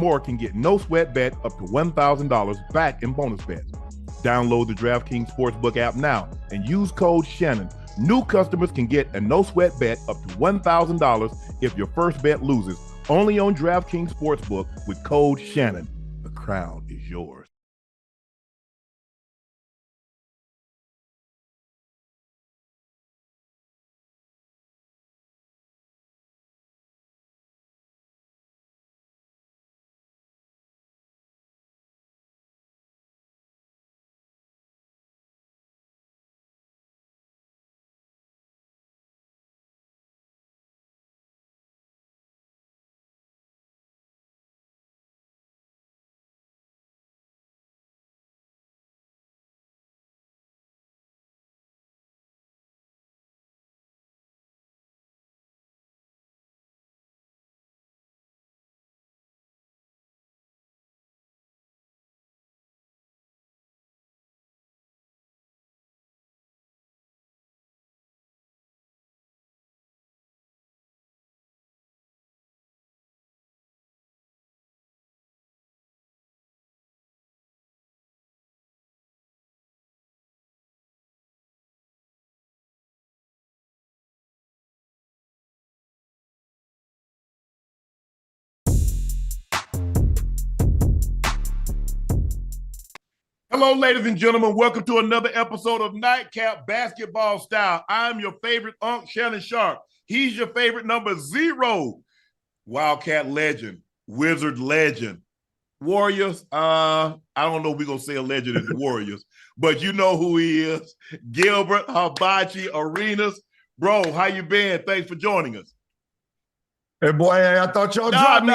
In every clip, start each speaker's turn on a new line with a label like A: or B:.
A: more can get no sweat bet up to $1,000 back in bonus bets. Download the DraftKings Sportsbook app now and use code Shannon. New customers can get a no sweat bet up to $1,000 if your first bet loses. Only on DraftKings Sportsbook with code Shannon. The crown is yours. Hello, ladies and gentlemen. Welcome to another episode of Nightcap Basketball Style. I'm your favorite Unc Shannon Sharpe. He's your favorite number 0. Wildcat legend, Wizard legend, Warriors. I don't know if we're going to say a legend in the Warriors, but you know who he is. Gilbert, Hibachi, Arenas. Bro, how you been? Thanks for joining us.
B: Hey, boy, I thought y'all dropped me.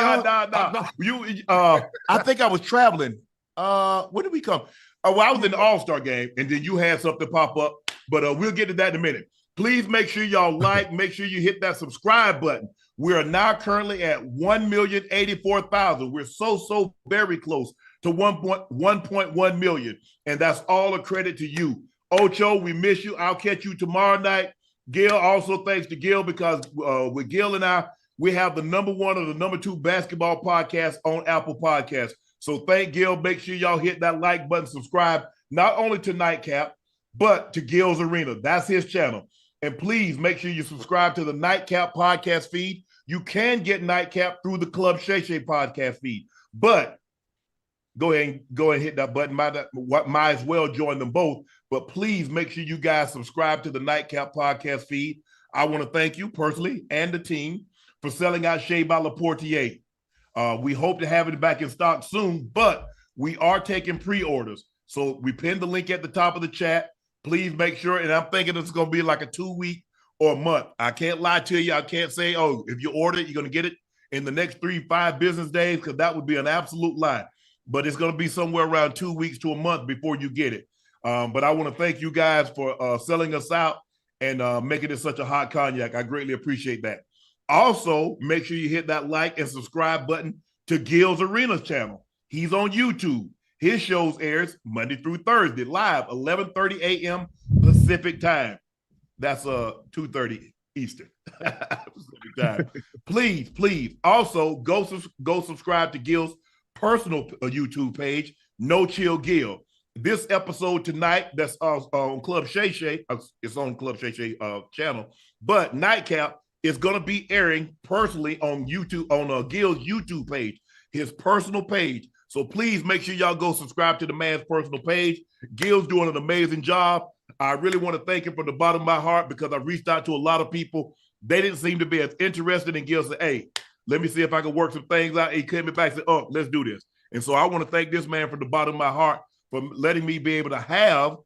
A: I think I was traveling. When did we come? Well, I was in the All-Star game, and then you had something pop up, but we'll get to that in a minute. Please make sure y'all make sure you hit that subscribe button. We are now currently at 1,084,000. We're so very close to 1.1 million, and that's all a credit to you. Ocho, we miss you. I'll catch you tomorrow night. Gil, also thanks to Gil, because with Gil and I, we have the number 1 or the number 2 basketball podcast on Apple Podcasts. So thank Gil. Make sure y'all hit that like button, subscribe, not only to Nightcap, but to Gil's Arena. That's his channel. And please make sure you subscribe to the Nightcap podcast feed. You can get Nightcap through the Club Shay Shay podcast feed. But go ahead and hit that button. Might as well join them both. But please make sure you guys subscribe to the Nightcap podcast feed. I want to thank you personally and the team for selling out Shea by Laportier. We hope to have it back in stock soon, but we are taking pre-orders. So we pinned the link at the top of the chat. Please make sure, and I'm thinking it's going to be like a 2-week or a month. I can't lie to you. I can't say, oh, if you order it, you're going to get it in the next 3-5 business days, because that would be an absolute lie. But it's going to be somewhere around 2 weeks to a month before you get it. But I want to thank you guys for selling us out and making it such a hot cognac. I greatly appreciate that. Also, make sure you hit that like and subscribe button to Gil's Arena's channel. He's on YouTube. His shows airs Monday through Thursday, live, 11:30 a.m. Pacific time. That's 2:30 Eastern Pacific time. Please. Also, go subscribe to Gil's personal YouTube page, No Chill Gil. This episode tonight, that's on Club Shay Shay. It's on Club Shay Shay channel. But Nightcap is going to be airing personally on YouTube, on Gil's YouTube page, his personal page. So please make sure y'all go subscribe to the man's personal page. Gil's doing an amazing job. I really want to thank him from the bottom of my heart, because I reached out to a lot of people. They didn't seem to be as interested in Gil. Said, hey, let me see if I can work some things out. He came back and said, oh, let's do this. And so I want to thank this man from the bottom of my heart for letting me be able to have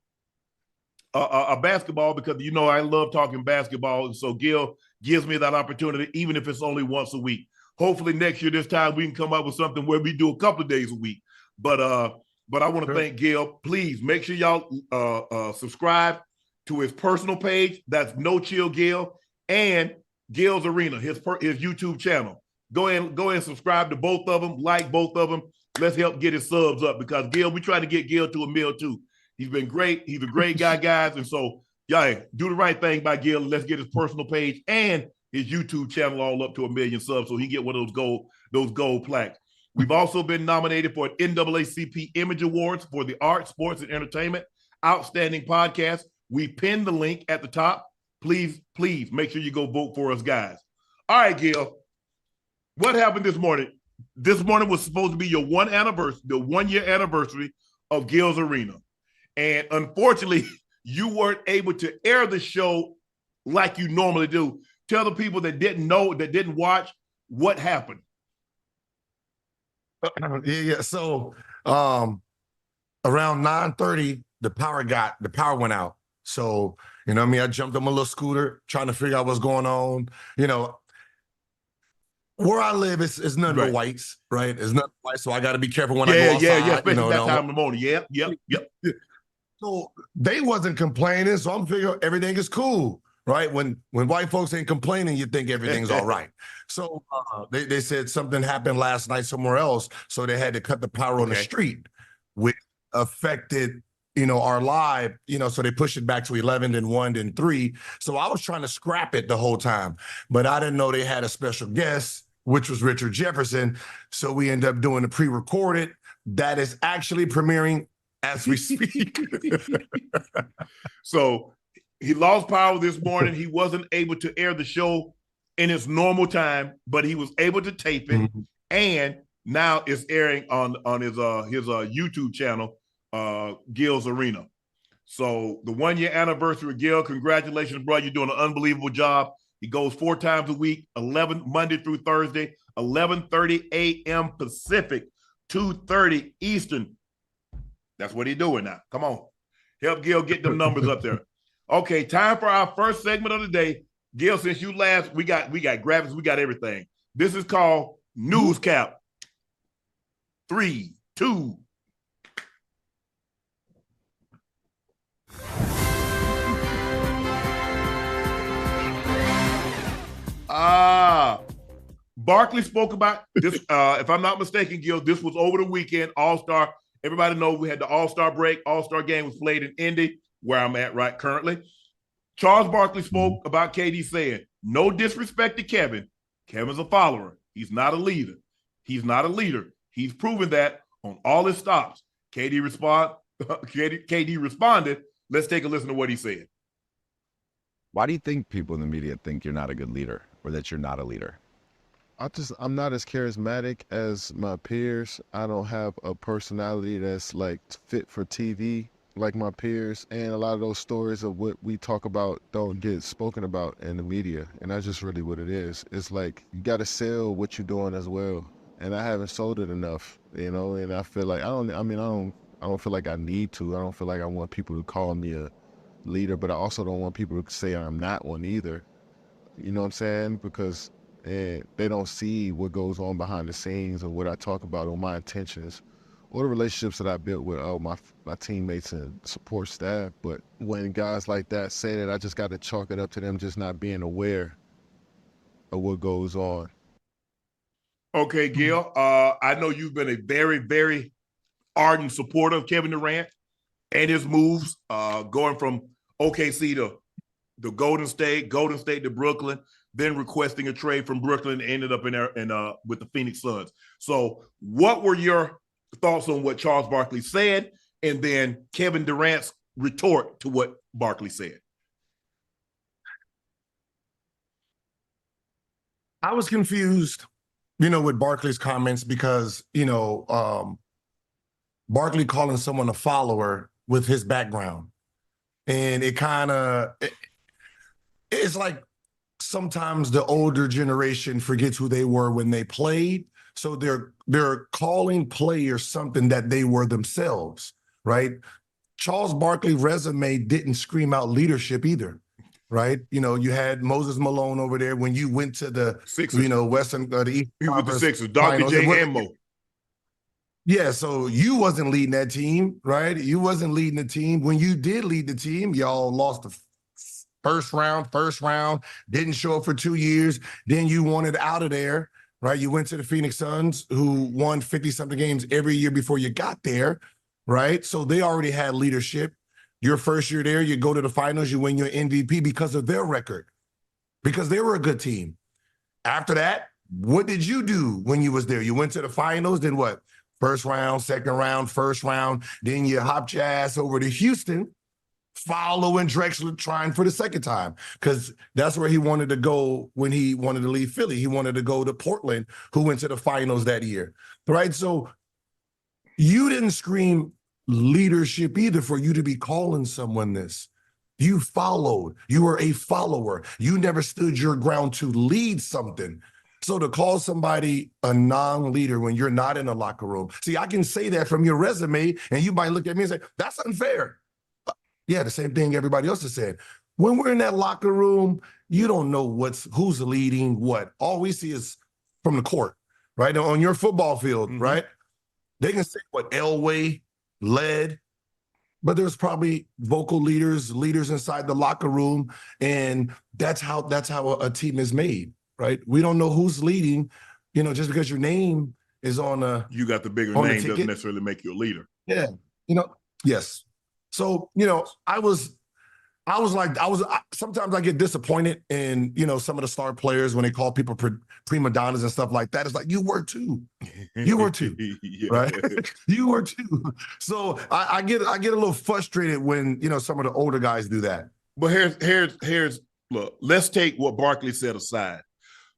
A: a basketball, because you know I love talking basketball, and so Gil gives me that opportunity, even if it's only once a week. Hopefully next year this time we can come up with something where we do a couple of days a week. But I want to thank Gil. Please make sure y'all subscribe to his personal page. That's No Chill Gil, and Gil's Arena, his YouTube channel. Go ahead and subscribe to both of them. Like both of them. Let's help get his subs up, because Gil, we try to get Gil to 1 million too. He's been great. He's a great guy, guys. And so, yeah, do the right thing by Gil. Let's get his personal page and his YouTube channel all up to 1 million subs, so he get one of those gold plaques. We've also been nominated for an NAACP Image Awards for the Art, Sports, and Entertainment Outstanding Podcast. We pinned the link at the top. Please make sure you go vote for us, guys. All right, Gil. What happened this morning? This morning was supposed to be your 1 year anniversary of Gil's Arena. And unfortunately, you weren't able to air the show like you normally do. Tell the people that didn't know, that didn't watch, what happened.
B: Yeah. So around 9:30, the power went out. So, you know what I mean? I jumped on my little scooter trying to figure out what's going on. You know, where I live is nothing but whites, right? It's nothing but whites, so I got to be careful when I go outside.
A: Yeah, especially that time in the morning. Yep.
B: So they wasn't complaining, so I'm figuring everything is cool, right? When white folks ain't complaining, you think everything's all right. So they said something happened last night somewhere else, so they had to cut the power on the street, which affected, you know, our live, you know, so they pushed it back to 11, then 1, then 3. So I was trying to scrap it the whole time, but I didn't know they had a special guest, which was Richard Jefferson. So we ended up doing the pre-recorded that is actually premiering as we speak.
A: So he lost power this morning. He wasn't able to air the show in its normal time, but he was able to tape it. And now it's airing on his YouTube channel, Gil's Arena. So the 1 year anniversary of Gil, congratulations, bro. You're doing an unbelievable job. He goes 4 times a week, Monday through Thursday, 11:30 a.m. Pacific, 2:30 Eastern. That's what he's doing now. Come on. Help Gil get them numbers up there. Okay, time for our first segment of the day. Gil, since you last, we got graphics, we got everything. This is called Newscap. 3, 2. Barkley spoke about this. If I'm not mistaken, Gil, this was over the weekend. All-Star. Everybody knows we had the All-Star break. All-Star game was played in Indy, where I'm at right currently. Charles Barkley spoke about KD saying, no disrespect to Kevin. Kevin's a follower. He's not a leader. He's not a leader. He's proven that on all his stops. KD responded. Let's take a listen to what he said.
C: Why do you think people in the media think you're not a good leader or that you're not a leader?
D: I'm not as charismatic as my peers. I don't have a personality that's like fit for TV like my peers. And a lot of those stories of what we talk about don't get spoken about in the media. And that's just really what it is. It's like you got to sell what you're doing as well. And I haven't sold it enough, you know, and I feel like I don't feel like I need to. I don't feel like I want people to call me a leader, but I also don't want people to say I'm not one either. You know what I'm saying? Because they don't see what goes on behind the scenes or what I talk about or my intentions or the relationships that I built with my teammates and support staff. But when guys like that say that, I just got to chalk it up to them just not being aware of what goes on.
A: Okay, Gil, I know you've been a very, very ardent supporter of Kevin Durant and his moves, going from OKC to Golden State to Brooklyn, then requesting a trade from Brooklyn, ended up with the Phoenix Suns. So what were your thoughts on what Charles Barkley said and then Kevin Durant's retort to what Barkley said?
B: I was confused, you know, with Barkley's comments because, you know, Barkley calling someone a follower with his background. And it kind of, it's like sometimes the older generation forgets who they were when they played. So they're calling players something that they were themselves, right? Charles Barkley's resume didn't scream out leadership either, right? You know, you had Moses Malone over there when you went to the Sixers, you know, Western, the East.
A: He was the Sixers, Dr. J and Mo.
B: Yeah, so you wasn't leading that team, right? You wasn't leading the team. When you did lead the team, y'all lost the first round, didn't show up for 2 years. Then you wanted out of there, right? You went to the Phoenix Suns, who won 50-something games every year before you got there, right? So they already had leadership. Your first year there, you go to the finals, you win your MVP because of their record, because they were a good team. After that, What did you do when you was there? You went to the finals, then what? First round, second round, first round. Then you hopped your ass over to Houston, following Drexler, trying for the second time, because that's where he wanted to go when he wanted to leave Philly. He wanted to go to Portland, who went to the finals that year, right? So you didn't scream leadership either for you to be calling someone this. You followed. You were a follower. You never stood your ground to lead something. So to call somebody a non-leader when you're not in the locker room, see, I can say that from your resume, and you might look at me and say, that's unfair. Yeah, the same thing everybody else has said. When we're in that locker room, you don't know who's leading what. All we see is from the court, right? On your football field, right? They can say what Elway led, but there's probably vocal leaders inside the locker room, and that's how a team is made. Right? We don't know who's leading, just because your name is on a.
A: You got the bigger name doesn't necessarily make you a leader.
B: Yeah, yes. So, sometimes I get disappointed in, some of the star players when they call people prima donnas and stuff like that. It's like, you were too. You were too, right? You were too. So I get a little frustrated when, some of the older guys do that.
A: But here's look, let's take what Barkley said aside.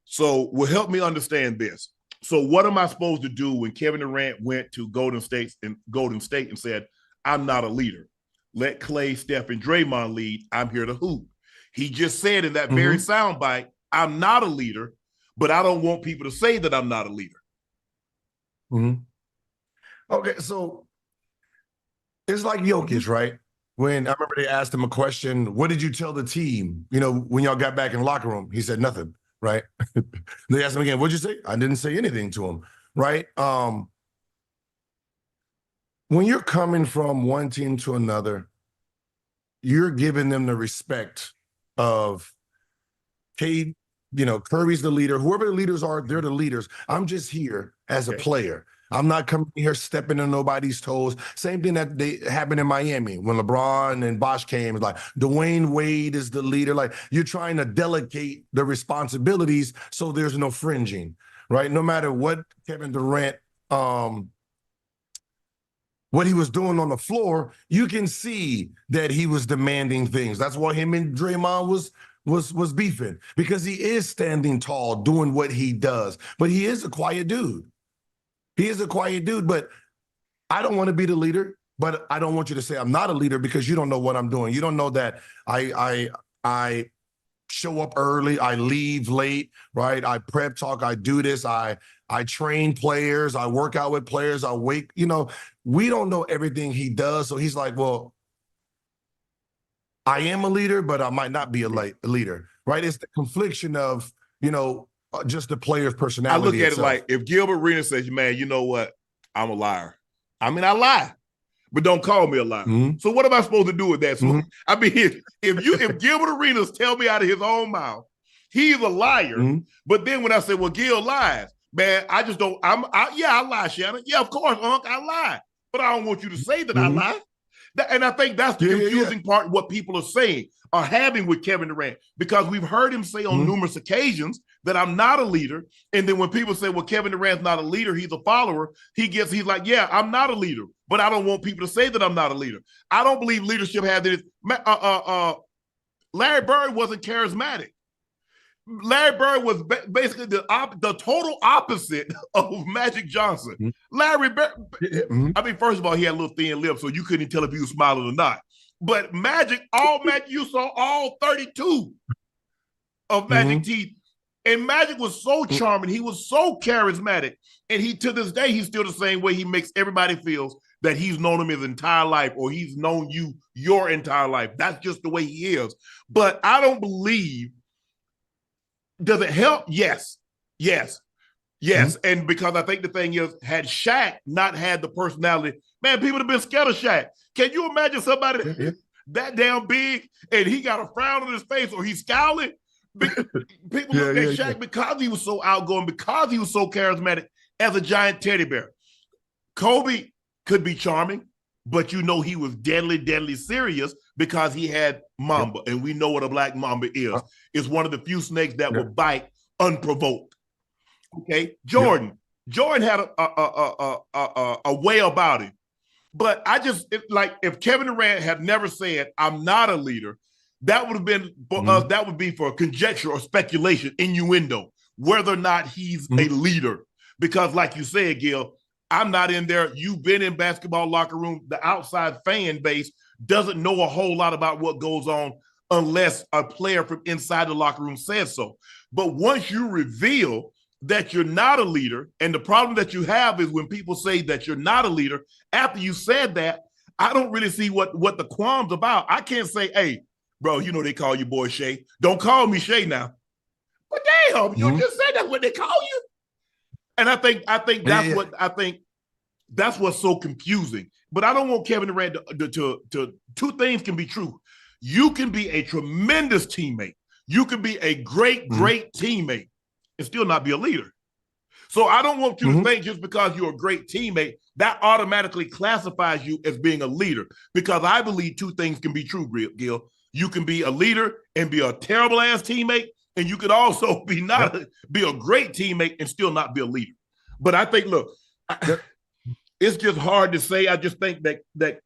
A: So will help me understand this. So what am I supposed to do when Kevin Durant went to Golden State and said, I'm not a leader. Let Clay, Steph, and Draymond lead. I'm here to hoop. He just said in that very soundbite, I'm not a leader, but I don't want people to say that I'm not a leader.
B: Okay, so it's like Jokic, right? When I remember they asked him a question, what did you tell the team, when y'all got back in the locker room? He said nothing. Right? They asked him again, what'd you say? I didn't say anything to him, right? When you're coming from one team to another, you're giving them the respect of, Curry's the leader. Whoever the leaders are, they're the leaders. I'm just here as a player. I'm not coming here stepping on nobody's toes. Same thing that happened in Miami when LeBron and Bosh came. It's like Dwayne Wade is the leader. Like, you're trying to delegate the responsibilities so there's no fringing, right? No matter what Kevin Durant, what he was doing on the floor, you can see that he was demanding things. That's why him and Draymond was beefing, because he is standing tall, doing what he does. But he is a quiet dude. He is a quiet dude, but I don't want to be the leader, but I don't want you to say I'm not a leader because you don't know what I'm doing. You don't know that I show up early, I leave late, right? I prep talk, I do this, I train players, I work out with players, I wake, we don't know everything he does. So he's like, well, I am a leader, but I might not be a leader, right? It's the confliction of, just the player's personality.
A: I look at
B: itself.
A: it like, if Gilbert Arenas says, man, you know what? I'm a liar. I mean, I lie, but don't call me a liar. So what am I supposed to do with that? So, I mean, if Gilbert Arenas tell me out of his own mouth, he's a liar. But then when I say, well, Gil lies, man, I just don't, I lie, Shannon. Yeah, of course, Unc, I lie. But I don't want you to say that I lie. And I think that's the confusing part, what people are saying, are having with Kevin Durant, because we've heard him say on numerous occasions that I'm not a leader. And then when people say, well, Kevin Durant's not a leader, he's a follower, he's like, yeah, I'm not a leader, but I don't want people to say that I'm not a leader. I don't believe leadership has this. Larry Bird wasn't charismatic. Larry Bird was basically the total opposite of Magic Johnson. Larry Bird, I mean, first of all, he had a little thin lip, so you couldn't tell if he was smiling or not. But Magic, you saw all 32 of Magic teeth. And Magic was so charming. He was so charismatic. And to this day, he's still the same way. He makes everybody feel that he's known him his entire life, or he's known you your entire life. That's just the way he is. But I don't believe. Does it help? Yes. And because I think the thing is, had Shaq not had the personality, man, people would have been scared of Shaq. Can you imagine somebody that damn big and he got a frown on his face or he's scowling? People look at Shaq because he was so outgoing, because he was so charismatic as a giant teddy bear. Kobe could be charming, but he was deadly, deadly serious because he had Mamba, and we know what a black Mamba is. It's one of the few snakes that will bite unprovoked. Okay, Jordan. Jordan had a way about him. But I just like if Kevin Durant had never said, "I'm not a leader," that would have been for us. That would be for conjecture or speculation, innuendo, whether or not he's a leader. Because, like you said, Gil, I'm not in there. You've been in basketball locker room. The outside fan base doesn't know a whole lot about what goes on unless a player from inside the locker room says so. But once you reveal that you're not a leader, and the problem that you have is when people say that you're not a leader, after you said that, I don't really see what the qualm's about. I can't say, hey, bro, you know they call you boy Shay. Don't call me Shay now. But damn, you just said that's what they call you. And I think that's what's so confusing. But I don't want Kevin Durant to two things can be true. You can be a tremendous teammate. You can be a great teammate and still not be a leader. So I don't want you to think just because you're a great teammate, that automatically classifies you as being a leader. Because I believe two things can be true, Gil. You can be a leader and be a terrible ass teammate, and you could also be be a great teammate and still not be a leader. But I think, look, it's just hard to say. I just think that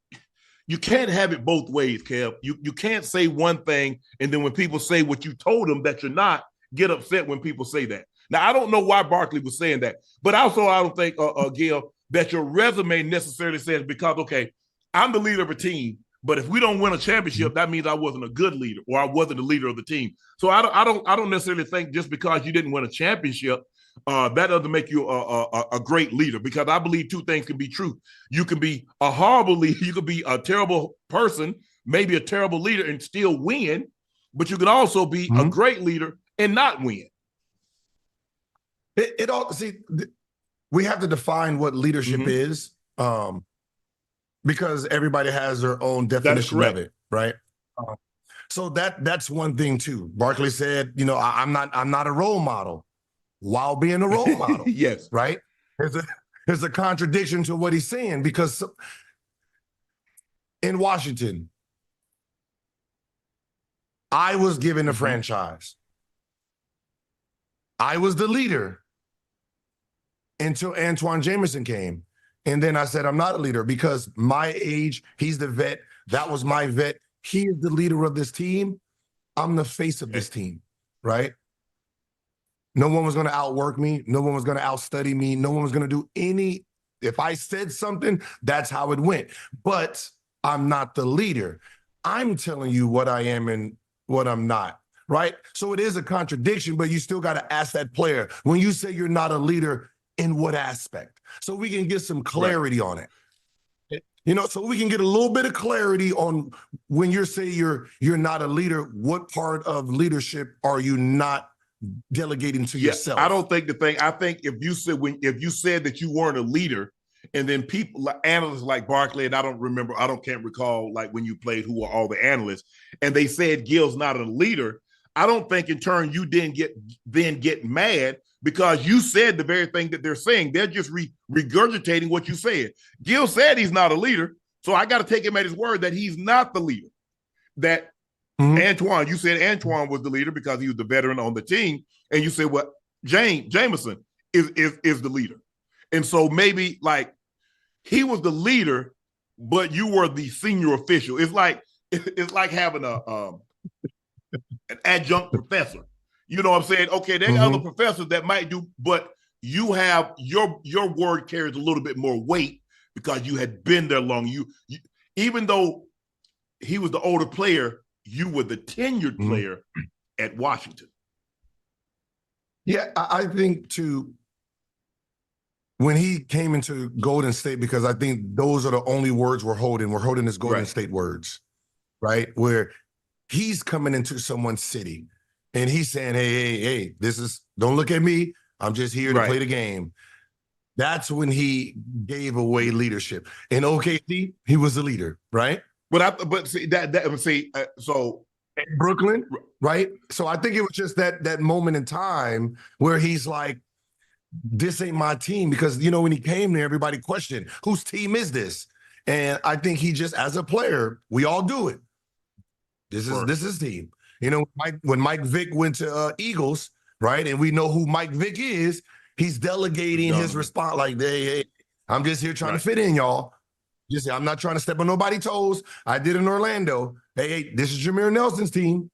A: you can't have it both ways, Kev. You can't say one thing, and then when people say what you told them that you're not, get upset when people say that. Now, I don't know why Barkley was saying that, but also I don't think, Gil, that your resume necessarily says because, okay, I'm the leader of a team, but if we don't win a championship, that means I wasn't a good leader or I wasn't the leader of the team. So I don't necessarily think just because you didn't win a championship, that doesn't make you a great leader, because I believe two things can be true. You can be a horrible leader, you could be a terrible person, maybe a terrible leader and still win, but you can also be a great leader and not win.
B: It all we have to define what leadership is, because everybody has their own definition of it, right? So that's one thing too. Barkley said, you know, I'm not a role model while being a role model.
A: Yes,
B: right. There's a contradiction to what he's saying, because in Washington, I was given a franchise. I was the leader until Antoine Jameson came. And then I said, I'm not a leader because my age, he's the vet. That was my vet. He is the leader of this team. I'm the face of this team, right? No one was going to outwork me. No one was going to outstudy me. No one was going to do any. If I said something, that's how it went. But I'm not the leader. I'm telling you what I am and what I'm not, right? So it is a contradiction, but you still got to ask that player, when you say you're not a leader, in what aspect? So we can get some clarity on it. You know, so we can get a little bit of clarity on when you're saying you're not a leader, what part of leadership are you not delegating to yourself?
A: I don't think I think if you said that you weren't a leader, and then people like analysts like Barkley, and can't recall like when you played who were all the analysts, and they said Gil's not a leader, I don't think in turn you didn't get mad because you said the very thing that they're saying. They're just regurgitating what you said. Gil said he's not a leader, so I got to take him at his word that he's not the leader. That Antoine, you said Antoine was the leader because he was the veteran on the team, and you said what Jameson is the leader, and so maybe like he was the leader, but you were the senior official. It's like having an adjunct professor. You know what I'm saying? Okay, there are other professors that might do, but you have your word carries a little bit more weight because you had been there long. You even though he was the older player, you were the tenured player at Washington.
B: Yeah, I think too, when he came into Golden State, because I think those are the only words we're holding. We're holding his Golden State words, right? Where he's coming into someone's city. And he's saying, hey, don't look at me. I'm just here to play the game. That's when he gave away leadership. In OKC, he was the leader, right?
A: So
B: Brooklyn, right? So I think it was just that moment in time where he's like, this ain't my team. Because, you know, when he came there, everybody questioned, whose team is this? And I think he just, as a player, we all do it. This is team. You know, when Mike Vick went to Eagles, right, and we know who Mike Vick is, He's delegating his response like, hey, I'm just here trying to fit in, y'all. Just I'm not trying to step on nobody's toes. I did in Orlando. Hey, this is Jameer Nelson's team.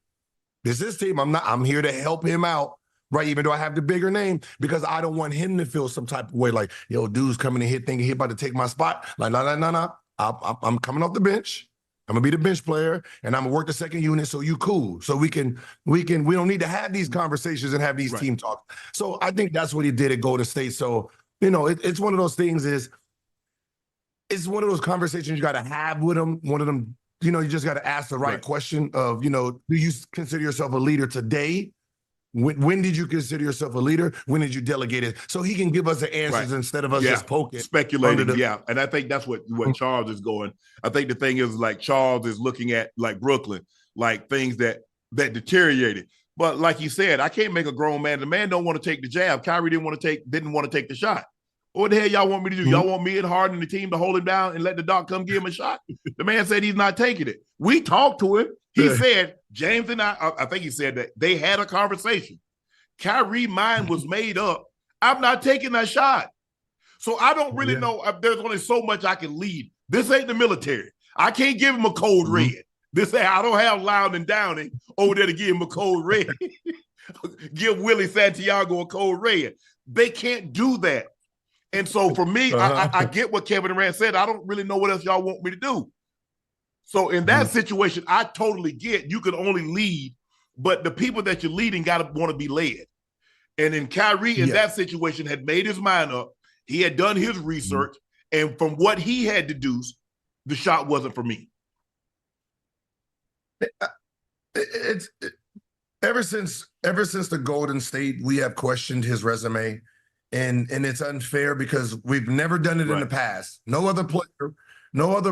B: This is his team. I'm here to help him out, right? Even though I have the bigger name, because I don't want him to feel some type of way like, yo, dude's coming in here thinking he about to take my spot. Like, no. I'm coming off the bench. I'm gonna be the bench player, and I'm gonna work the second unit. So you cool. So we don't need to have these conversations and have these team talks. So I think that's what he did at Golden State. So it's one of those things. It's one of those conversations you got to have with him. One of them, you just got to ask the right question of, do you consider yourself a leader today? When did you consider yourself a leader? When did you delegate it? So he can give us the answers instead of us just poking.
A: Speculating, And I think that's what Charles is going. I think the thing is like Charles is looking at like Brooklyn, like things that deteriorated. But like you said, I can't make a grown man. The man don't want to take the jab. Kyrie didn't want to take the shot. What the hell y'all want me to do? Y'all want me and Harden and the team to hold him down and let the doc come give him a shot? The man said he's not taking it. We talked to him. He said, James and I think he said that they had a conversation. Kyrie's mind was made up. I'm not taking that shot. So I don't really know. There's only so much I can lead. This ain't the military. I can't give him a code red. I don't have Loud and Downing over there to give him a code red. Give Willie Santiago a code red. They can't do that. And so for me, I get what Kevin Durant said. I don't really know what else y'all want me to do. So in that situation, I totally get you can only lead, but the people that you're leading got to want to be led. And then Kyrie in that situation had made his mind up. He had done his research. And from what he had deduced, the shot wasn't for me.
B: Ever since the Golden State, we have questioned his resume. And it's unfair because we've never done it in the past. No other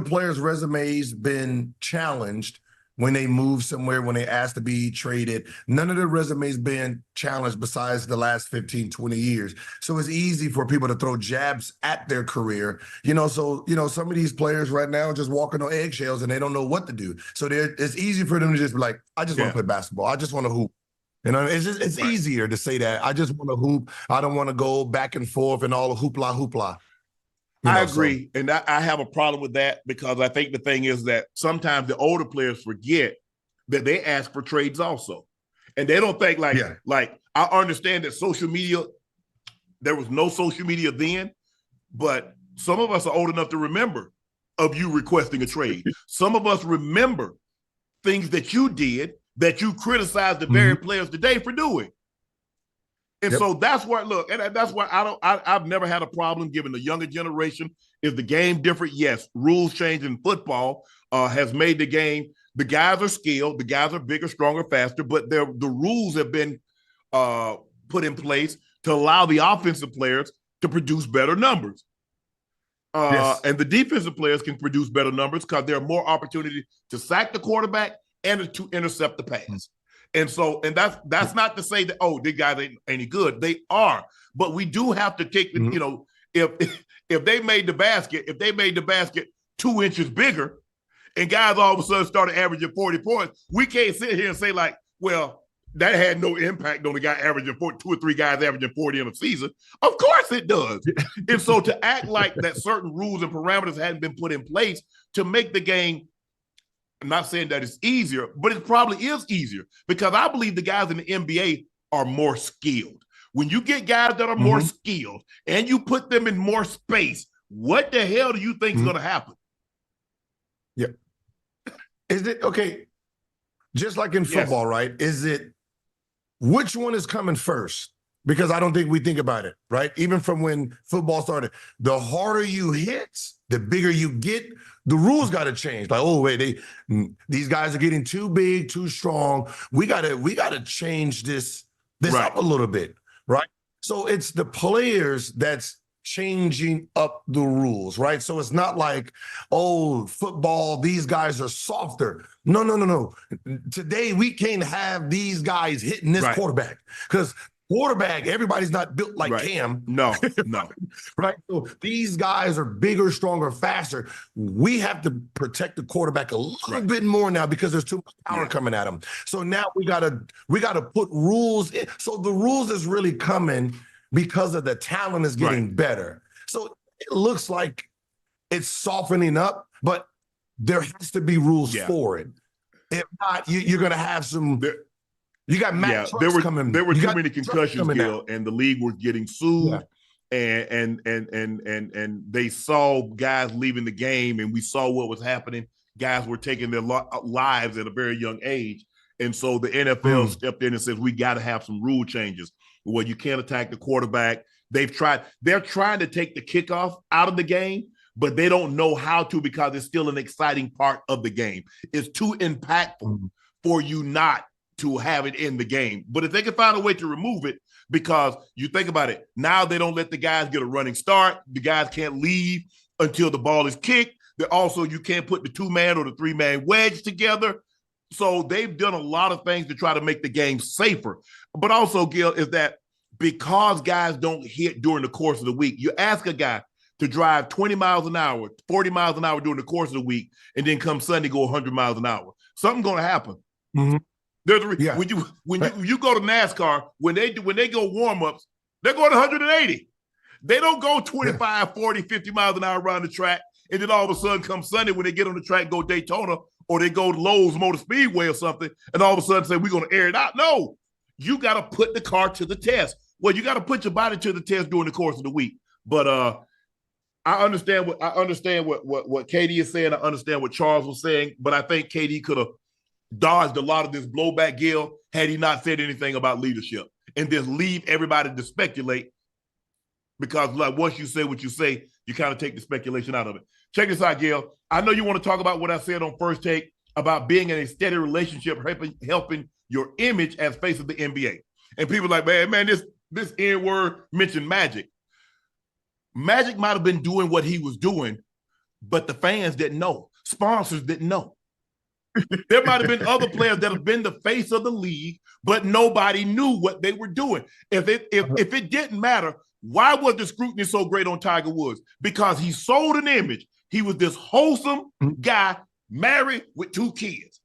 B: player's resume's been challenged when they move somewhere, when they asked to be traded. None of their resumes been challenged besides the last 15, 20 years. So it's easy for people to throw jabs at their career. So some of these players right now are just walking on eggshells and they don't know what to do. So it's easy for them to just be like, I just want to play basketball. I just want to hoop. It's easier to say that. I just want to hoop. I don't want to go back and forth and all the hoopla.
A: I agree. And I have a problem with that because I think the thing is that sometimes the older players forget that they ask for trades also. And they don't think like I understand that social media, there was no social media then, but some of us are old enough to remember of you requesting a trade. Some of us remember things that you did that you criticize the very players today for doing. And so that's where, that's why I've never had a problem given the younger generation. Is the game different? Yes. Rules change in football has made the game. The guys are skilled. The guys are bigger, stronger, faster, but the rules have been put in place to allow the offensive players to produce better numbers. And the defensive players can produce better numbers because there are more opportunities to sack the quarterback and to intercept the pass. And that's not to say that, these guys ain't any good. They are. But we do have to take the, if they made the basket 2 inches bigger and guys all of a sudden started averaging 40 points, we can't sit here and say like, well, that had no impact on the guy averaging 40, 2 or 3 guys averaging 40 in a season. Of course it does. And so to act like that certain rules and parameters hadn't been put in place to make the game, I'm not saying that it's easier, but it probably is easier because I believe the guys in the NBA are more skilled. When you get guys that are more skilled and you put them in more space, what the hell do you think is going to happen?
B: Yeah. Is it, okay, just like in football, right? Is it, which one is coming first? Because I don't think we think about it, right? Even from when football started, the harder you hit, the bigger you get, the rules got to change. Like, these guys are getting too big, too strong. We gotta change this up a little bit, right? So it's the players that's changing up the rules, right? So it's not like, football, these guys are softer. No. Today we can't have these guys hitting this quarterback because quarterback, everybody's not built like Cam.
A: No.
B: Right? So these guys are bigger, stronger, faster. We have to protect the quarterback a little bit more now because there's too much power coming at him. So now we gotta put rules in. So the rules is really coming because of the talent is getting better. So it looks like it's softening up, but there has to be rules for it. If not, you're going to have some. You got Matt Trucks coming.
A: There were too many concussions, Gil, and the league was getting sued. And they saw guys leaving the game, and we saw what was happening. Guys were taking their lives at a very young age. And so the NFL stepped in and says, we got to have some rule changes. Well, you can't attack the quarterback. They're trying to take the kickoff out of the game, but they don't know how to because it's still an exciting part of the game. It's too impactful for you not to have it in the game. But if they can find a way to remove it, because you think about it, now they don't let the guys get a running start. The guys can't leave until the ball is kicked. Also, you can't put the 2-man or the 3-man wedge together. So they've done a lot of things to try to make the game safer. But also, Gil, is that because guys don't hit during the course of the week, you ask a guy to drive 20 miles an hour, 40 miles an hour during the course of the week, and then come Sunday go 100 miles an hour. Something's going to happen. When you go to NASCAR, when they go warm-ups, they're going 180. They don't go 25, 40, 50 miles an hour around the track, and then all of a sudden come Sunday when they get on the track, go Daytona, or they go to Lowe's Motor Speedway or something, and all of a sudden say, we're going to air it out. No, you got to put the car to the test. Well, you got to put your body to the test during the course of the week. But I understand what Katie is saying. I understand what Charles was saying, but I think Katie could have dodged a lot of this blowback, Gil, had he not said anything about leadership and just leave everybody to speculate, because like once you say what you say, you kind of take the speculation out of it. Check this out, Gil. I know you want to talk about what I said on First Take about being in a steady relationship, helping your image as face of the NBA. And people are like, man, this N-word mentioned Magic. Magic might have been doing what he was doing, but the fans didn't know. Sponsors didn't know. There might have been other players that have been the face of the league, but nobody knew what they were doing. If it didn't matter, why was the scrutiny so great on Tiger Woods? Because he sold an image. He was this wholesome guy, married with 2 kids.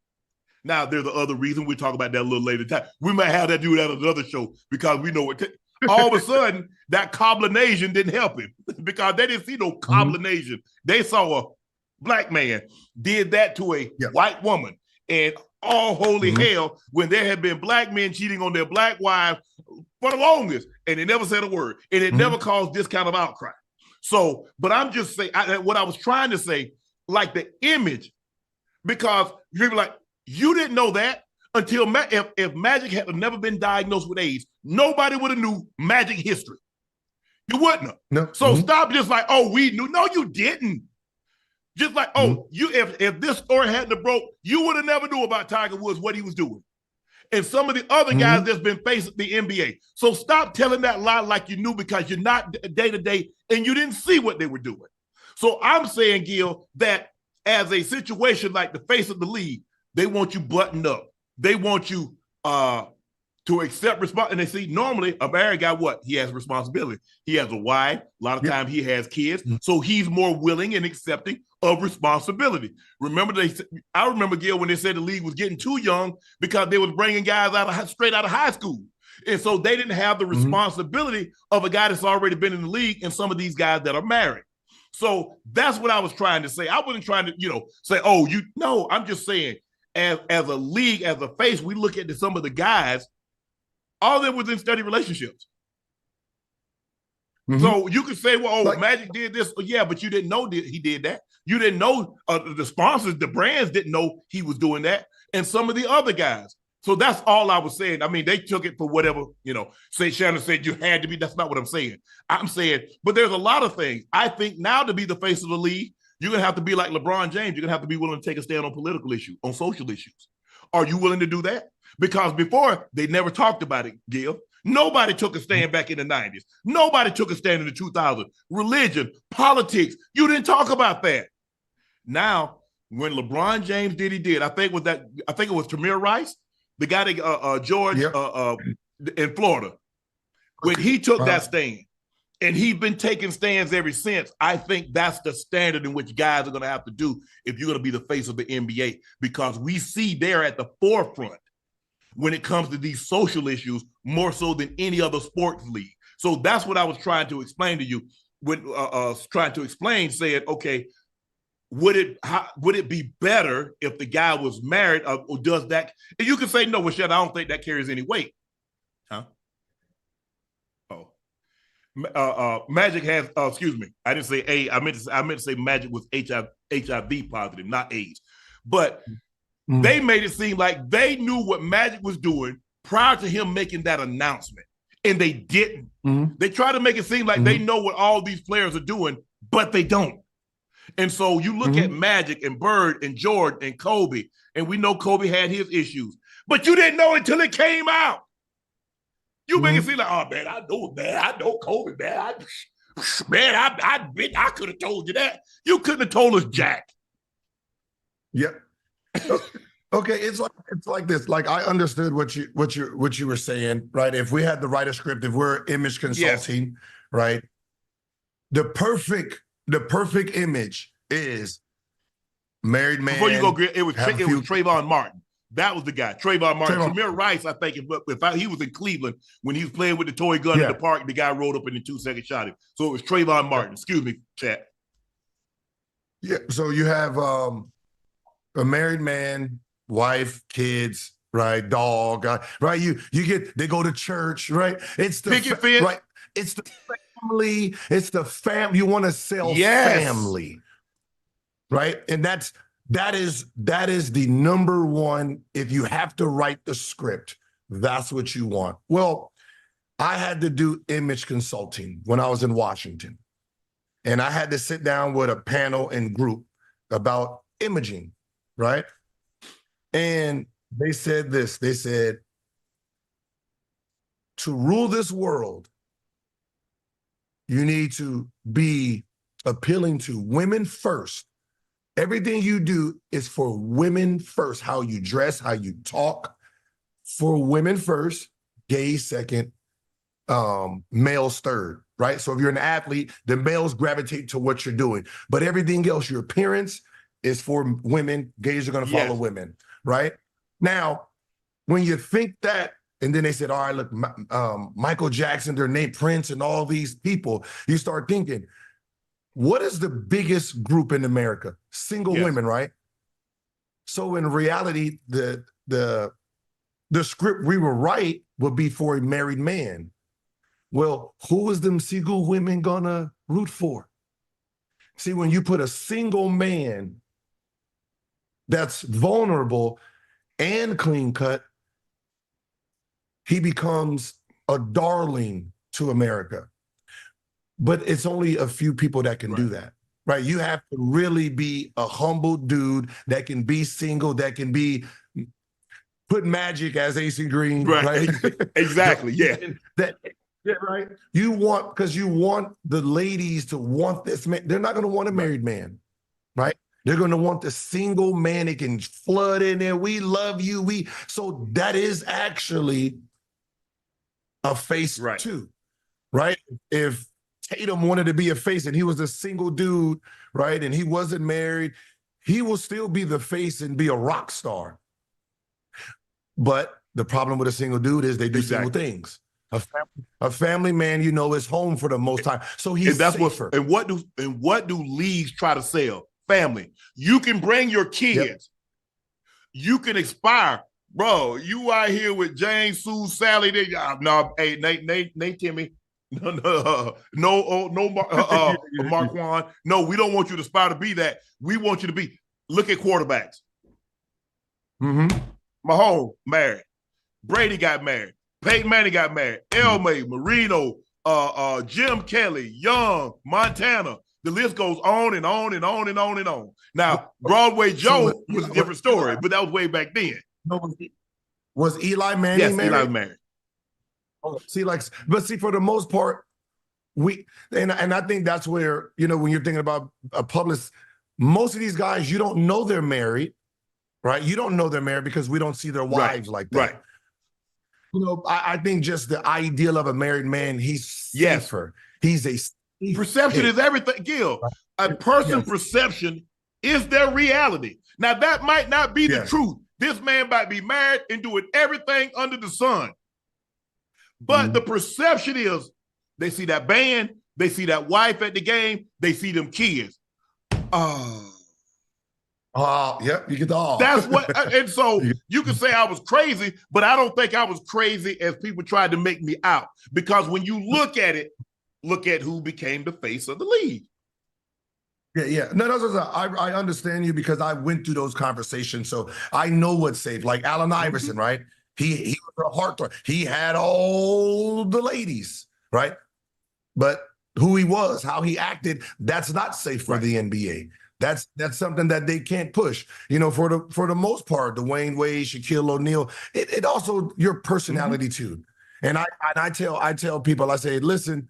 A: Now, there's the other reason. We'll talk about that a little later time. We might have that do that on another show because we know what. All of a sudden, that combination didn't help him because they didn't see no combination. They saw a black man did that to a white woman, and all holy hell when there had been black men cheating on their black wives for the longest, and they never said a word, and it never caused this kind of outcry. So, but I'm just saying what I was trying to say, like the image, because you're like, you didn't know that until if Magic had never been diagnosed with AIDS, nobody would have knew Magic history. You wouldn't have.
B: No.
A: So stop just like, oh, we knew. No, you didn't. Just like, oh, you if this story hadn't have broke, you would have never knew about Tiger Woods, what he was doing. And some of the other guys that's been facing the NBA. So stop telling that lie like you knew, because you're not day-to-day and you didn't see what they were doing. So I'm saying, Gil, that as a situation like the face of the league, they want you buttoned up. They want you to accept responsibility. And they see normally a married guy, what? He has responsibility. He has a wife. A lot of times he has kids. So he's more willing and accepting of responsibility. I remember, Gil, when they said the league was getting too young because they was bringing guys straight out of high school. And so they didn't have the responsibility of a guy that's already been in the league and some of these guys that are married. So that's what I was trying to say. I wasn't trying to, say, I'm just saying as a league, as a face, we look at some of the guys, all of them was in steady relationships. So you could say, well, Magic did this. Yeah, but you didn't know he did that. You didn't know the sponsors, the brands didn't know he was doing that. And some of the other guys. So that's all I was saying. I mean, they took it for whatever, say Shannon said you had to be. That's not what I'm saying. I'm saying, but there's a lot of things. I think now to be the face of the league, you're going to have to be like LeBron James. You're going to have to be willing to take a stand on political issues, on social issues. Are you willing to do that? Because before, they never talked about it, Gil. Nobody took a stand back in the 90s. Nobody took a stand in the 2000s. Religion, politics, you didn't talk about that. Now, when LeBron James did, I think it was Tamir Rice, the guy that George in Florida. When he took that stand, and he's been taking stands ever since, I think that's the standard in which guys are going to have to do if you're going to be the face of the NBA, because we see they're at the forefront when it comes to these social issues more so than any other sports league. So that's what I was trying to explain to you. When trying to explain, saying, okay, would it be better if the guy was married, or does that? And you can say no, Shannon, I don't think that carries any weight, huh? Magic has. Excuse me, I didn't say A. I meant to say Magic was HIV positive, not AIDS. But they made it seem like they knew what Magic was doing prior to him making that announcement, and they didn't. They try to make it seem like they know what all these players are doing, but they don't. And so you look at Magic and Bird and Jordan and Kobe, and we know Kobe had his issues, but you didn't know until it came out. You make it seem like, oh man, I know Kobe, man. I could have told you that. You couldn't have told us jack.
B: Yep. Okay, it's like this. Like, I understood what you were saying, right? If we had the writer script, if we're image consulting, right? The perfect image is married man.
A: Before you go, it was Trayvon Martin. That was the guy, Trayvon Martin. Tremere Rice, I think, he was in Cleveland when he was playing with the toy gun in the park, and the guy rolled up in the 2-second shot him. So it was Trayvon Martin. Excuse me, chat.
B: Yeah. So you have a married man, wife, kids, right, dog, right? They go to church, right? It's the
A: picket fence,
B: right? It's the family. It's the family. You want to sell family, right? And that is the number one. If you have to write the script, that's what you want. Well, I had to do image consulting when I was in Washington, and I had to sit down with a panel and group about imaging, right? And they said this. They said, to rule this world, you need to be appealing to women first. Everything you do is for women first. How you dress, how you talk, for women first, gays second, males third, right? So if you're an athlete, the males gravitate to what you're doing. But everything else, your appearance is for women. Gays are going to follow women, right? Now, when you think that, and then they said, all right, look, Michael Jackson, their name Prince, and all these people, you start thinking, what is the biggest group in America? Single women, right? So in reality, the script we will write would be for a married man. Well, who is them single women gonna root for? See, when you put a single man that's vulnerable and clean cut, he becomes a darling to America. But it's only a few people that can do that, right? You have to really be a humble dude that can be single, that can be put Magic as AC Green, right?
A: Exactly,
B: right? You want the ladies to want this man. They're not going to want a married man, right? They're going to want the single man that can flood in there. We love you. So that is actually a face too, right? If Tatum wanted to be a face and he was a single dude, right, and he wasn't married, he will still be the face and be a rock star. But the problem with a single dude is they do single things. A family man, is home for the most time, so he's safer.
A: What do leagues try to sell? Family. You can bring your kids. You can expire, bro. You out here with Jane, Sue, Sally. No, hey, Nate, Timmy. No, Marquand. No, we don't want you to aspire to be that. We want you to be. Look at quarterbacks. Mahomes married. Brady got married. Peyton Manning got married. Elway, Marino, Jim Kelly, Young, Montana. The list goes on and on and on and on and on. Now, Broadway Joe was a different story, but that was way back then.
B: Was Eli Manning married?
A: Yes, Eli married.
B: But for the most part, and I think that's where, when you're thinking about a publicist, most of these guys, you don't know they're married, right? You don't know they're married because we don't see their wives like that.
A: Right.
B: I think just the ideal of a married man, he's safer. He's a
A: perception is everything, Gil. A person's perception is their reality. Now, that might not be the truth. This man might be married and doing everything under the sun. But the perception is they see that band, they see that wife at the game, they see them kids. Oh.
B: Yep, you get the all.
A: That's what, and so you can say I was crazy, but I don't think I was crazy as people tried to make me out. Because when you look at it, look at who became the face of the league.
B: Yeah. No, I understand you because I went through those conversations, so I know what's safe. Like Allen Iverson, right? He was a heartthrob. He had all the ladies, right? But who he was, how he acted, that's not safe for the NBA. That's something that they can't push. You know, for the most part, Dwayne Wade, Shaquille O'Neal, it also your personality too. And I tell people, I say, listen,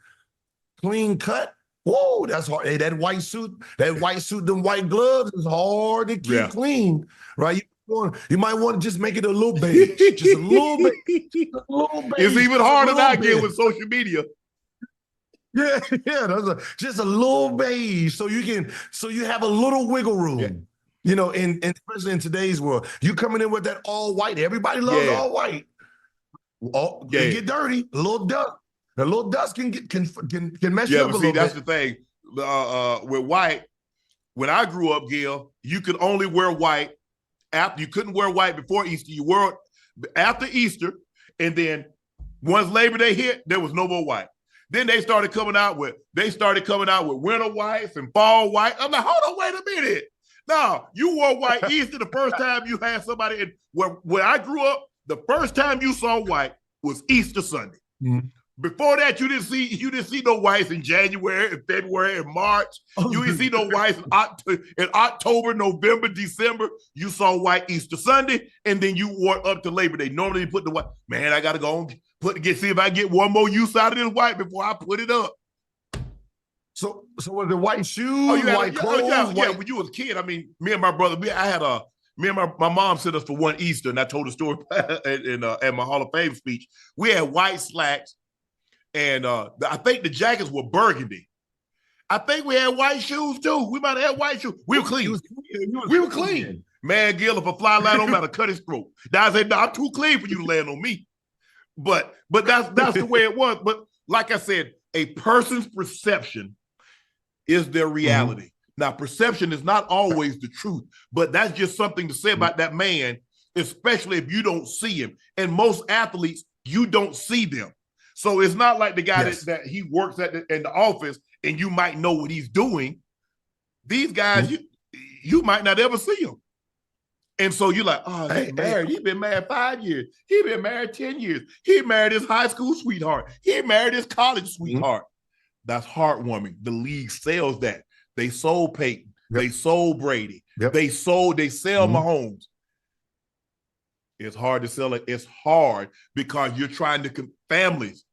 B: clean cut. Whoa, that's hard. Hey, that white suit, them white gloves is hard to keep clean, right? You might want to just make it a little beige, just a little beige.
A: It's even harder now again with social media.
B: Yeah, just a little beige, so you have a little wiggle room, you know, and especially in today's world, you coming in with that all white. Everybody loves all white. They get dirty, a little dust can mess you up a little bit.
A: That's the thing. With white, when I grew up, Gil, you could only wear white after. You couldn't wear white before Easter. You wore it after Easter, and then once Labor Day hit, there was no more white. Then they started coming out with winter whites and fall white. I'm like, hold on, wait a minute. No, you wore white Easter the first time you had somebody in where I grew up. The first time you saw white was Easter Sunday. Before that, you didn't see no whites in January and February and March. You didn't see no whites in October, November, December. You saw white Easter Sunday, and then you wore up to Labor Day. Normally, you put the white. Man, I gotta go see if I get one more use out of this white before I put it up.
B: So was it white shoes, white clothes?
A: Yeah. When you was a kid, I mean, me and my brother, me and my mom sent us for one Easter, and I told a story at my Hall of Fame speech. We had white slacks. And I think the jackets were burgundy. I think we had white shoes too. We might have had white shoes. We were clean. We were clean. Man, Gil, if a fly light on, gotta cut his throat. Now I said, no, I'm too clean for you to land on me. But that's the way it was. But like I said, a person's perception is their reality. Now, perception is not always the truth, but that's just something to say about that man, especially if you don't see him. And most athletes, you don't see them. So it's not like the guy that he works in the office and you might know what he's doing. These guys, you might not ever see him. And so you're like, oh, he's married. He's been married 5 years. He's been married 10 years. He married his high school sweetheart. He married his college sweetheart. That's heartwarming. The league sells that. They sold Peyton. They sold Brady. They sell Mahomes. It's hard to sell it. It's hard because you're trying to families.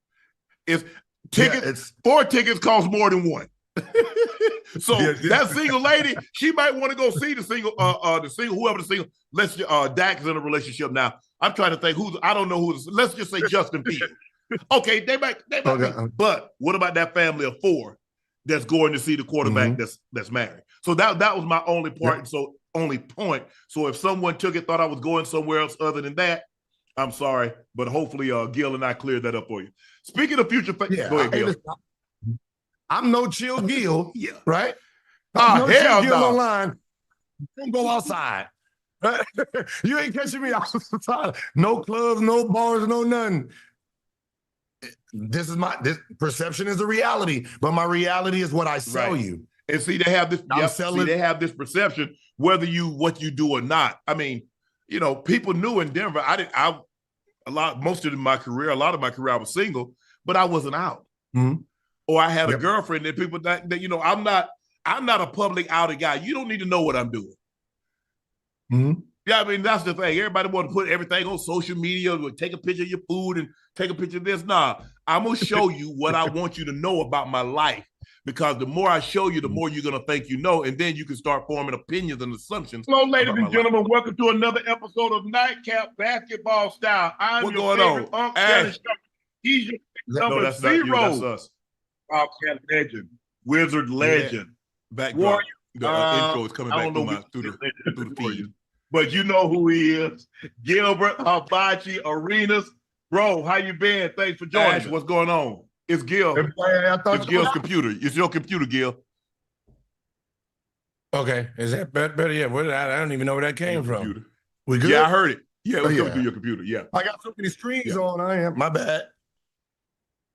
A: Four tickets cost more than one. So that single lady, she might want to go see the single, whoever the single. Let's Dak is in a relationship now. I'm trying to think I don't know who. Let's just say Justin Fields. Okay, they might be. But what about that family of four that's going to see the quarterback that's married? So that was my only part. So only point. So if someone took it, thought I was going somewhere else other than that, I'm sorry, but hopefully Gil and I cleared that up for you. Speaking of future, go ahead, Gil.
B: I'm no chill Gil, right?
A: No hell
B: Gil
A: no.
B: Online. Don't go outside. Right? You ain't catching me outside. No clubs, no bars, no nothing. This perception is a reality, but my reality is what I sell you.
A: And see, they have this. They have this perception, whether what you do or not. I mean, you know, people knew in Denver. Most of my career, I was single, but I wasn't out. Or I had a girlfriend. And people that you know, I'm not a public outed guy. You don't need to know what I'm doing. Yeah, I mean, that's the thing. Everybody want to put everything on social media, take a picture of your food and take a picture of this. Nah, I'm gonna show you what I want you to know about my life. Because the more I show you, the more you're going to think you know, and then you can start forming opinions and assumptions. Hello, ladies and gentlemen. Welcome to another episode of Nightcap Basketball Style. I'm your favorite Unc Gil. He's your number zero. That's us. Wildcat legend, Wizard legend. Backdrop. The intro is coming back through the feed. But you know who he is. Gilbert, Hibachi, Arenas. Bro, how you been? Thanks for joining us. What's going on? It's Gil.
B: I thought
A: It's Gil's computer. It's your computer, Gil.
B: Okay, is that better? Yeah, I don't even know where that came from.
A: Computer.
B: We good?
A: Yeah, I heard it. Yeah, it was coming
B: yeah.
A: through your computer. Yeah.
B: I got so many screens on. I am. My bad.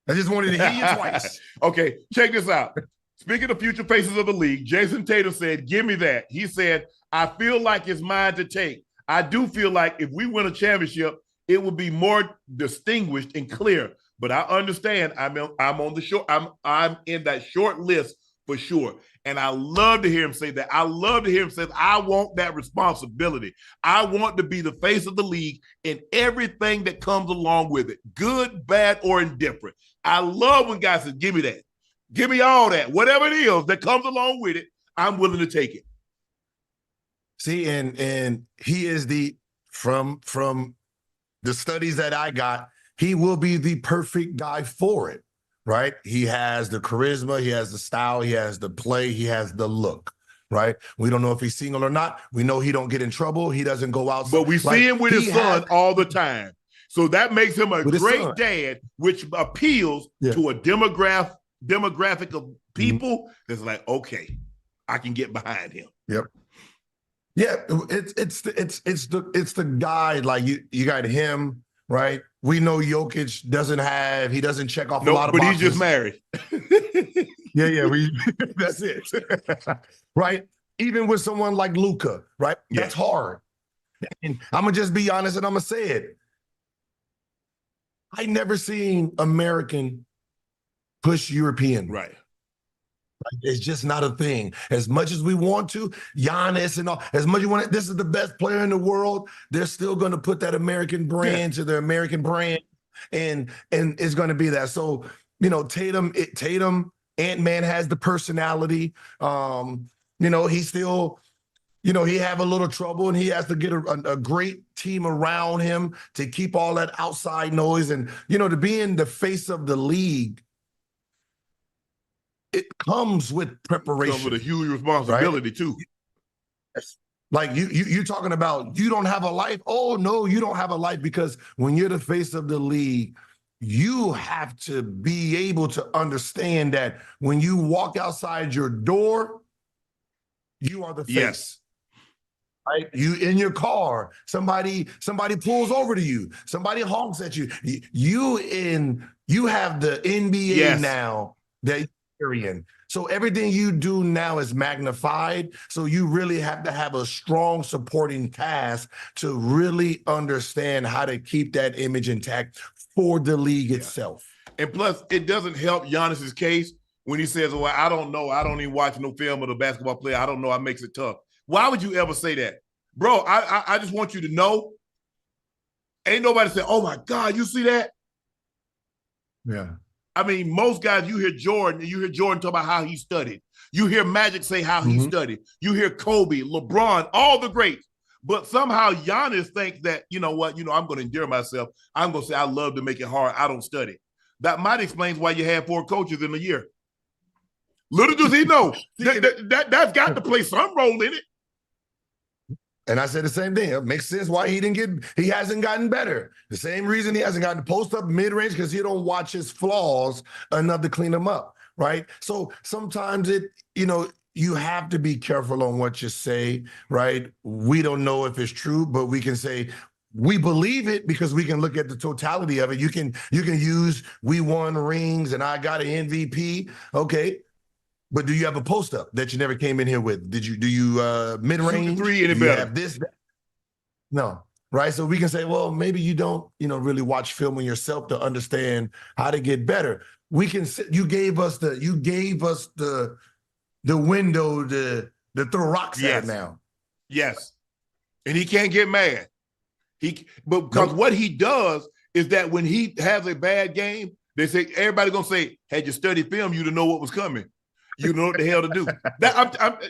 B: I just wanted to hear you twice.
A: Okay, check this out. Speaking of future faces of the league, Jayson Tatum said, "Give me that." He said, "I feel like it's mine to take. I do feel like if we win a championship, it will be more distinguished and clear. But I understand I'm on the short. I'm in that short list for sure." And I love to hear him say that. I love to hear him say, "I want that responsibility. I want to be the face of the league and everything that comes along with it, good, bad, or indifferent." I love when guys say, "Give me that. Give me all that. Whatever it is that comes along with it, I'm willing to take it."
B: See, and he is from the studies that I got, he will be the perfect guy for it, right? He has the charisma, he has the style, he has the play, he has the look, right? We don't know if he's single or not. We know he don't get in trouble. He doesn't go out.
A: But we see him with his son all the time. So that makes him a great dad, which appeals to a demographic of people that's like, okay, I can get behind him.
B: Yep. Yeah, it's the guy, like you got him, right? We know Jokic doesn't check off a lot of boxes.
A: But he's just married.
B: yeah, that's it. Right? Even with someone like Luka, right? Yeah. That's hard. And I'm gonna just be honest and I'm gonna say it. I never seen American push European.
A: Right.
B: It's just not a thing. As much as we want to, Giannis and all, as much as you want, this is the best player in the world, they're still going to put that American brand to their American brand, and it's going to be that. So, Tatum, Ant-Man has the personality. He still, he have a little trouble, and he has to get a great team around him to keep all that outside noise. And, to be in the face of the league, it comes with preparation.
A: Comes with a huge responsibility, too.
B: Like you talking about, you don't have a life. Oh, no, you don't have a life, because when you're the face of the league, you have to be able to understand that when you walk outside your door, you are the face.
A: Yes.
B: Right? You in your car, somebody pulls over to you, somebody honks at you. You have the NBA now that you're in. So everything you do now is magnified. So you really have to have a strong supporting cast to really understand how to keep that image intact for the league itself.
A: And plus, it doesn't help Giannis's case when he says, "Well, I don't know. I don't even watch no film of the basketball player. I don't know. It makes it tough." Why would you ever say that? Bro, I just want you to know, ain't nobody say, "Oh, my God, you see that?"
B: Yeah.
A: I mean, most guys, you hear Jordan talk about how he studied. You hear Magic say how he studied. You hear Kobe, LeBron, all the greats. But somehow Giannis thinks that, I'm going to endear myself. I'm going to say I love to make it hard. I don't study. That might explain why you had 4 coaches in a year. Little does he know, that's got to play some role in it.
B: And I said the same thing. It makes sense why he hasn't gotten better. The same reason he hasn't gotten post up mid-range, because he don't watch his flaws enough to clean them up, right? So sometimes you have to be careful on what you say, right? We don't know if it's true, but we can say we believe it because we can look at the totality of it. You can use, we won rings and I got an MVP. Okay. But do you have a post up that you never came in here with? Do you mid-range?
A: 3 any better?
B: Have this? No, right? So we can say, well, maybe you don't, really watch film on yourself to understand how to get better. We can. You gave us the window to throw rocks at now.
A: Yes, and he can't get mad. Because what he does is that when he has a bad game, they say everybody gonna say, "Had you studied film, you'd know what was coming." You know what the hell to do.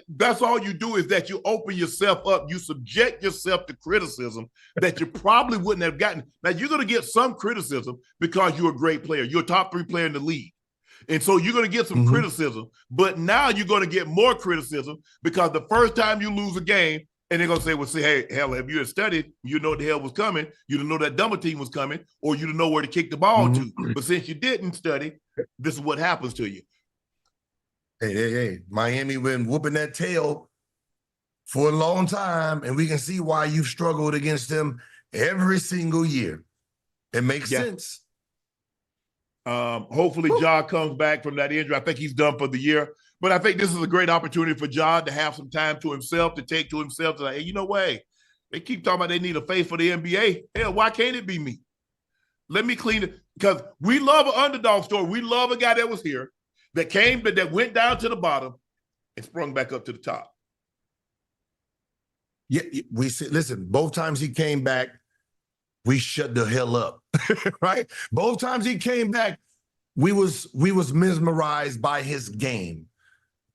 A: That's all you do, is that you open yourself up. You subject yourself to criticism that you probably wouldn't have gotten. Now, you're going to get some criticism because you're a great player. You're a top 3 player in the league. And so you're going to get some criticism. But now you're going to get more criticism because the first time you lose a game, And they're going to say, well, see, hey, hell, if you had studied, you know what the hell was coming. You didn't know that dumber team was coming, or you didn't know where to kick the ball to. But since you didn't study, this is what happens to you.
B: Hey. Miami been whooping that tail for a long time, and we can see why you've struggled against them every single year. It makes sense.
A: Hopefully, Ja comes back from that injury. I think he's done for the year. But I think this is a great opportunity for Ja to have some time to himself, to take to himself, to like, hey, you know what? They keep talking about they need a face for the NBA. Hell, why can't it be me? Let me clean it. Because we love an underdog story. We love a guy that was here, that went down to the bottom and sprung back up to the top.
B: Yeah, we see. Listen, both times he came back, we shut the hell up, right? Both times he came back, we was mesmerized by his game.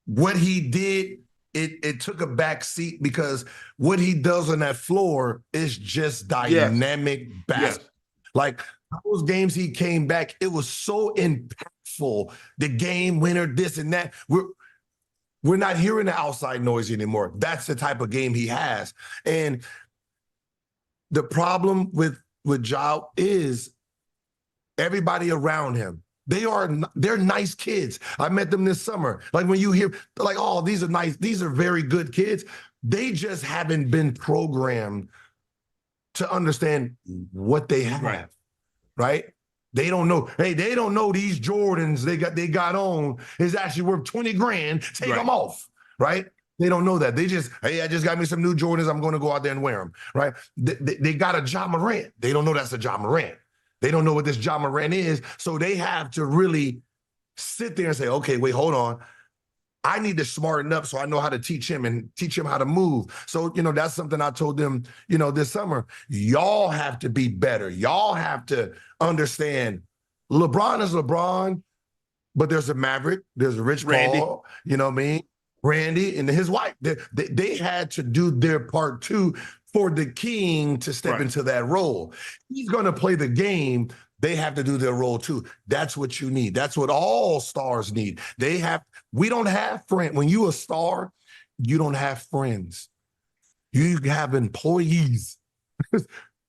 B: What he did, it took a back seat because what he does on that floor is just dynamic basketball. Like those games he came back, it was so impactful. The game winner, this and that. We're not hearing the outside noise anymore. That's the type of game he has. And the problem with Ja is everybody around him. They're nice kids. I met them this summer. Like when you hear like, oh, these are nice, these are very good kids. They just haven't been programmed to understand what they have, right? They don't know. Hey, they don't know these Jordans they got on is actually worth 20 grand. Take them off, right? They don't know that. They just, hey, I just got me some new Jordans. I'm going to go out there and wear them, right? They got a Ja Morant. They don't know that's a Ja Morant. They don't know what this Ja Morant is. So they have to really sit there and say, okay, wait, hold on. I need to smarten up so I know how to teach him and teach him how to move. So, that's something I told them, this summer. Y'all have to be better. Y'all have to understand LeBron is LeBron, but there's a Maverick, there's a Rich Paul, you know what I mean? Randy and his wife. They had to do their part too for the king to step into that role. He's going to play the game. They have to do their role too. That's what you need. That's what all stars need. We don't have friends. When you a star, you don't have friends. You have employees.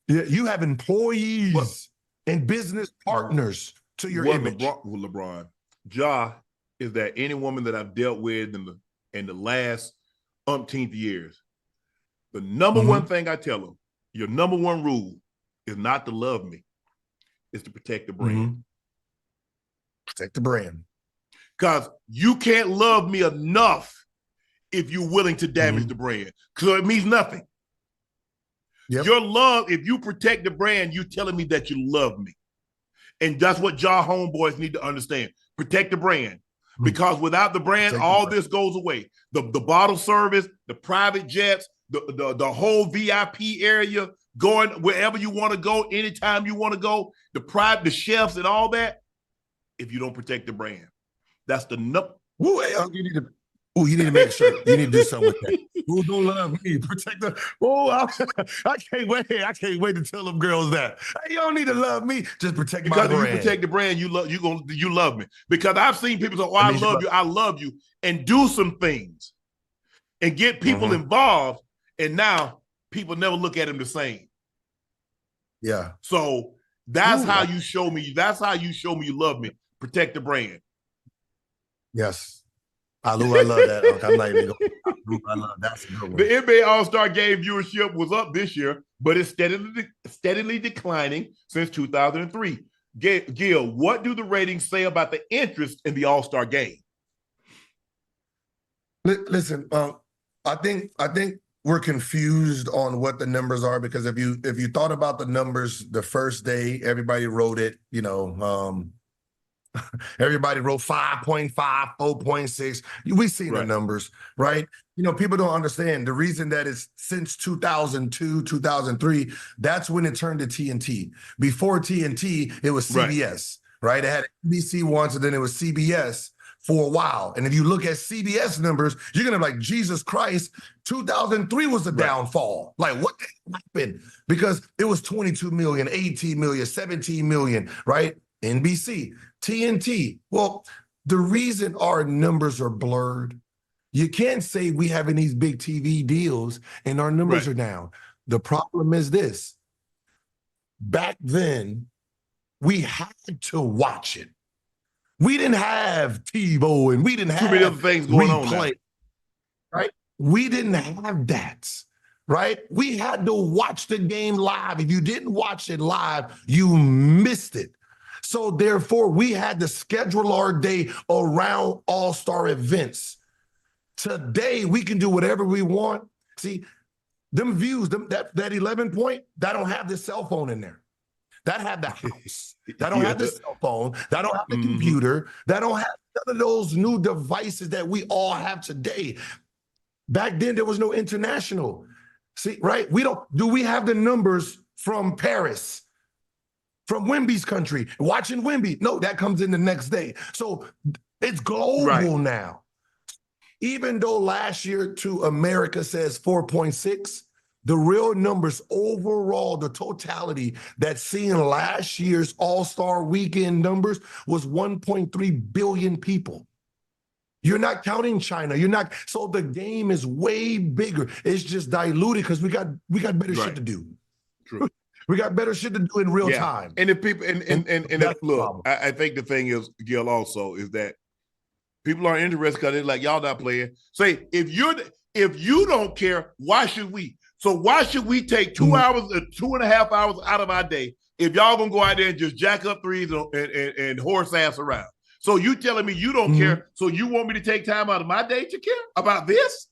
B: You have employees and business partners to your image.
A: LeBron, Ja is that any woman that I've dealt with in the last umpteenth years, the number one thing I tell them, your number one rule is not to love me. Is to protect the brand.
B: Protect the brand.
A: Because you can't love me enough if you're willing to damage the brand. Because it means nothing. Your love, if you protect the brand, you're telling me that you love me. And that's what Ja homeboys need to understand. Protect the brand. Because without the brand, all this goes away. The bottle service, the private jets, the whole VIP area, going wherever you want to go, anytime you want to go, the chefs and all that, if you don't protect the brand. That's the
B: you need to make sure. You need to do something with that. Who don't love me? Protect the. I can't wait. I can't wait to tell them girls that. Hey, you don't need to love me. Just protect my brand.
A: Because if you protect the brand, you love me. Because I've seen people say, "Oh, I love you," and do some things, and get people involved, and now people never look at him the same.
B: Yeah.
A: So that's how you show me. That's how you show me you love me. Protect the brand.
B: Yes. I love that. I'm not even going. I love that's a good one.
A: The NBA All-Star Game viewership was up this year, but it's steadily declining since 2003. Gil, what do the ratings say about the interest in the All-Star Game?
B: Listen, I think we're confused on what the numbers are because if you thought about the numbers the first day, everybody wrote it, everybody wrote 5.5, 4.6. We've seen the numbers, right? People don't understand the reason that it's since 2002, 2003, that's when it turned to TNT. Before TNT, it was CBS, right? It had NBC once, and then it was CBS for a while. And if you look at CBS numbers, you're going to be like, Jesus Christ, 2003 was the downfall. Like, what happened? Because it was 22 million, 18 million, 17 million, right? NBC, TNT. Well, the reason our numbers are blurred You can't say we having these big TV deals and our numbers
A: Right.
B: are down. The problem is this. Back then, we had to watch it. We didn't have TiVo and we didn't
A: Too many
B: have
A: other things going on now.
B: replay, right? We didn't have that, right? We had to watch the game live. If you didn't watch it live, you missed it. So therefore, we had to schedule our day around all-star events. Today, we can do whatever we want. See, them views, that 11 point, that don't have the cell phone in there. That have the house. That don't have the cell phone. That don't have the computer. That don't have none of those new devices that we all have today. Back then, there was no international. See, right? Do we have the numbers from Paris, from Wemby's country, watching Wemby? No, that comes in the next day. So it's global now. Even though last year to America says 4.6, the real numbers overall, the totality that's seeing last year's All-Star Weekend numbers was 1.3 billion people. You're not counting China. So the game is way bigger. It's just diluted because we got better shit to do.
A: True.
B: We got better shit to do in real time.
A: And if people
B: that's
A: look, I think the thing is, Gil, also is that people are interested because they're like, y'all not playing. Say, if you don't care, why should we? So why should we take 2 hours, 2.5 hours out of our day if y'all gonna go out there and just jack up threes and horse ass around? So you telling me you don't care, so you want me to take time out of my day to care about this?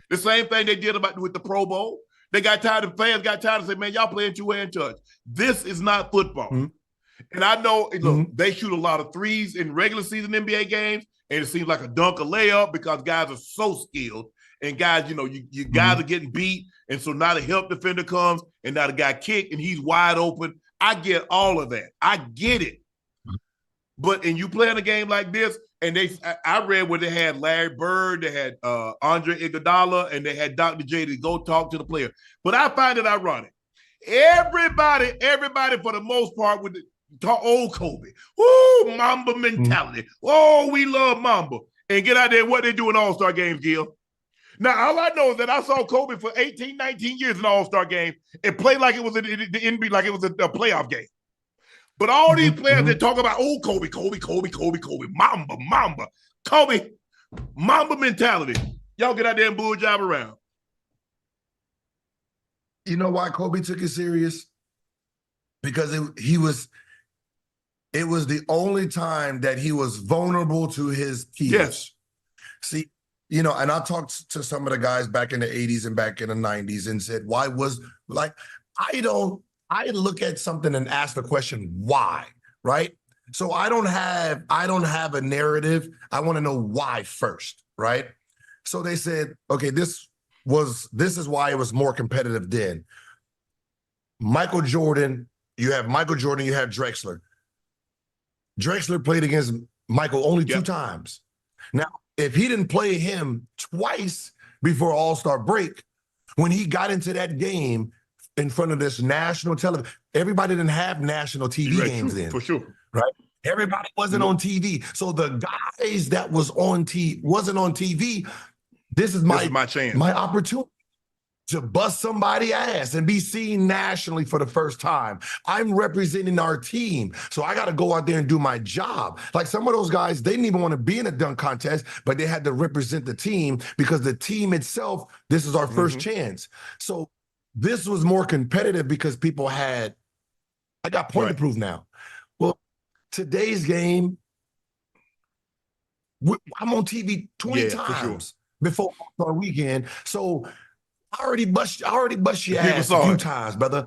A: The same thing they did with the Pro Bowl. They got tired of fans, got tired of saying, man, y'all playing two-hand touch. This is not football. And I know, look, they shoot a lot of threes in regular season NBA games, and it seems like a dunk, a layup, because guys are so skilled. And guys, you guys are getting beat, and so now the help defender comes, and now the guy kicked, and he's wide open. I get all of that. I get it. But and you playing a game like this, and I read where they had Larry Bird, they had Andre Iguodala, and they had Dr. J to go talk to the player. But I find it ironic. Everybody for the most part would talk old Kobe. Ooh, Mamba mentality. Oh, we love Mamba. And get out there what they do in All-Star games, Gil. Now, all I know is that I saw Kobe for 18, 19 years in All-Star game and play like it was the NBA, like it was a playoff game. But all these players that talk about, oh, Kobe, Mamba, Kobe, Mamba mentality. Y'all get out there and bull job around.
B: You know why Kobe took it serious? Because it was the only time that he was vulnerable to his peers.
A: Yes.
B: See, and I talked to some of the guys back in the 80s and back in the 90s and said, why was, like, I look at something and ask the question, why, right? So I don't have a narrative. I want to know why first, right? So they said, okay, this is why it was more competitive then. Michael Jordan, you have Drexler. Drexler played against Michael only 2 times. Now, if he didn't play him twice before All-Star break, when he got into that game in front of this national television, everybody didn't have national TV games then.
A: For sure.
B: Right? Everybody wasn't on TV. So the guys that wasn't on TV, this is my
A: chance.
B: My opportunity to bust somebody's ass and be seen nationally for the first time. I'm representing our team, so I got to go out there and do my job. Like some of those guys, they didn't even want to be in a dunk contest, but they had to represent the team because the team itself, this is our first chance. So this was more competitive because people I got point to prove now. Well, today's game, I'm on TV 20 times before All-Star Weekend. So I already bust your ass a few times, brother.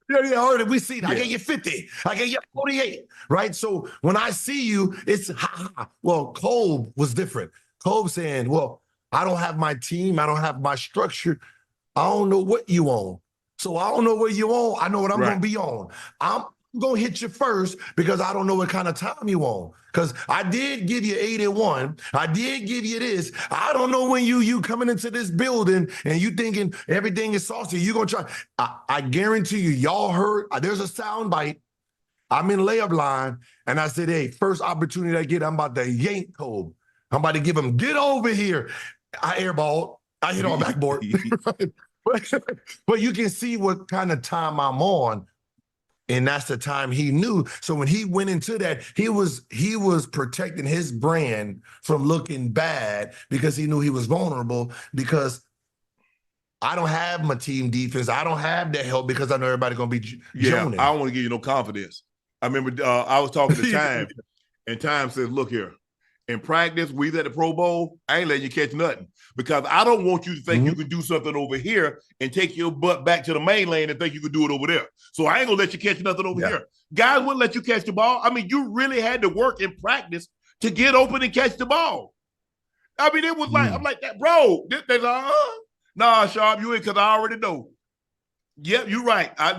B: Yeah, we see it. I gave you 50. I gave you 48, right? So when I see you, it's ha. Well, Cole was different. Cole saying, well, I don't have my team. I don't have my structure. I don't know what you on. So I don't know what you on. I know what I'm going to be on. I'm going to hit you first because I don't know what kind of time you on. Because I did give you 81. I did give you this. I don't know when you coming into this building and you thinking everything is saucy. You're going to try. I guarantee you, y'all heard, there's a sound bite. I'm in layup line. And I said, hey, first opportunity I get, I'm about to yank Kobe. I'm about to give him, get over here. I airballed. I hit on backboard. but you can see what kind of time I'm on. And that's the time he knew. So when he went into that, he was protecting his brand from looking bad because he knew he was vulnerable, because I don't have my team defense. I don't have that help because I know everybody's going to be joning.
A: I don't want to give you no confidence. I remember I was talking to Time, and Time says, look here, in practice, we at the Pro Bowl, I ain't letting you catch nothing, because I don't want you to think you can do something over here and take your butt back to the main lane and think you can do it over there. So I ain't going to let you catch nothing over here. Guys wouldn't let you catch the ball. I mean, you really had to work in practice to get open and catch the ball. I mean, it was like, I'm like, that, bro. They're like, nah, Sharpe, you ain't, because I already know. Yep, you're right. I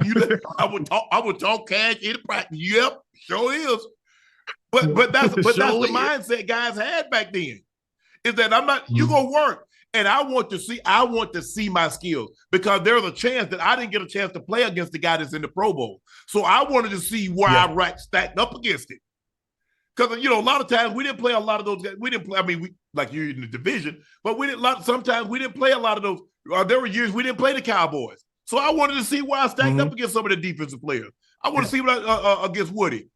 A: would talk cash in practice. Yep, sure is. But that's the mindset guys had back then. Is that I'm not, you gonna work. And I want to see my skills, because there's a chance that I didn't get a chance to play against the guy that's in the Pro Bowl. So I wanted to see where I stacked up against it. Because, you know, a lot of times we didn't play a lot of those guys. We didn't play, I mean, we, like you're in the division, but sometimes we didn't play a lot of those. There were years we didn't play the Cowboys. So I wanted to see where I stacked up against some of the defensive players. I want to see what against Woody.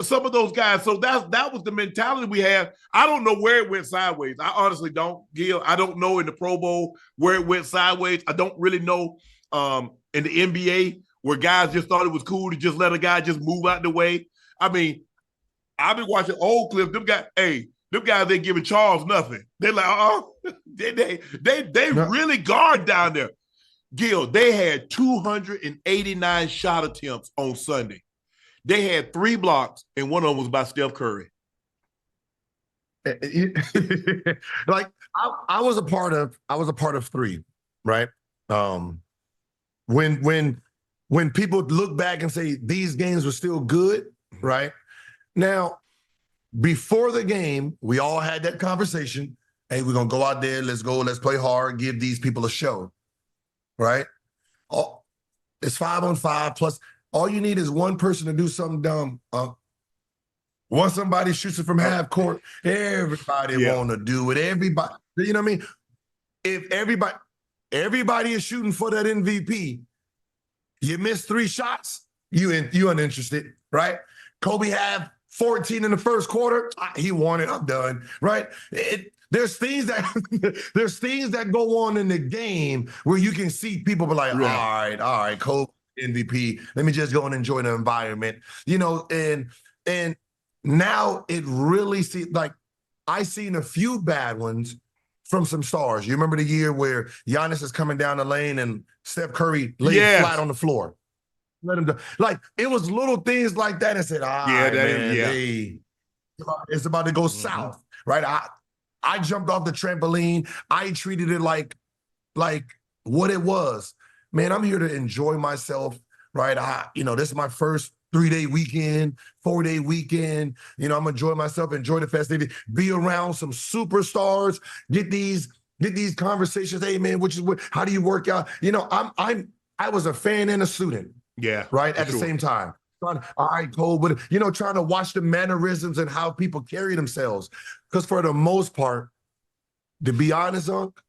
A: Some of those guys. So that was the mentality we had. I don't know where it went sideways. I honestly don't, Gil. I don't know in the Pro Bowl where it went sideways. I don't really know in the NBA where guys just thought it was cool to just let a guy just move out the way. I mean, I've been watching old clips. Them guys ain't giving Charles nothing. They're like, they really guard down there. Gil, they had 289 shot attempts on Sunday. They had 3 blocks, and one of them was by Steph Curry.
B: Like I was a part of 3, right? When people look back and say these games were still good, right? Now, before the game, we all had that conversation. Hey, we're gonna go out there, let's play hard, give these people a show, right? It's 5-on-5 plus. All you need is one person to do something dumb. Once somebody shoots it from half court, everybody want to do it. Everybody, you know what I mean? If everybody is shooting for that MVP, you miss 3 shots, you uninterested, right? Kobe had 14 in the first quarter. He won it. I'm done, right? There's things that go on in the game where you can see people be like, all right, Kobe MVP. Let me just go and enjoy the environment, you know. And now it really I seen a few bad ones from some stars. You remember the year where Giannis is coming down the lane and Steph Curry laid flat on the floor. Let him do. Like, it was little things like that and said, it's about to go south, right? I jumped off the trampoline. I treated it like what it was. Man, I'm here to enjoy myself, right? This is my first 3-day weekend, 4-day weekend. You know, I'm enjoying myself, enjoy the festivity, be around some superstars, get these conversations. Hey, man, how do you work out? You know, I was a fan and a student.
A: Yeah.
B: Right. At the same time. All right, Cole, but trying to watch the mannerisms and how people carry themselves. Because for the most part, to be honest, Unc,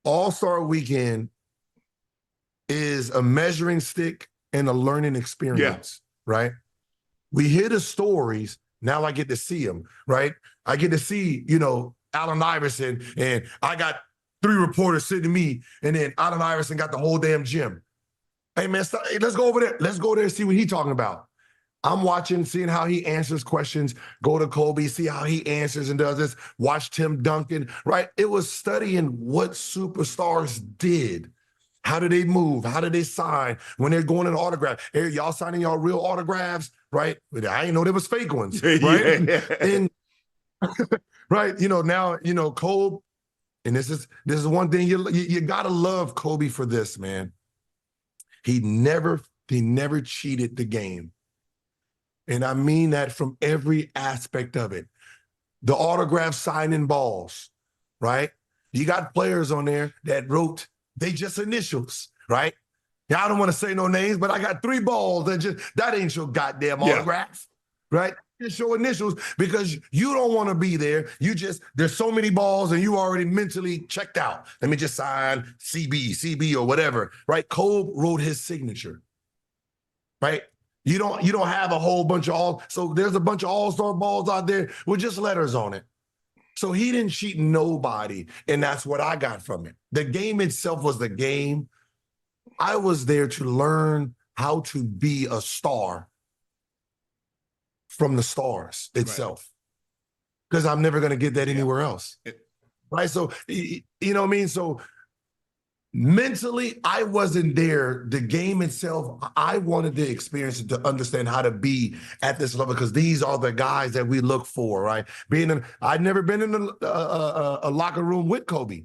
B: All-Star Weekend is a measuring stick and a learning experience, right? We hear the stories. Now I get to see them, right? I get to see, Allen Iverson, and I got 3 reporters sitting to me, and then Allen Iverson got the whole damn gym. Hey, man, let's go over there. Let's go there and see what he's talking about. I'm watching, seeing how he answers questions, go to Kobe, see how he answers and does this, watch Tim Duncan, right? It was studying what superstars did. How do they move? How do they sign? When they're going in autograph. Hey, y'all signing y'all real autographs, right? I didn't know there was fake ones, right? And right, now, Kobe, and this is one thing you gotta love Kobe for this, man. He never cheated the game. And I mean that from every aspect of it. The autograph signing balls, right? You got players on there that wrote, they just initials, right? Now, I don't want to say no names, but I got 3 balls that ain't your goddamn autograph, right? show initials because you don't want to be there. There's so many balls and you already mentally checked out. Let me just sign CB or whatever, right? Kobe wrote his signature, right? You don't have a whole bunch of so there's a bunch of all-star balls out there with just letters on it. So he didn't cheat nobody, and that's what I got from it. The game itself was the game. I was there to learn how to be a star from the stars itself, because I'm never going to get that anywhere else, right? So, you know what I mean? So mentally, I wasn't there. The game itself, I wanted to experience it to understand how to be at this level, because these are the guys that we look for, right? I'd never been in a locker room with Kobe.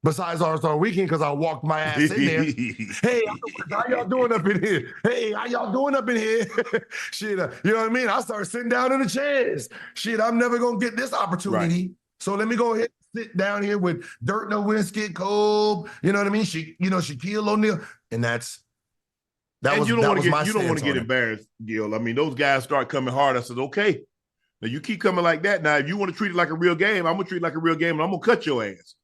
B: Besides All-Star Weekend, because I walked my ass in there. Hey, how y'all doing up in here? Hey, how y'all doing up in here? Shit, you know what I mean? I started sitting down in the chairs. Shit, I'm never going to get this opportunity. Right. So let me go ahead and sit down here with Dirk Nowitzki, Kobe, you know what I mean? Shaquille O'Neal. And you don't want to get embarrassed, Gil. I mean, those guys start coming hard. I said, okay, now you keep coming like that. Now, if you want to treat it like a real game, I'm going to treat it like a real game, and I'm going to cut your ass.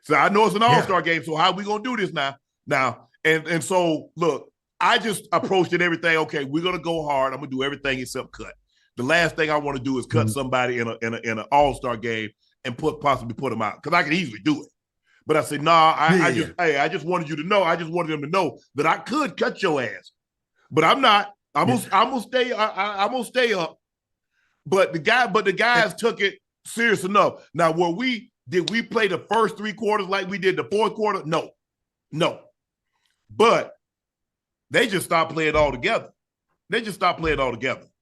B: So I know it's an all-star game, so how are we going to do this now? And so, look, I just approached it everything, okay, we're going to go hard. I'm going to do everything except cut. The last thing I want to do is cut somebody in an all-star game and possibly put them out, because I can easily do it. But I said, I just wanted you to know. I just wanted them to know that I could cut your ass. But I'm not. I'm gonna stay. I'm gonna stay up. But the guys took it serious enough. Now, did we play the first 3 quarters like we did the fourth quarter? No. But they just stopped playing altogether.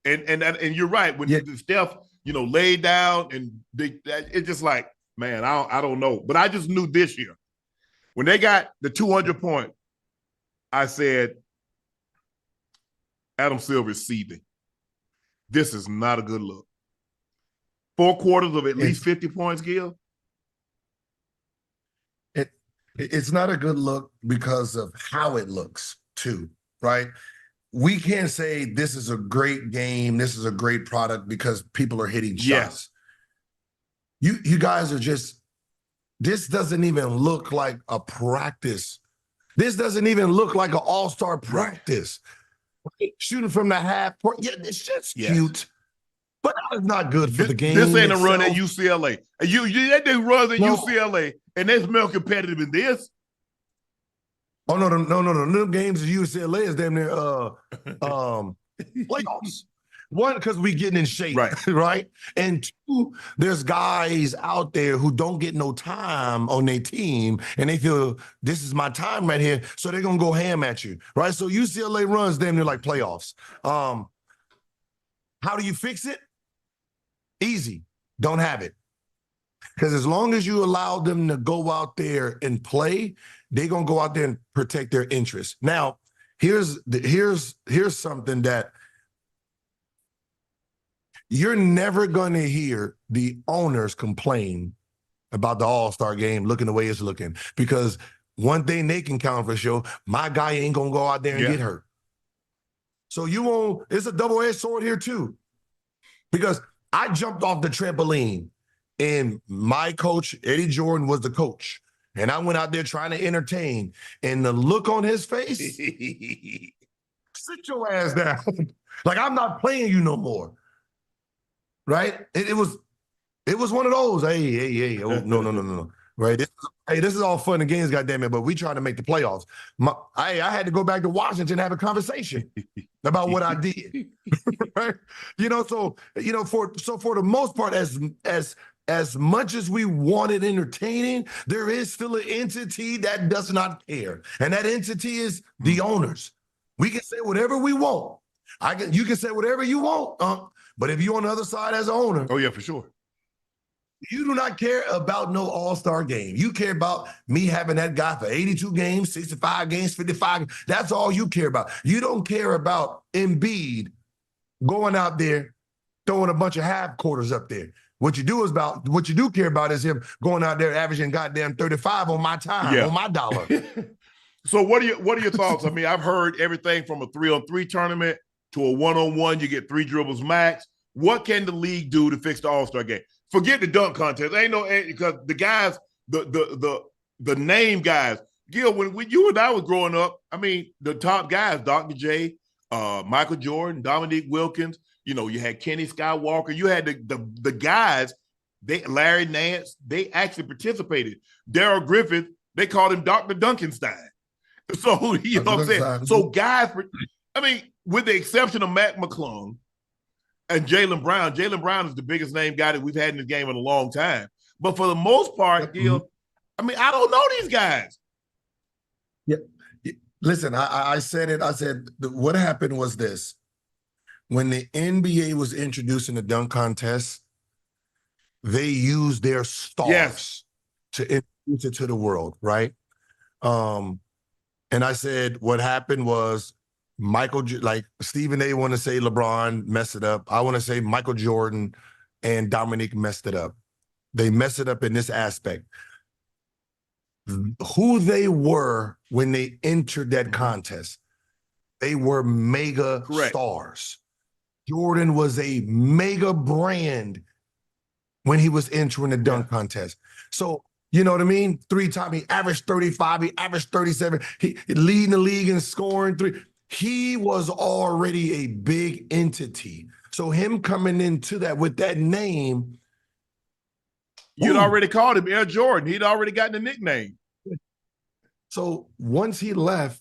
B: And you're right. When Steph, laid down, and it's just like, man, I don't know. But I just knew this year, when they got the 200 point, I said, Adam Silver is seething. This is not a good look. 4 quarters of at least 50 points, Gil. It's not a good look because of how it looks too, right? We can't say this is a great game, this is a great product because people are hitting shots. You guys are this doesn't even look like a practice. This doesn't even look like an all-star practice. Right. Shooting from the half court, it's just cute. But it's not good for the game.
A: This ain't itself. A run at UCLA. They run at UCLA, and they're more competitive than this.
B: Oh no! No games at UCLA is damn near playoffs. One, because we getting in shape, right? And 2, there's guys out there who don't get no time on their team, and they feel this is my time right here, so they're gonna go ham at you, right? So UCLA runs damn near like playoffs. How do you fix it? Easy. Don't have it. Because as long as you allow them to go out there and play, they're going to go out there and protect their interests. Now, here's something that you're never going to hear the owners complain about the All-Star game looking the way it's looking. Because one thing they can count for sure, my guy ain't going to go out there and get hurt. So it's a double-edged sword here too. Because I jumped off the trampoline, and my coach, Eddie Jordan, was the coach. And I went out there trying to entertain. And the look on his face, sit your ass down. Like, I'm not playing you no more. Right? It was one of those, hey, oh, no. Right? This is all fun and games, goddammit, but we trying to make the playoffs. I had to go back to Washington and have a conversation about what I did. Right? For the most part, as much as we wanted entertaining, there is still an entity that does not care. And that entity is the owners. We can say whatever we want. You can say whatever you want, but if you're on the other side as an owner.
A: Oh, yeah, for sure.
B: You do not care about no all-star game. You care about me having that guy for 82 games, 65 games, 55. That's all you care about. You don't care about Embiid going out there, throwing a bunch of half quarters up there. What you do care about is him going out there averaging goddamn 35 on my time, on my dollar.
A: So what are your thoughts? I mean, I've heard everything from a 3-on-3 tournament to a one-on-one, you get 3 dribbles max. What can the league do to fix the All-Star game? Forget the dunk contest. Ain't no, because the guys, the name guys, Gil, when you and I was growing up, I mean, the top guys, Dr. J, Michael Jordan, Dominique Wilkins, you know, you had Kenny Skywalker, you had the guys, Larry Nance, they actually participated. Darryl Griffith, they called him Dr. Duncanstein. So, you know what I'm saying? So guys, I mean, with the exception of Mac McClung and Jaylen Brown is the biggest name guy that we've had in the game in a long time. But for the most part, Gil, I mean, I don't know these guys.
B: Yeah. Listen, I said it. I said, what happened was this. When the NBA was introducing the dunk contest, they used their stars to introduce it to the world, right? And I said, what happened was like Stephen A. want to say LeBron messed it up. I want to say Michael Jordan and Dominique messed it up. They messed it up in this aspect. Who they were when they entered that contest, they were mega stars. Jordan was a mega brand when he was entering the dunk contest. So, you know what I mean? 3-time, he averaged 35, he averaged 37, he leading the league in scoring 3. He was already a big entity. So him coming into that with that name.
A: You'd already called him Air Jordan. He'd already gotten the nickname.
B: So once he left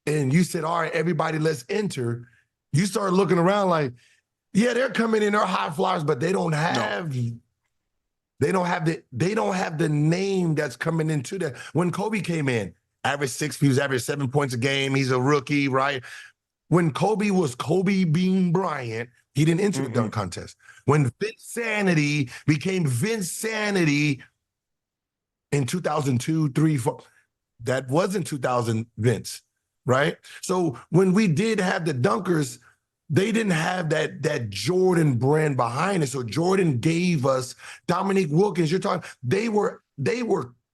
B: and you said, all right, everybody, let's enter, you start looking around like, yeah, they're coming in, they're high flyers, but they don't have the name that's coming into that. When Kobe came in, he was average 7 points a game. He's a rookie, right? When Kobe was Kobe Bean Bryant, he didn't enter the dunk contest. When Vince Sanity became Vince Sanity in 2002, 3, 4, that wasn't 2000 Vince, right? So when we did have the dunkers, they didn't have that Jordan brand behind it. So Jordan gave us Dominique Wilkins. You're talking, they were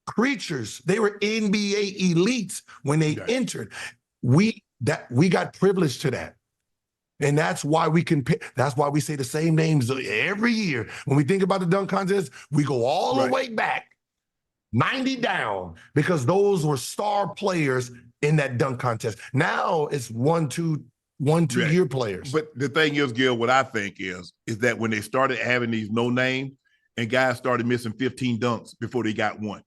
B: creatures. They were NBA elites when they entered. We got privileged to that. And that's why that's why we say the same names every year. When we think about the dunk contest, we go all the way back, 90 down, because those were star players in that dunk contest. Now it's 1-2 year players.
A: But the thing is, Gil, what I think is that when they started having these no name and guys started missing 15 dunks before they got one.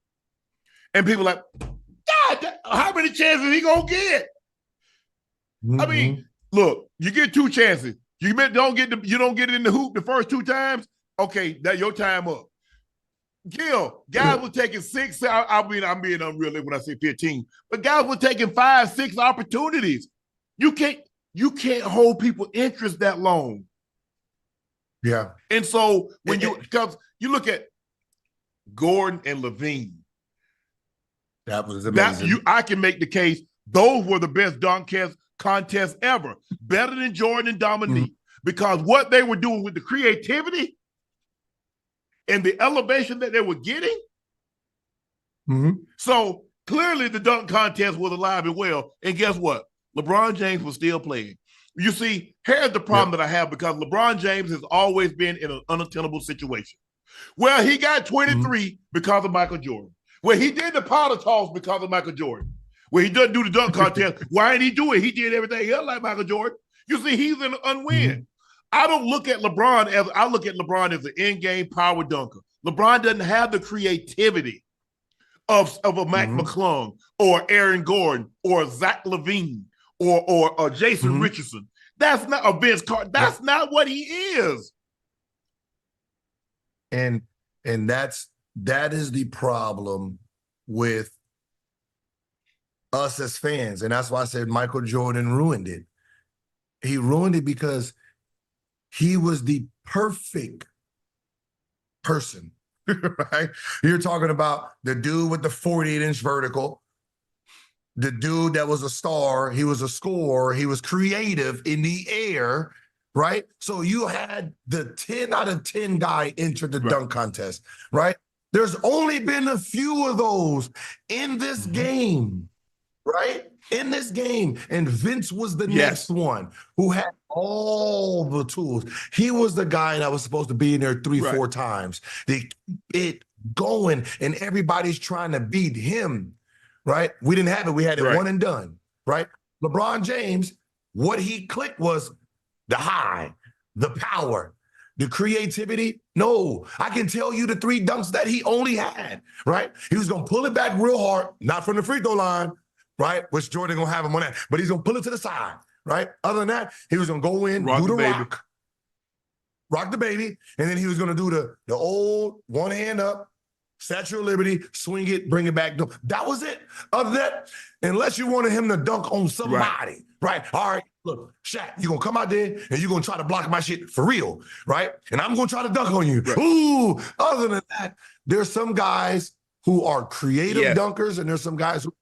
A: And people like, God, how many chances he gonna get? I mean, look, you get 2 chances. You don't get it in the hoop the first 2 times. Okay, that your time up. Gil, guys were taking 6. I'm being unrealistic when I say 15, but guys were taking 5, 6 opportunities. You can't hold people interest that long.
B: Yeah.
A: And so because you look at Gordon and Levine,
B: that was amazing.
A: I can make the case those were the best dunk contests ever, better than Jordan and Dominique, because what they were doing with the creativity and the elevation that they were getting. So clearly the dunk contest was alive and well. And guess what? LeBron James was still playing. You see, here's the problem that I have, because LeBron James has always been in an unattainable situation. Well, he got 23 because of Michael Jordan. Well, he did the powder toss because of Michael Jordan. Well, he doesn't do the dunk contest. Why didn't he do it? He did everything else like Michael Jordan. You see, he's an unwin. I don't look at LeBron as an in-game power dunker. LeBron doesn't have the creativity of a Mac McClung or Aaron Gordon or Zach LaVine or Jason Richardson. That's not a Vince Carter. That's not what he is.
B: And that is the problem with us as fans. And that's why I said Michael Jordan ruined it. He ruined it because he was the perfect person, right? You're talking about the dude with the 48-inch vertical, the dude that was a star, he was a scorer, he was creative in the air, right? So you had the 10 out of 10 guy enter the dunk contest, right? There's only been a few of those in this game. right? In this game. And Vince was the
A: Yes.
B: next one who had all the tools. He was the guy that was supposed to be in there three,
A: Right.
B: 4 times. They keep it going, and everybody's trying to beat him, right? We didn't have it. We had it
A: Right.
B: one and done, right? LeBron James, what he clicked was the high, the power, the creativity. No, I can tell you the 3 dunks that he only had, right? He was going to pull it back real hard, not from the free throw line, right? Which Jordan going to have him on that, but he's going to pull it to the side, right? Other than that, he was going to go in, do the rock the baby, and then he was going to do the old one hand up, Statue of Liberty, swing it, bring it back. That was it. Other than that, unless you wanted him to dunk on somebody, right? All right, look, Shaq, you're going to come out there and you're going to try to block my shit for real, right? And I'm going to try to dunk on you. Right. Ooh, other than that, there's some guys who are creative dunkers and there's some guys who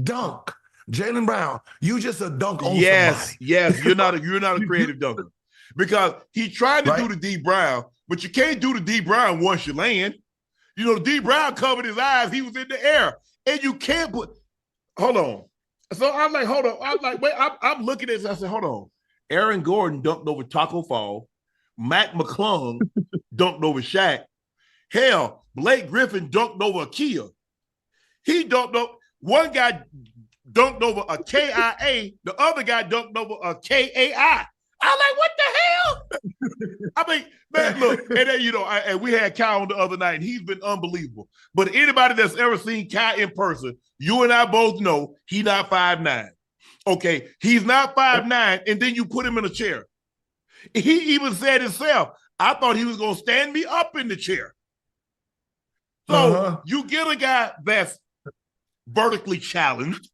B: dunk. Jaylen Brown, you just a dunk on somebody.
A: Yes, you're not a creative dunker. Because he tried to do the D Brown, but you can't do the D Brown once you land. You know, D Brown covered his eyes. He was in the air. And you can't put, hold on. So I'm like, hold on. I'm like, wait, I'm looking at this. I said, hold on. Aaron Gordon dunked over Taco Fall. Mac McClung dunked over Shaq. Hell, Blake Griffin dunked over Akia. He dunked over, one guy dunked over a KIA. The other guy dunked over a KAI. I'm like, what the hell? I mean, man, look, and then, you know, and we had Kai on the other night, and he's been unbelievable. But anybody that's ever seen Kai in person, you and I both know he's not 5'9". Okay, he's not 5'9", and then you put him in a chair. He even said himself, I thought he was going to stand me up in the chair. So you get a guy that's vertically challenged,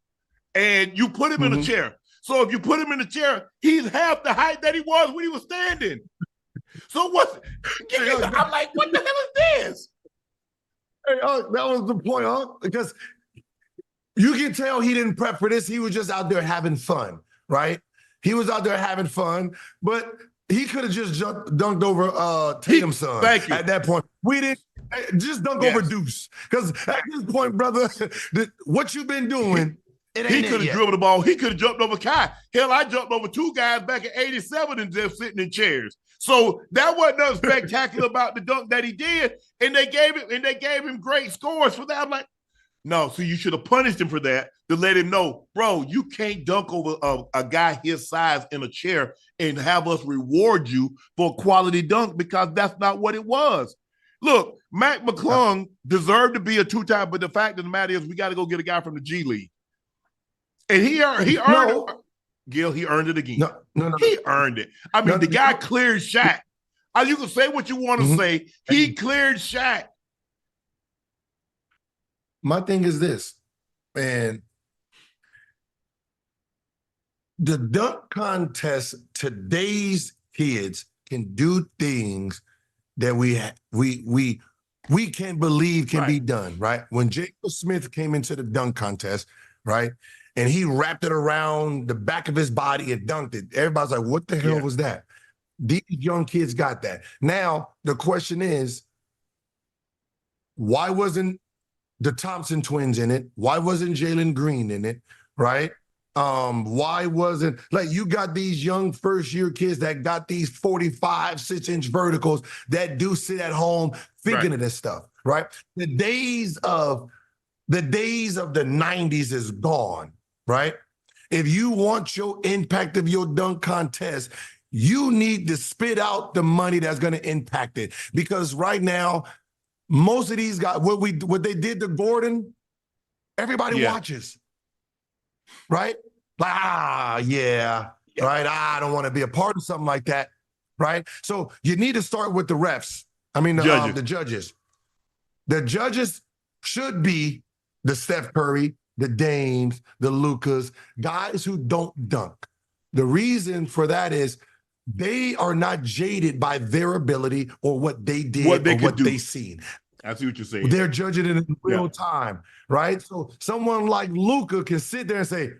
A: and you put him in a chair. So if you put him in the chair, he's half the height that he was when he was standing. So what? I'm like, what the hell is this?
B: Hey, that was the point, because you can tell he didn't prep for this. He was just out there having fun, right? He was out there having fun, but he could have just dunked over Tatum's son.
A: Thank you.
B: At that point, we didn't just dunk over Deuce, because at this point, brother, what you've been doing.
A: He could have dribbled the ball. He could have jumped over Kai. Hell, I jumped over 2 guys back in '87 and just sitting in chairs. So that wasn't nothing spectacular about the dunk that he did. And they gave him great scores for that. I'm like, no, so you should have punished him for that to let him know, bro, you can't dunk over a guy his size in a chair and have us reward you for a quality dunk, because that's not what it was. Look, Mac McClung deserved to be a 2-time, but the fact of the matter is we got to go get a guy from the G League. And he earned it. Gil, he earned it again. No. He earned it. I mean, the guy cleared Shaq. You can say what you want to say. He cleared Shaq.
B: My thing is this, man. The dunk contest, today's kids can do things that we can't believe can be done, right? When Jacob Smith came into the dunk contest, right? And he wrapped it around the back of his body and dunked it. Everybody's like, what the hell was that? These young kids got that. Now, the question is, why wasn't the Thompson twins in it? Why wasn't Jalen Green in it, right? Why wasn't, like, you got these young first-year kids that got these 45, 6-inch verticals that do sit at home thinking of this stuff, right? The days of the 90s is gone, right? If you want your impact of your dunk contest, you need to spit out the money that's going to impact it. Because right now, most of these guys, what they did to Gordon, everybody watches, right? Like, right? I don't want to be a part of something like that, right? So you need to start with the refs. I mean, the judges. The judges should be the Steph Curry, the Dames, the Lucas, guys who don't dunk. The reason for that is they are not jaded by their ability or what they did or what they seen.
A: I see what you're saying.
B: They're judging it in real time, right? So someone like Luka can sit there and say,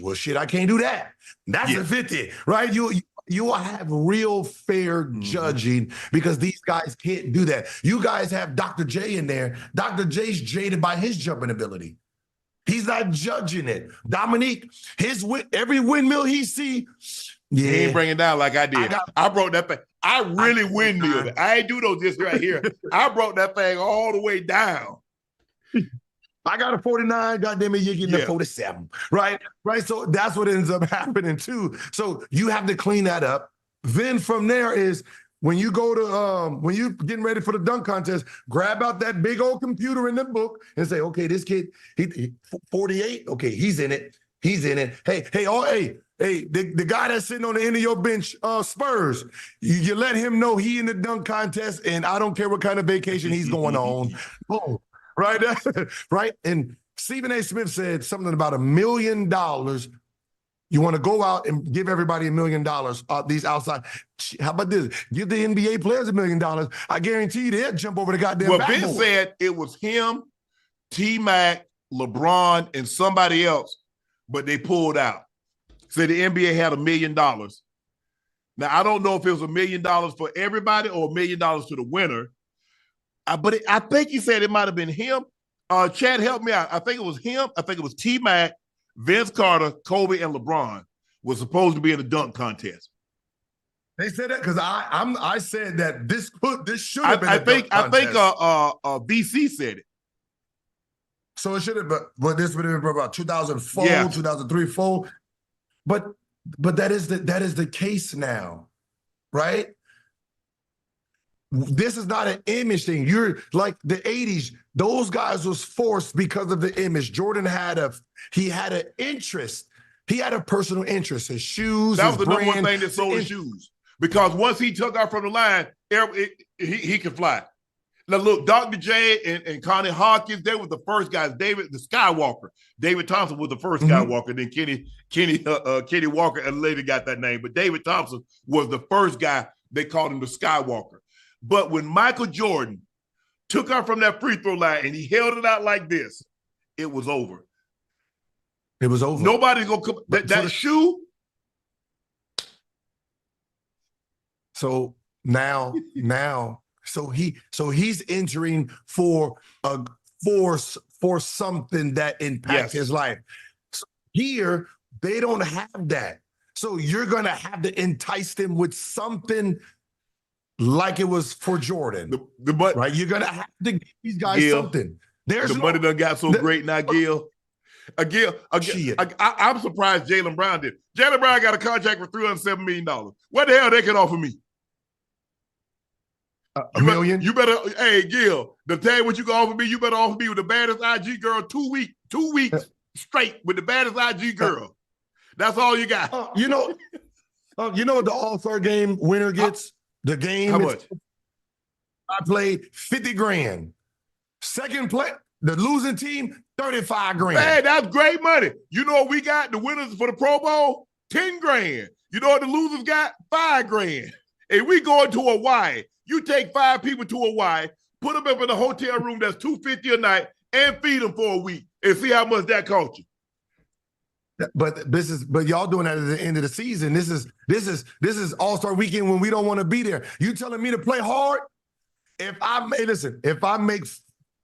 B: well, shit, I can't do that. That's a 50, right? You will have real fair judging, because these guys can't do that. You guys have Dr. J in there. Dr. J's jaded by his jumping ability, He's not judging it. Dominique, every windmill he see,
A: He ain't bringing it down like I did. I broke that thing. I really windmilled it. I ain't do no this right here. I broke that thing all the way down.
B: I got a 49, goddamn it, you're getting a 47, right? Right, so that's what ends up happening too. So you have to clean that up. Then from there is when you go to, when you're getting ready for the dunk contest, grab out that big old computer in the book and say, okay, this kid, he 48, okay, he's in it. He's in it. Hey, the guy that's sitting on the end of your bench, Spurs, you let him know he in the dunk contest, and I don't care what kind of vacation he's going on. Boom. Right? Right? And Stephen A. Smith said something about $1 million. You want to go out and give everybody $1 million, these outside. How about this? Give the NBA players $1 million. I guarantee you they'll jump over the goddamn backboard.
A: Vince said it was him, T-Mac, LeBron, and somebody else, but they pulled out. Said the NBA had $1 million. Now, I don't know if it was $1 million for everybody or $1 million to the winner. But I think he said it might have been him. Chad, help me out. I think it was him. I think it was T-Mac, Vince Carter, Kobe, and LeBron was supposed to be in the dunk contest.
B: They said that because I said that this should have been a dunk contest.
A: I think BC said it.
B: So it should have been, but this would have been about 2004, 2003, 4. But that is the case now, right? This is not an image thing. You're like the 80s, those guys was forced because of the image. Jordan had an interest. He had a personal interest. His shoes,
A: that was the number one thing that sold his shoes. Because once he took out from the line, he could fly. Now look, Dr. J and Connie Hawkins, they were the first guys. David Thompson was the first Skywalker. Then Kenny Walker and later got that name. But David Thompson was the first guy. They called him the Skywalker. But when Michael Jordan took out from that free throw line and he held it out like this, it was over.
B: It was over.
A: Nobody's gonna come. That shoe.
B: So now, so he's entering for something that impacts his life. So here they don't have that. So you're gonna have to entice them with something. Like it was for Jordan, right? You're gonna have to give these guys something. The
A: money done got so great now, Gil. I'm surprised Jaylen Brown did. Jaylen Brown got a contract for $307 million. What the hell they can offer me?
B: $1 million?
A: You better, hey, Gil, to tell you what you can offer me, you better offer me with the baddest IG girl 2 weeks straight with the baddest IG girl. That's all you got.
B: You know what the All-Star game winner gets? The game.
A: How much?
B: I played $50,000. Second play, the losing team, $35,000.
A: Hey, that's great money. You know what we got? The winners for the Pro Bowl, $10,000. You know what the losers got? $5,000. And we going to Hawaii. You take 5 people to Hawaii, put them up in a hotel room that's $250 a night, and feed them for a week, and see how much that costs you.
B: But y'all doing that at the end of the season. This is All-Star weekend when we don't want to be there. You telling me to play hard? If I make $100,000,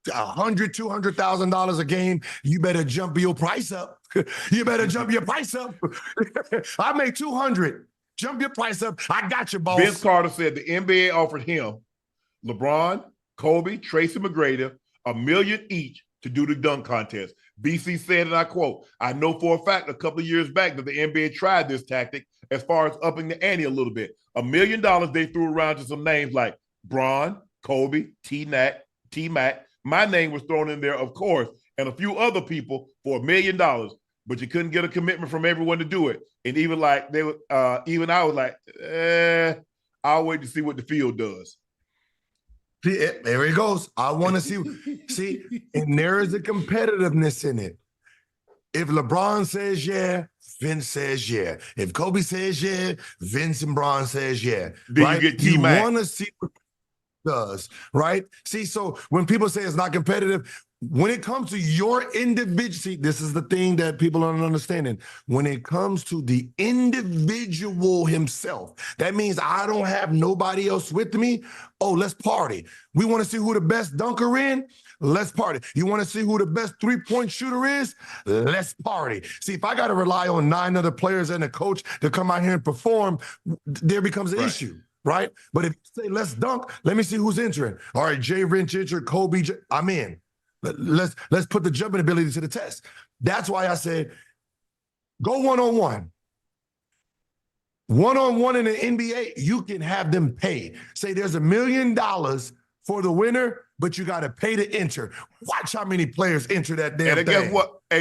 B: $200,000 a game, you better jump your price up. You better jump your price up. I make $200,000. Jump your price up. I got you, boss.
A: Vince Carter said the NBA offered him, LeBron, Kobe, Tracy McGrady, $1 million each to do the dunk contest. BC said, and I quote, I know for a fact a couple of years back that the NBA tried this tactic as far as upping the ante a little bit. $1 million they threw around to some names like Bron, Kobe, T-Mac. My name was thrown in there, of course, and a few other people for $1 million, but you couldn't get a commitment from everyone to do it. And even like I was like, I'll wait to see what the field does.
B: There it goes. I want to see, and there is a competitiveness in it. If LeBron says yeah, Vince says yeah. If Kobe says yeah, Vince and Bron says yeah.
A: Then
B: right?
A: you get T-Mac.
B: You want to see what it does, right? See, so when people say it's not competitive, when it comes to your individual, this is the thing that people aren't understanding. When it comes to the individual himself, that means I don't have nobody else with me. Oh, let's party. We want to see who the best dunker in. Let's party. You want to see who the best three-point shooter is? Let's party. See, if I got to rely on 9 other players and a coach to come out here and perform, there becomes an issue, right? But if you say, let's dunk, let me see who's entering. All right, Jay Wrench injured, Kobe, I'm in. Let's put the jumping ability to the test. That's why I said, go one-on-one. One-on-one in the NBA, you can have them pay. Say there's $1 million for the winner, but you got to pay to enter. Watch how many players enter that damn thing.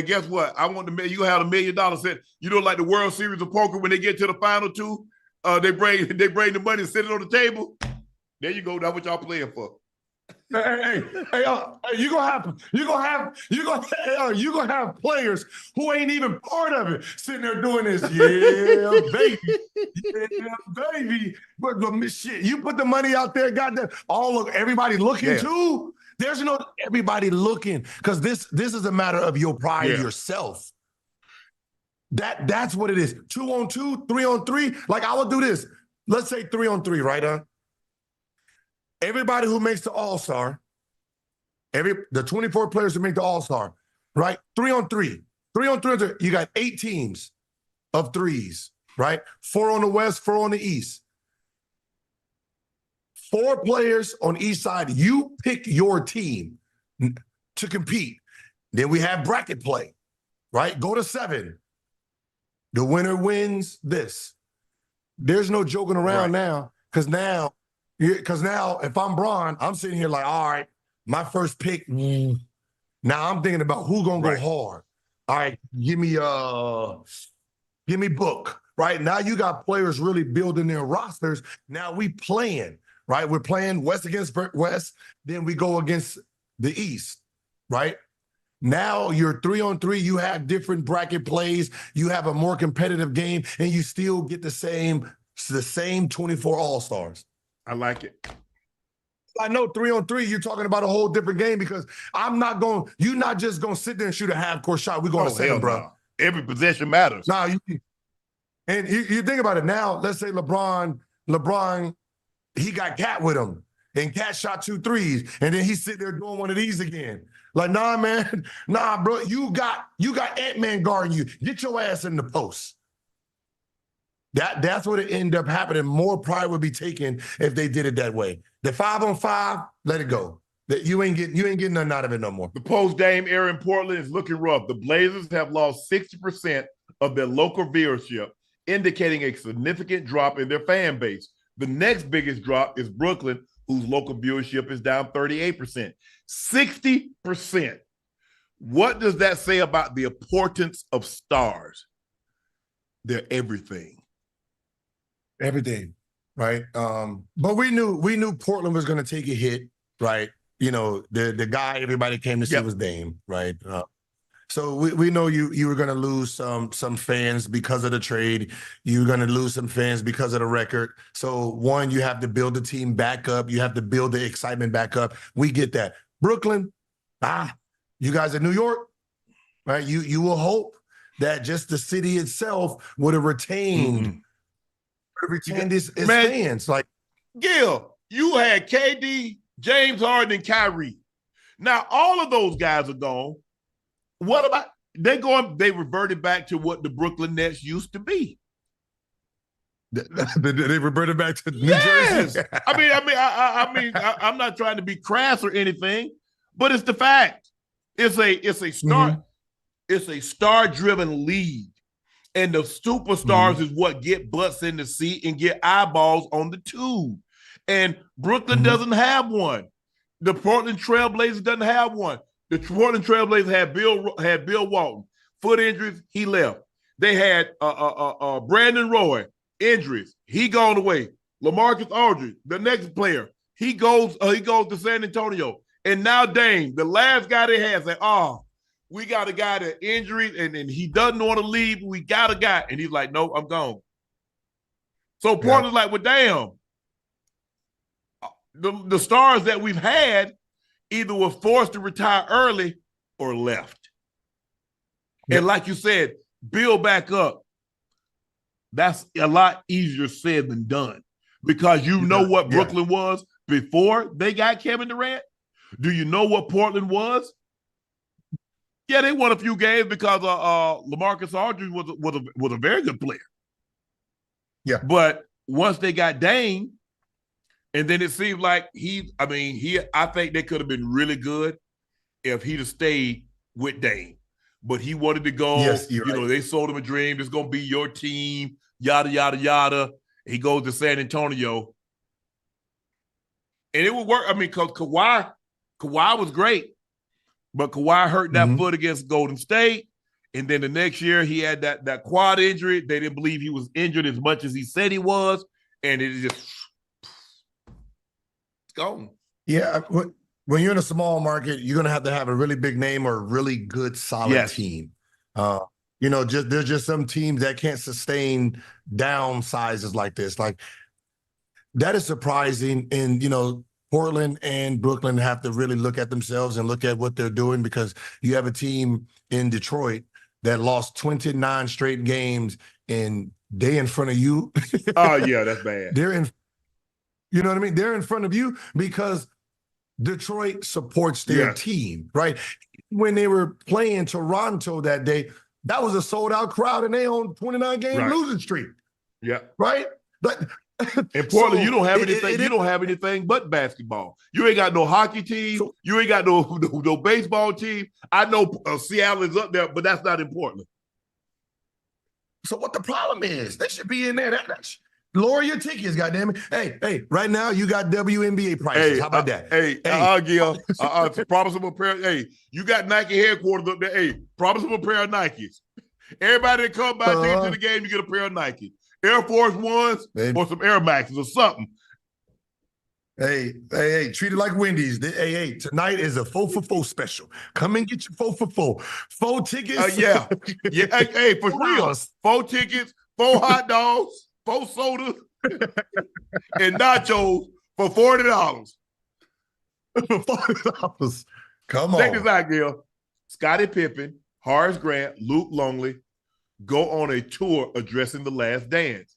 A: Guess what? I want you have $1 million set. You know, like the World Series of Poker, when they get to the final two, they bring the money and sit it on the table. There you go. That's what y'all playing for.
B: Hey, you gonna have players who ain't even part of it sitting there doing this. Yeah, baby. But shit, you put the money out there, goddamn. Everybody looking too. There's no everybody looking because this is a matter of your pride of yourself. That's what it is. 2-on-2, 3-on-3. Like I will do this. Let's say 3-on-3, right? Everybody who makes the All-Star, the 24 players who make the All-Star, right? 3-on-3. 3-on-3, you got 8 teams of threes, right? 4 on the West, 4 on the East. 4 players on each side. You pick your team to compete. Then we have bracket play, right? Go to 7. The winner wins this. There's no joking around now, because now, if I'm Bron, I'm sitting here like, all right, my first pick. Now I'm thinking about who's gonna go hard. All right, give me Book. Right now, you got players really building their rosters. Now we playing, right? We're playing West against West. Then we go against the East, right? Now you're 3-on-3. You have different bracket plays. You have a more competitive game, and you still get the same 24 All-Stars.
A: I like it.
B: I know 3-on-3, you're talking about a whole different game because you're not just going to sit there and shoot a half-court shot. We're going to 7, bro.
A: No. Every possession matters.
B: Now, you think about it now. Let's say LeBron, he got Katt with him, and Katt shot 2 threes, and then he's sitting there doing one of these again. Like, nah, man. Nah, bro. You got Ant-Man guarding you. Get your ass in the post. That's what it ended up happening. More pride would be taken if they did it that way. The 5-on-5, let it go. You ain't getting nothing out of it no more.
A: The post-game era in Portland is looking rough. The Blazers have lost 60% of their local viewership, indicating a significant drop in their fan base. The next biggest drop is Brooklyn, whose local viewership is down 38%. 60%. What does that say about the importance of stars? They're everything.
B: Everything, right? But we knew Portland was going to take a hit, right? You know, the guy everybody came to see was Dame, right? So we know you were going to lose some fans because of the trade. You were going to lose some fans because of the record. So one, you have to build the team back up. You have to build the excitement back up. We get that. Brooklyn, you guys in New York, right? You will hope that just the city itself would have retained. Its fans. Like,
A: Gil, you had KD, James Harden, and Kyrie. Now all of those guys are gone. What about they reverted back to what the Brooklyn Nets used to be?
B: They reverted back to New Jersey.
A: I mean, I'm not trying to be crass or anything, but it's the fact. It's a star-driven league. And the superstars is what get butts in the seat and get eyeballs on the tube. And Brooklyn doesn't have one. The Portland Trailblazers doesn't have one. The Portland Trailblazers had Bill Walton. Foot injuries, he left. They had Brandon Roy, injuries. He gone away. LaMarcus Aldridge, the next player, he goes to San Antonio. And now Dame, the last guy they had, said, we got a guy that injured and he doesn't want to leave. We got a guy. And he's like, no, I'm gone. So Portland's like, well, damn. The stars that we've had either were forced to retire early or left. And like you said, build back up. That's a lot easier said than done because you know what Brooklyn was before they got Kevin Durant. Do you know what Portland was? Yeah, they won a few games because LaMarcus Aldridge was a very good player.
B: Yeah.
A: But once they got Dame, and then it seemed like I think they could have been really good if he'd have stayed with Dame. But he wanted to go.
B: Yes, you're right.
A: They sold him a dream. It's going to be your team, yada, yada, yada. He goes to San Antonio. And it would work. I mean, because Kawhi was great. But Kawhi hurt that foot against Golden State. And then the next year, he had that quad injury. They didn't believe he was injured as much as he said he was. And it just it's gone.
B: Yeah. When you're in a small market, you're going to have a really big name or a really good, solid team. There's just some teams that can't sustain down sizes like this. Like, that is surprising. And, Portland and Brooklyn have to really look at themselves and look at what they're doing, because you have a team in Detroit that lost 29 straight games and they in front of you.
A: Oh, yeah, that's bad.
B: You know what I mean? They're in front of you because Detroit supports their team, right? When they were playing Toronto that day, that was a sold-out crowd and they on 29-game losing streak.
A: Yeah.
B: Right? But
A: in Portland, you don't have anything. You don't have anything but basketball. You ain't got no hockey team. You ain't got no baseball team. I know Seattle is up there, but that's not in Portland.
B: So what the problem is? They should be in there. Lower your tickets, goddammit. Hey, right now you got WNBA prices. How about that?
A: Gil, promise them a pair. Hey, you got Nike headquarters up there. Hey, promise them a pair of Nikes. Everybody that come by to the game, you get a pair of Nikes. Air Force Ones or some Air Maxes or something.
B: Hey, treat it like Wendy's. Hey, tonight is a 4 for 4 special. Come and get your 4 for 4. 4 tickets.
A: Yeah. Hey, for real. 4 tickets, 4 hot dogs, 4 sodas, and nachos for $40.
B: For $40. Come on.
A: Check this out, Gil. Scottie Pippen, Horace Grant, Luke Longley go on a tour addressing The Last Dance.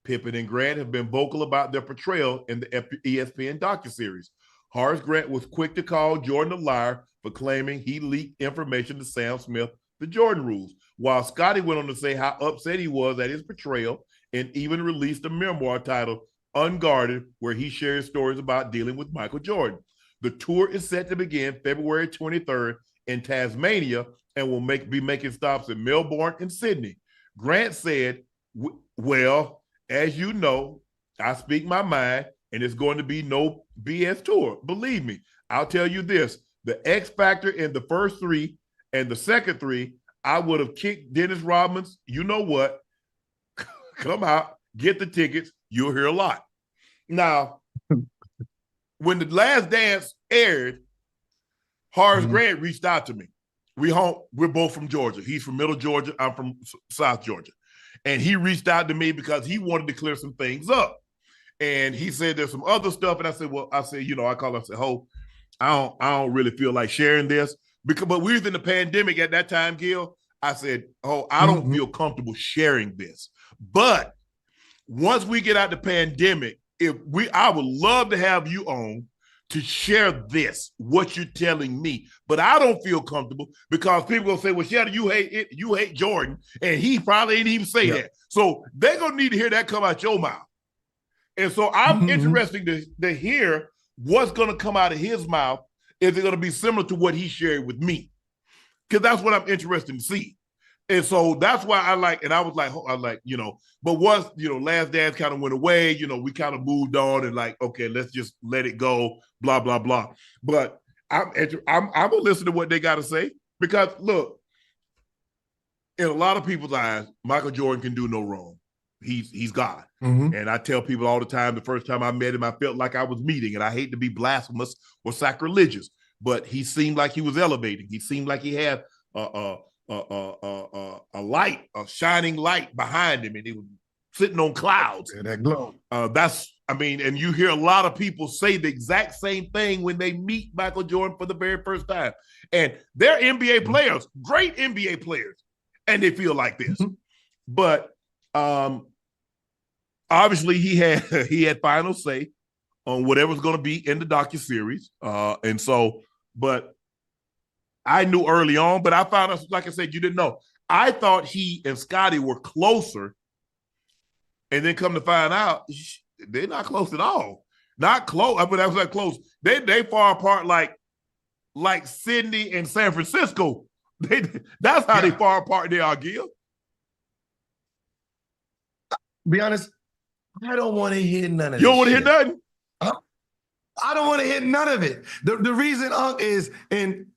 A: Pippen and Grant have been vocal about their portrayal in the ESPN docuseries. Horace Grant was quick to call Jordan a liar for claiming he leaked information to Sam Smith, the Jordan rules, while Scottie went on to say how upset he was at his portrayal and even released a memoir titled Unguarded, where he shares stories about dealing with Michael Jordan. The tour is set to begin February 23rd in Tasmania and will be making stops in Melbourne and Sydney. Grant said, well, as you know, I speak my mind, and it's going to be no BS tour. Believe me, I'll tell you this. The X factor in the first 3 and the second 3, I would have kicked Dennis Rodman's, you know what, come out, get the tickets, you'll hear a lot. Now, when The Last Dance aired, Horace Grant reached out to me. We're both from Georgia. He's from Middle Georgia. I'm from South Georgia. And he reached out to me because he wanted to clear some things up. And he said there's some other stuff. And I said, I said, I don't really feel like sharing this. But we was in the pandemic at that time, Gil. I said, I don't feel comfortable sharing this. But once we get out the pandemic, I would love to have you on to share what you're telling me. But I don't feel comfortable because people going to say, well, Shannon, you hate Jordan. And he probably ain't even say that. So they're going to need to hear that come out your mouth. And so I'm interested to hear what's going to come out of his mouth. Is it going to be similar to what he shared with me? Because that's what I'm interested to see. And so that's why but once, Last Dance kind of went away, we kind of moved on and okay, let's just let it go, blah, blah, blah. But I'm going to listen to what they got to say because, look, in a lot of people's eyes, Michael Jordan can do no wrong. He's God. And I tell people all the time, the first time I met him, I felt like I was meeting, and I hate to be blasphemous or sacrilegious, but he seemed like he was elevating. He seemed like he had a light, a shining light behind him, and he was sitting on clouds.
B: Yeah, that glow.
A: And you hear a lot of people say the exact same thing when they meet Michael Jordan for the very first time. And they're NBA players, great NBA players, and they feel like this. But obviously he had final say on whatever's going to be in the docuseries. And so, but I knew early on, but I found out, like I said, you didn't know. I thought he and Scotty were closer, and then come to find out, they're not close at all. Not close. I mean, that was like close. They far apart like Sydney and San Francisco. That's how they far apart they are, Gil.
B: Be honest, I don't want to hear none of
A: You
B: this
A: don't want to hear
B: shit.
A: nothing?
B: I don't want to hear none of it. The reason, Unc, is, and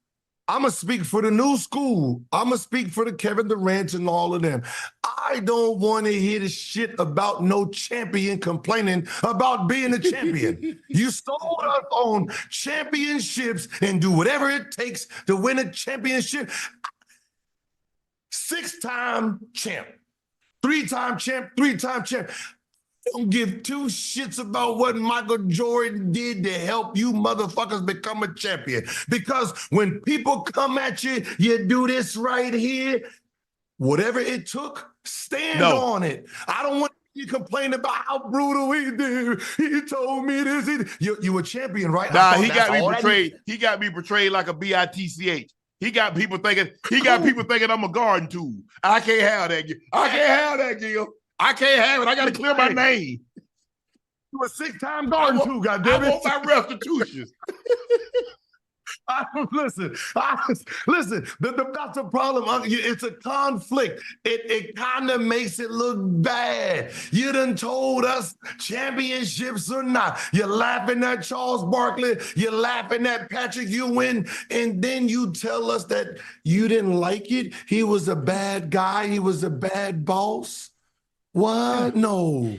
B: I'm going to speak for the new school. I'm going to speak for the Kevin Durant and all of them. I don't want to hear the shit about no champion complaining about being a champion. You sold us on championships and do whatever it takes to win a championship. 6-time champ, 3-time champ, 3-time champ. Don't give 2 shits about what Michael Jordan did to help you motherfuckers become a champion. Because when people come at you, you do this right here. Whatever it took, stand on it. I don't want you complain about how brutal he did. He told me this. You a champion, right?
A: Nah, he got me portrayed. He got me portrayed like a bitch. He got people thinking. I'm a garden tool. I can't have that. I can't have that, Gil. I can't have it. I got to clear my name.
B: You a 6-time garden tool, goddammit.
A: I want my restitution.
B: Listen, that's the problem. It's a conflict. It kind of makes it look bad. You done told us championships or not. You're laughing at Charles Barkley. You're laughing at Patrick Ewing. And then you tell us that you didn't like it. He was a bad guy. He was a bad boss. What? No,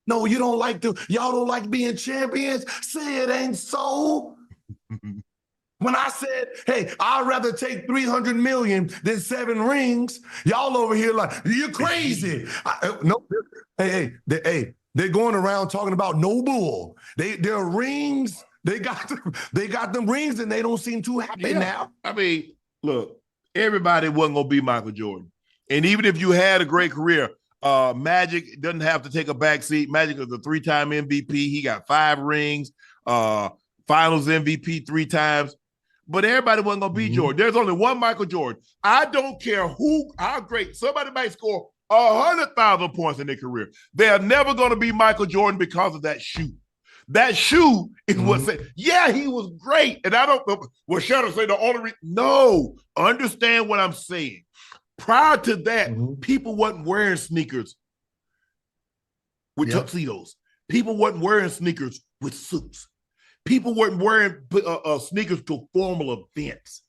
B: you don't like y'all don't like being champions? Say it ain't so. When I said, hey, I'd rather take 300 million than 7 rings, y'all over here like, you're crazy. No, they're going around talking about no bull. Their rings, they got them rings and they don't seem too happy now.
A: I mean, look, everybody wasn't going to be Michael Jordan. And even if you had a great career, Magic doesn't have to take a backseat. Magic is a 3-time MVP. He got 5 rings, finals MVP 3 times. But everybody wasn't going to be Jordan. There's only one Michael Jordan. I don't care how great. Somebody might score 100,000 points in their career. They're never going to be Michael Jordan because of that shoe. That shoe is what said, yeah, he was great. And I don't know what Shannon say the only reason. No, understand what I'm saying. Prior to that, people wasn't wearing sneakers with tuxedos. People wasn't wearing sneakers with suits. People weren't wearing sneakers to formal events.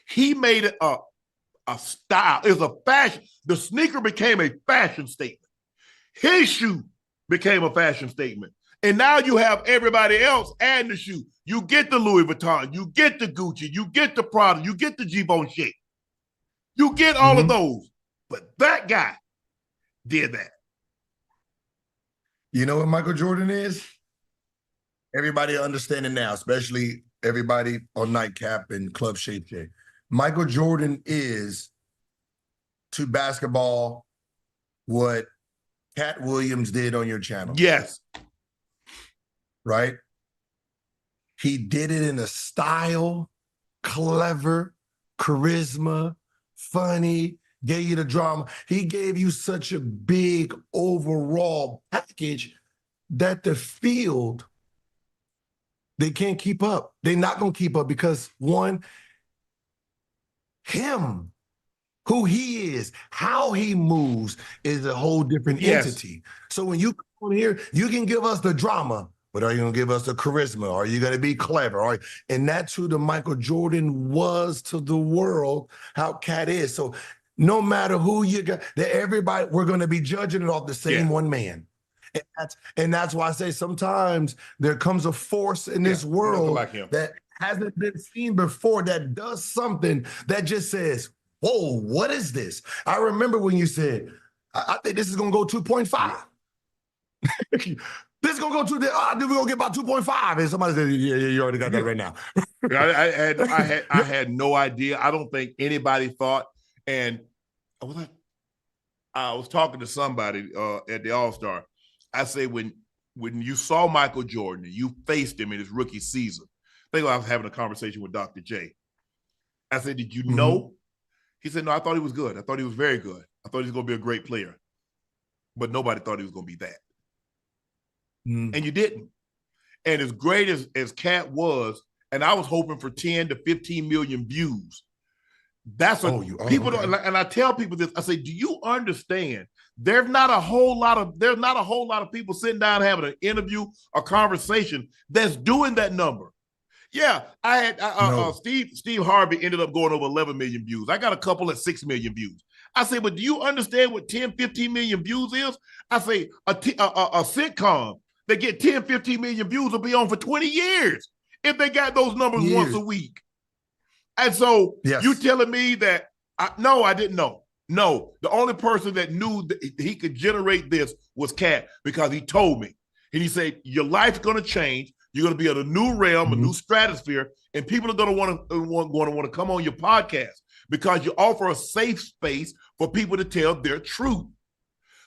A: He made it a style. It was a fashion. The sneaker became a fashion statement. His shoe became a fashion statement. And now you have everybody else adding the shoe. You get the Louis Vuitton. You get the Gucci. You get the Prada. You get the Givenchy. You get all of those. But that guy did that.
B: You know what Michael Jordan is? Everybody understanding now, especially everybody on Nightcap and Club Shape J. Michael Jordan is to basketball what Katt Williams did on your channel.
A: Yes.
B: Right? He did it in a style, clever, charisma, funny, gave you the drama. He gave you such a big overall package that the field, they can't keep up. They're not going to keep up because, one, him, who he is, how he moves is a whole different entity. So when you come on here, you can give us the drama, but are you going to give us the charisma? Are you going to be clever? And that's who the Michael Jordan was to the world, how Katt is. So no matter who you got, that everybody, we're going to be judging it off the same one man. And that's why I say sometimes there comes a force in this world that hasn't been seen before that does something that just says, whoa, what is this? I remember when you said, I think this is going to go 2.5. This is going to go I think we're going to get about 2.5. And somebody said, yeah, you already got that right now.
A: I had no idea. I don't think anybody thought. And I was talking to somebody at the All-Star. I say, when when you saw Michael Jordan and you faced him in his rookie season, I think I was having a conversation with Dr. J. I said, did you know? He said, no, I thought he was good. I thought he was very good. I thought he was going to be a great player. But nobody thought he was going to be that. And you didn't. And as great as Katt was, and I was hoping for 10 to 15 million views. That's what people don't, and I tell people this. I say, do you understand? There's not a whole lot of people sitting down having an interview, a conversation that's doing that number. Yeah, I had Steve Harvey ended up going over 11 million views. I got a couple at 6 million views. I say, but do you understand what 10, 15 million views is? I say a sitcom that get 10, 15 million views will be on for 20 years if they got those numbers once a week. And so you telling me that, no, I didn't know. No, the only person that knew that he could generate this was Katt, because he told me. And he said, your life's going to change. You're going to be in a new realm, a new stratosphere, and people are going to want to come on your podcast because you offer a safe space for people to tell their truth.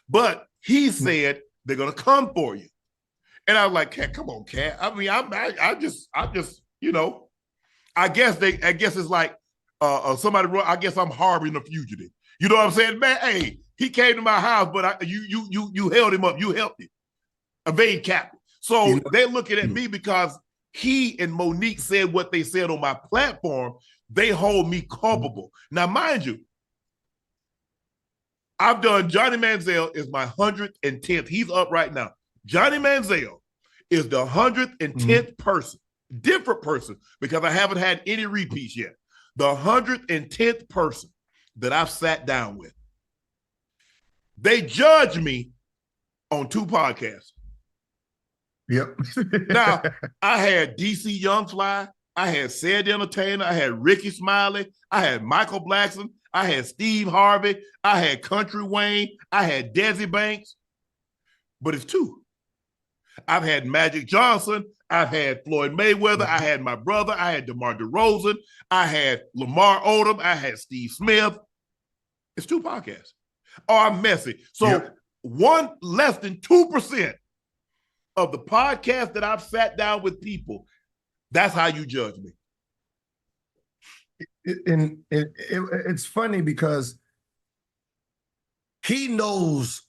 A: But he said they're going to come for you. And I was like, Katt, come on, Katt. I mean, I just, you know, I guess it's like somebody wrote, I guess I'm harboring a fugitive. You know what I'm saying? Man, hey, he came to my house, but you held him up. You helped him. Evade captain. So they're looking at me because he and Monique said what they said on my platform. They hold me culpable. Now, mind you, I've done Johnny Manziel is my 110th. He's up right now. Johnny Manziel is the 110th person, different person, because I haven't had any repeats yet. The 110th person that I've sat down with. They judge me on 2 podcasts.
B: Yep.
A: Now, I had DC Youngfly, I had Said the Entertainer, I had Ricky Smiley, I had Michael Blackson, I had Steve Harvey, I had Country Wayne, I had Desi Banks, but it's 2. I've had Magic Johnson, I've had Floyd Mayweather, I had my brother, I had DeMar DeRozan, I had Lamar Odom, I had Steve Smith. It's 2 podcasts. Oh, I'm messy. So one less than 2% of the podcast that I've sat down with people, that's how you judge me.
B: It's funny because he knows,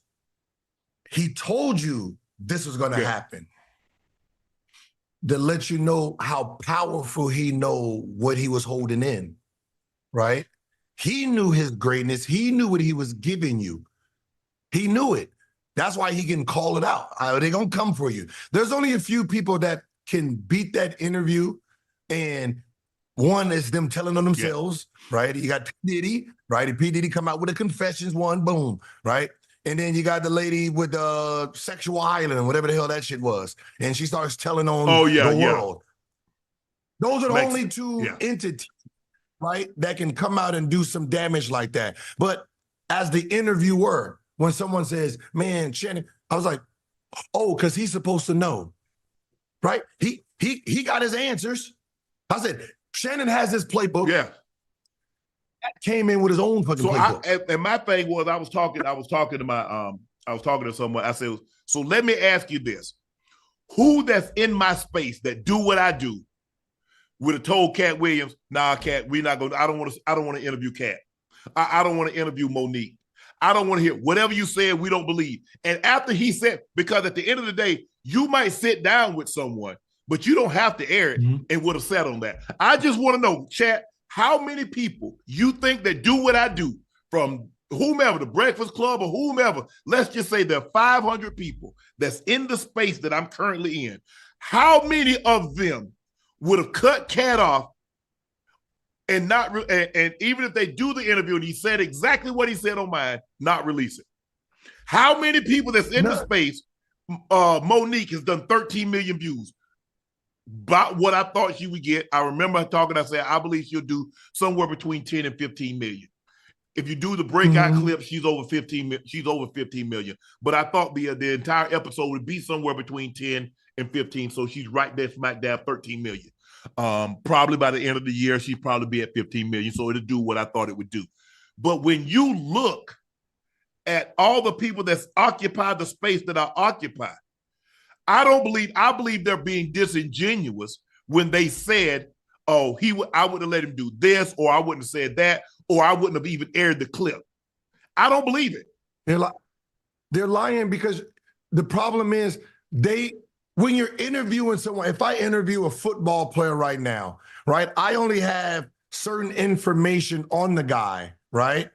B: he told you this was going to happen, to let you know how powerful he know what he was holding in, right? He knew his greatness. He knew what he was giving you. He knew it. That's why he can call it out. They're going to come for you. There's only a few people that can beat that interview. And one is them telling on themselves, right? You got P. Diddy, right? P. Diddy come out with a confessions one, boom, right? And then you got the lady with the sexual island, whatever the hell that shit was. And she starts telling on the world. Those are the only 2 entities, right, that can come out and do some damage like that. But as the interviewer, when someone says, man, Shannon, I was like, oh, because he's supposed to know, right? He got his answers. I said, Shannon has his playbook.
A: Yeah.
B: That came in with his own fucking playbook.
A: And my thing was, I was talking to someone. I said, so let me ask you this. Who that's in my space that do what I do would have told Katt Williams, nah, Katt, we're not going, I don't want to interview Katt. I don't want to interview Monique. I don't want to hear whatever you said, we don't believe. And after he said, because at the end of the day, you might sit down with someone, but you don't have to air it and would have sat on that. I just want to know, chat, how many people you think that do what I do, from whomever, the Breakfast Club or whomever, let's just say there are 500 people that's in the space that I'm currently in. How many of them would have cut Katt off and not, and even if they do the interview and he said exactly what he said on mine, not release it? How many people that's in the space, Monique has done 13 million views. About what I thought she would get. I remember talking, I said, I believe she'll do somewhere between 10 and 15 million. If you do the breakout clip, she's over 15 million. But I thought the entire episode would be somewhere between 10 and 15. So she's right there, smack dab 13 million. Probably by the end of the year, she'd probably be at 15 million. So it'll do what I thought it would do. But when you look at all the people that's occupied the space that I occupy, I believe they're being disingenuous when they said, oh, I would have let him do this, or I wouldn't have said that, or I wouldn't have even aired the clip. I don't believe it.
B: They're lying because the problem is when you're interviewing someone, if I interview a football player right now, right, I only have certain information on the guy, right?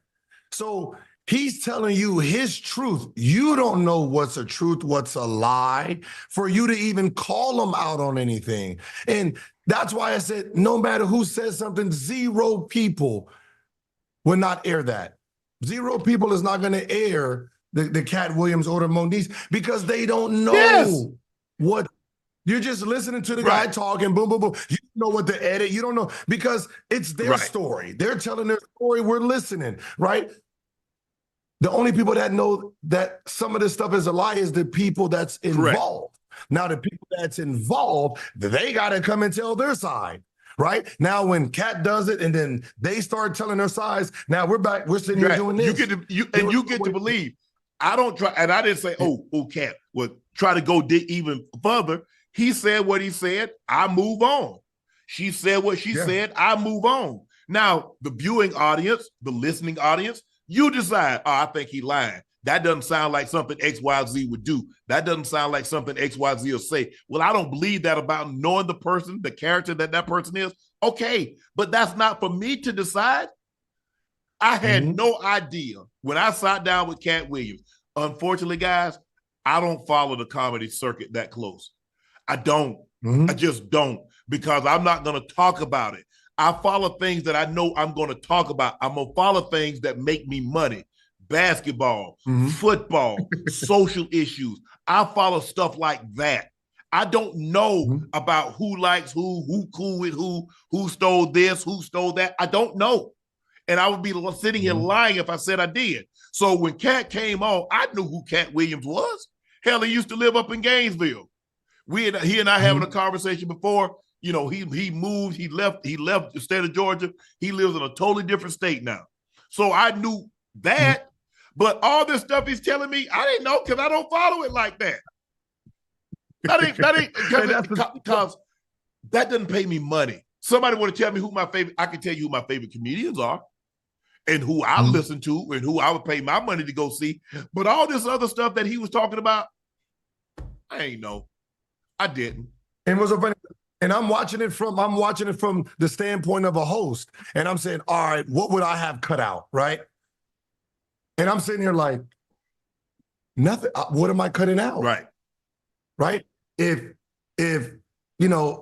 B: So he's telling you his truth. You don't know what's a truth, what's a lie, for you to even call him out on anything. And that's why I said, no matter who says something, 0 people will not air that. 0 people is not going to air the Katt Williams or the Moniz because they don't know what. You're just listening to the guy talking, boom, boom, boom. You don't know what to edit. You don't know because it's their story. They're telling their story. We're listening, right? The only people that know that some of this stuff is a lie is the people that's involved. Now, the people that's involved, they got to come and tell their side, right? Now, when Katt does it and then they start telling their sides, now we're back. We're sitting here doing this. You
A: get to believe. I don't try, and I didn't say, oh, Katt would try to go dig even further. He said what he said. I move on. She said what she said. I move on. Now, the viewing audience, the listening audience, you decide, oh, I think he lying. That doesn't sound like something XYZ would do. That doesn't sound like something XYZ will say. Well, I don't believe that about knowing the person, the character that person is. Okay, but that's not for me to decide. I had no idea when I sat down with Katt Williams. Unfortunately, guys, I don't follow the comedy circuit that close. I don't. I just don't, because I'm not going to talk about it. I follow things that I know I'm going to talk about. I'm going to follow things that make me money. Basketball, football, social issues. I follow stuff like that. I don't know about who likes who cool with who stole this, who stole that. I don't know. And I would be sitting here lying if I said I did. So when Katt came on, I knew who Katt Williams was. Hell, he used to live up in Gainesville. He and I having a conversation before. You know, he moved, he left the state of Georgia. He lives in a totally different state now. So I knew that, but all this stuff he's telling me, I didn't know because I don't follow it like that. Because that doesn't pay me money. Somebody want to tell me I can tell you who my favorite comedians are and who I listen to and who I would pay my money to go see. But all this other stuff that he was talking about, I ain't know. I didn't.
B: And it was so funny. And I'm watching it from the standpoint of a host. And I'm saying, all right, what would I have cut out, right? And I'm sitting here like, nothing. What am I cutting out? Right? If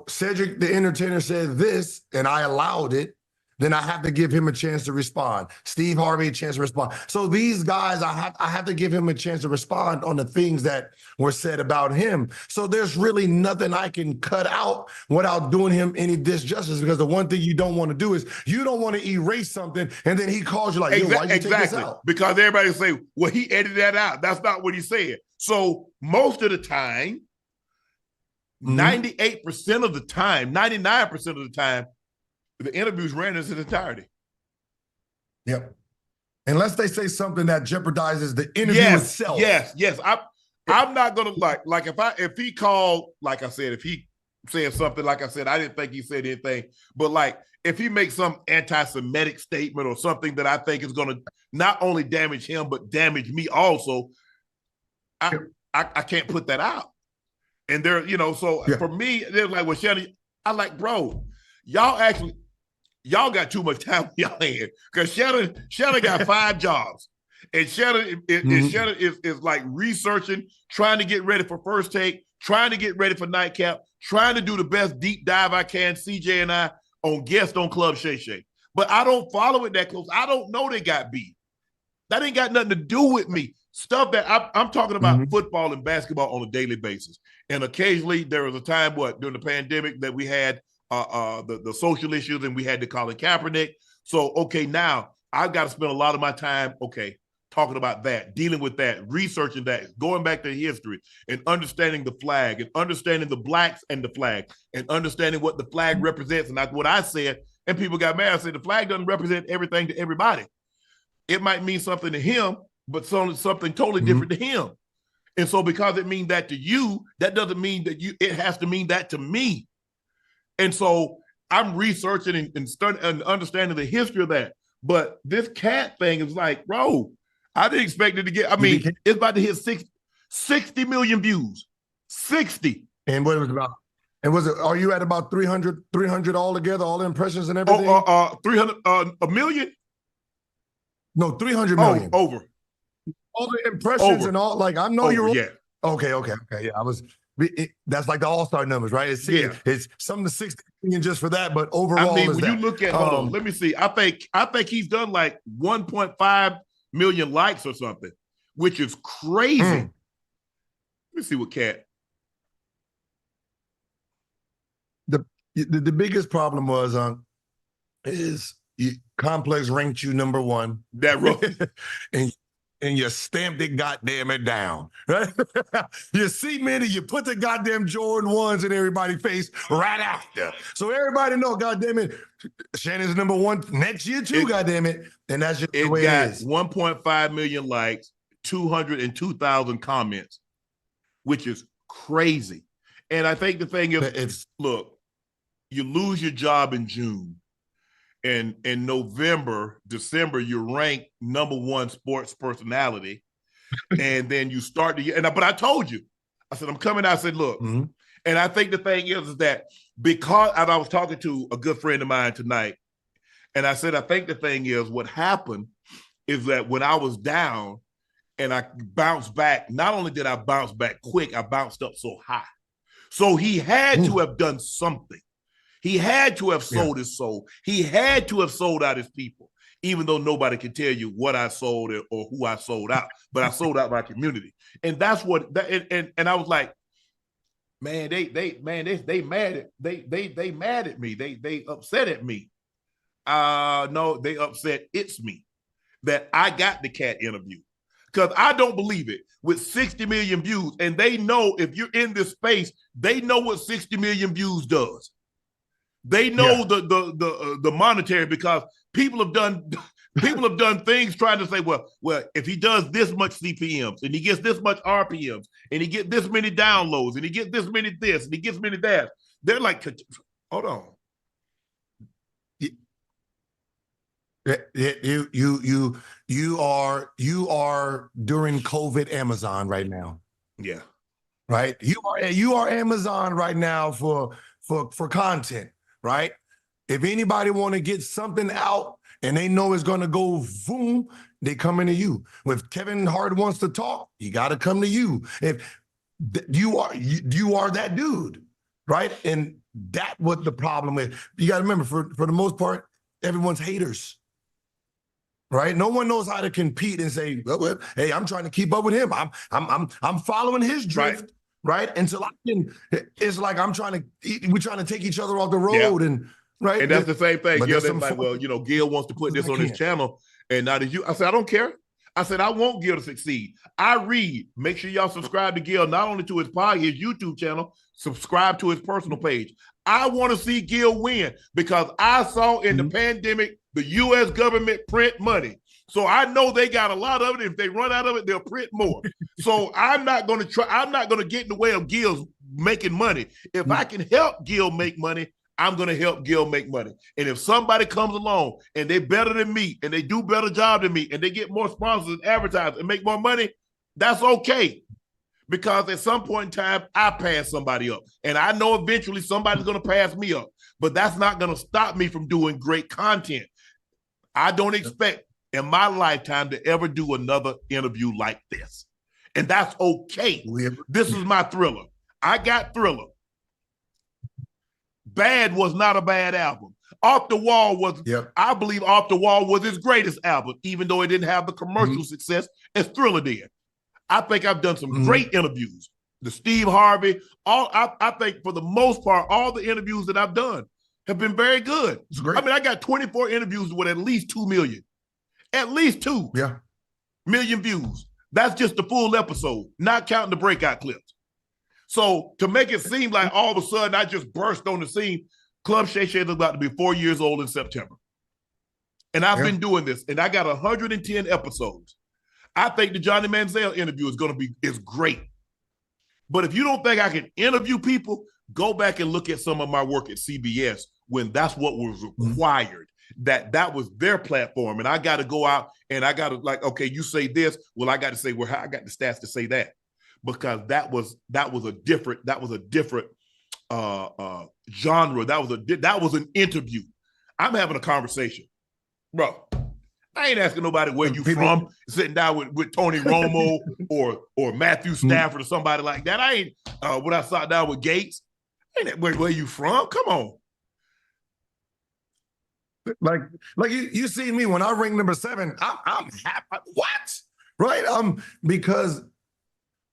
B: Cedric the Entertainer said this and I allowed it, then I have to give him a chance to respond. Steve Harvey a chance to respond. So these guys, I have to give him a chance to respond on the things that were said about him. So there's really nothing I can cut out without doing him any disjustice, because the one thing you don't want to do is you don't want to erase something and then he calls you like, yo, why'd you take this out?
A: Because everybody say, well, he edited that out. That's not what he said. So most of the time, 98% of the time, 99% of the time, the interviews ran in its entirety.
B: Yep. Unless they say something that jeopardizes the interview itself.
A: Yes. I'm not gonna like if he called, like I said, if he said something, like I said, I didn't think he said anything, but like if he makes some anti-Semitic statement or something that I think is gonna not only damage him but damage me also, I can't put that out. And they're, for me, they're like, well, Shannon, I like, bro, y'all got too much time on y'all hand, because Shannon got 5 jobs, and Shannon is like researching, trying to get ready for First Take, trying to get ready for Nightcap, trying to do the best deep dive I can, CJ and I, on guest on Club Shay Shay. But I don't follow it that close. I don't know they got beat. That ain't got nothing to do with me. Stuff that I'm talking about football and basketball on a daily basis. And occasionally there was a time, during the pandemic, that we had the social issues and we had to call it Kaepernick. So, now I've got to spend a lot of my time, talking about that, dealing with that, researching that, going back to history and understanding the flag and understanding the blacks and the flag and understanding what the flag represents. And that's what I said, and people got mad. I said, the flag doesn't represent everything to everybody. It might mean something to him, but something totally different to him. And so because it means that to you, that doesn't mean that it has to mean that to me. And so I'm researching and studying and understanding the history of that. But this Katt thing is like, bro, I didn't expect it to get, it's about to hit 60 million views. 60.
B: And what it was about? And are you at about 300 altogether, all the impressions and everything?
A: 300, a million?
B: No, 300 million.
A: Over.
B: All the impressions and all, like, I know you're.
A: Yeah.
B: Okay. Yeah, that's like the All-Star numbers, right? It's something to 60 million just for that, but overall,
A: when you look at, hold on, let me see. I think he's done like 1.5 million likes or something, which is crazy. Let me see what Katt.
B: The biggest problem was Complex ranked you number one.
A: That right.
B: and you stamped it, goddamn it, down. Right? You see, man, you put the goddamn Jordan 1s in everybody's face right after. So everybody know, goddamn it, Shannon's number one next year too, goddamn it. And that's just the way it is.
A: 1.5 million likes, 202,000 comments, which is crazy. And I think the thing is, look, you lose your job in June. And in November, December, you're ranked number one sports personality. And then you start to, but I told you, I said, I'm coming out. I said, look, and I think the thing is that because I was talking to a good friend of mine tonight, and I said, I think the thing is what happened is that when I was down and I bounced back, not only did I bounce back quick, I bounced up so high. So he had to have done something. He had to have sold his soul. He had to have sold out his people, even though nobody can tell you what I sold or who I sold out. But I sold out my community, and that's what. And I was like, man, they mad at me. They upset at me. No, they upset. It's me that I got the Katt interview because I don't believe it. With 60 million views, and they know if you're in this space, they know what 60 million views does. They know the monetary because people have done things trying to say, well, if he does this much CPMs and he gets this much RPMs and he get this many downloads and he get this many this and he gets many that, they're like, hold on.
B: You are during COVID Amazon right now.
A: Yeah.
B: Right. You are Amazon right now for content. Right? If anybody want to get something out and they know it's going to go boom, they come into you. If Kevin Hart wants to talk, you got to come to you. If you are that dude, right? And that's what the problem is. You got to remember, for the most part, everyone's haters, right? No one knows how to compete and say, well, hey, I'm trying to keep up with him. I'm following his drift.
A: Right.
B: Right. And so it's like we're trying to take each other off the road and right.
A: And that's the same thing. Gil, like, well, Gil wants to put this on his channel and not as you. I said, I don't care. I said, I want Gil to succeed. I read. Make sure y'all subscribe to Gil, not only to his YouTube channel, subscribe to his personal page. I want to see Gil win because I saw in the pandemic, the U.S. government print money. So I know they got a lot of it. If they run out of it, they'll print more. So I'm not going to get in the way of Gil making money. If I can help Gil make money, I'm going to help Gil make money. And if somebody comes along and they're better than me and they do a better job than me and they get more sponsors and advertise and make more money, that's okay. Because at some point in time, I pass somebody up. And I know eventually somebody's going to pass me up. But that's not going to stop me from doing great content. I don't expect in my lifetime to ever do another interview like this. And that's okay. This is my Thriller. I got Thriller. Bad was not a bad album. Off the Wall was, I believe Off the Wall was his greatest album, even though it didn't have the commercial success as Thriller did. I think I've done some great interviews. The Steve Harvey, I think for the most part, all the interviews that I've done have been very good.
B: It's great.
A: I mean, I got 24 interviews with at least 2 million. At least 2 million views. That's just the full episode, not counting the breakout clips. So to make it seem like all of a sudden I just burst on the scene, Club Shay Shay is about to be 4 years old in September. And I've been doing this, and I got 110 episodes. I think the Johnny Manziel interview is great. But if you don't think I can interview people, go back and look at some of my work at CBS when that's what was required. That was their platform. And I got to go out and I got to like, okay, you say this. Well, I got to say, well, I got the stats to say that. Because that was a different genre. That was an interview. I'm having a conversation. Bro, I ain't asking nobody where you from, sitting down with Tony Romo or Matthew Stafford or somebody like that. I ain't when I sat down with Gates. Ain't that where you from? Come on.
B: Like you see me when I ring number 7, I'm happy. What? Right? Because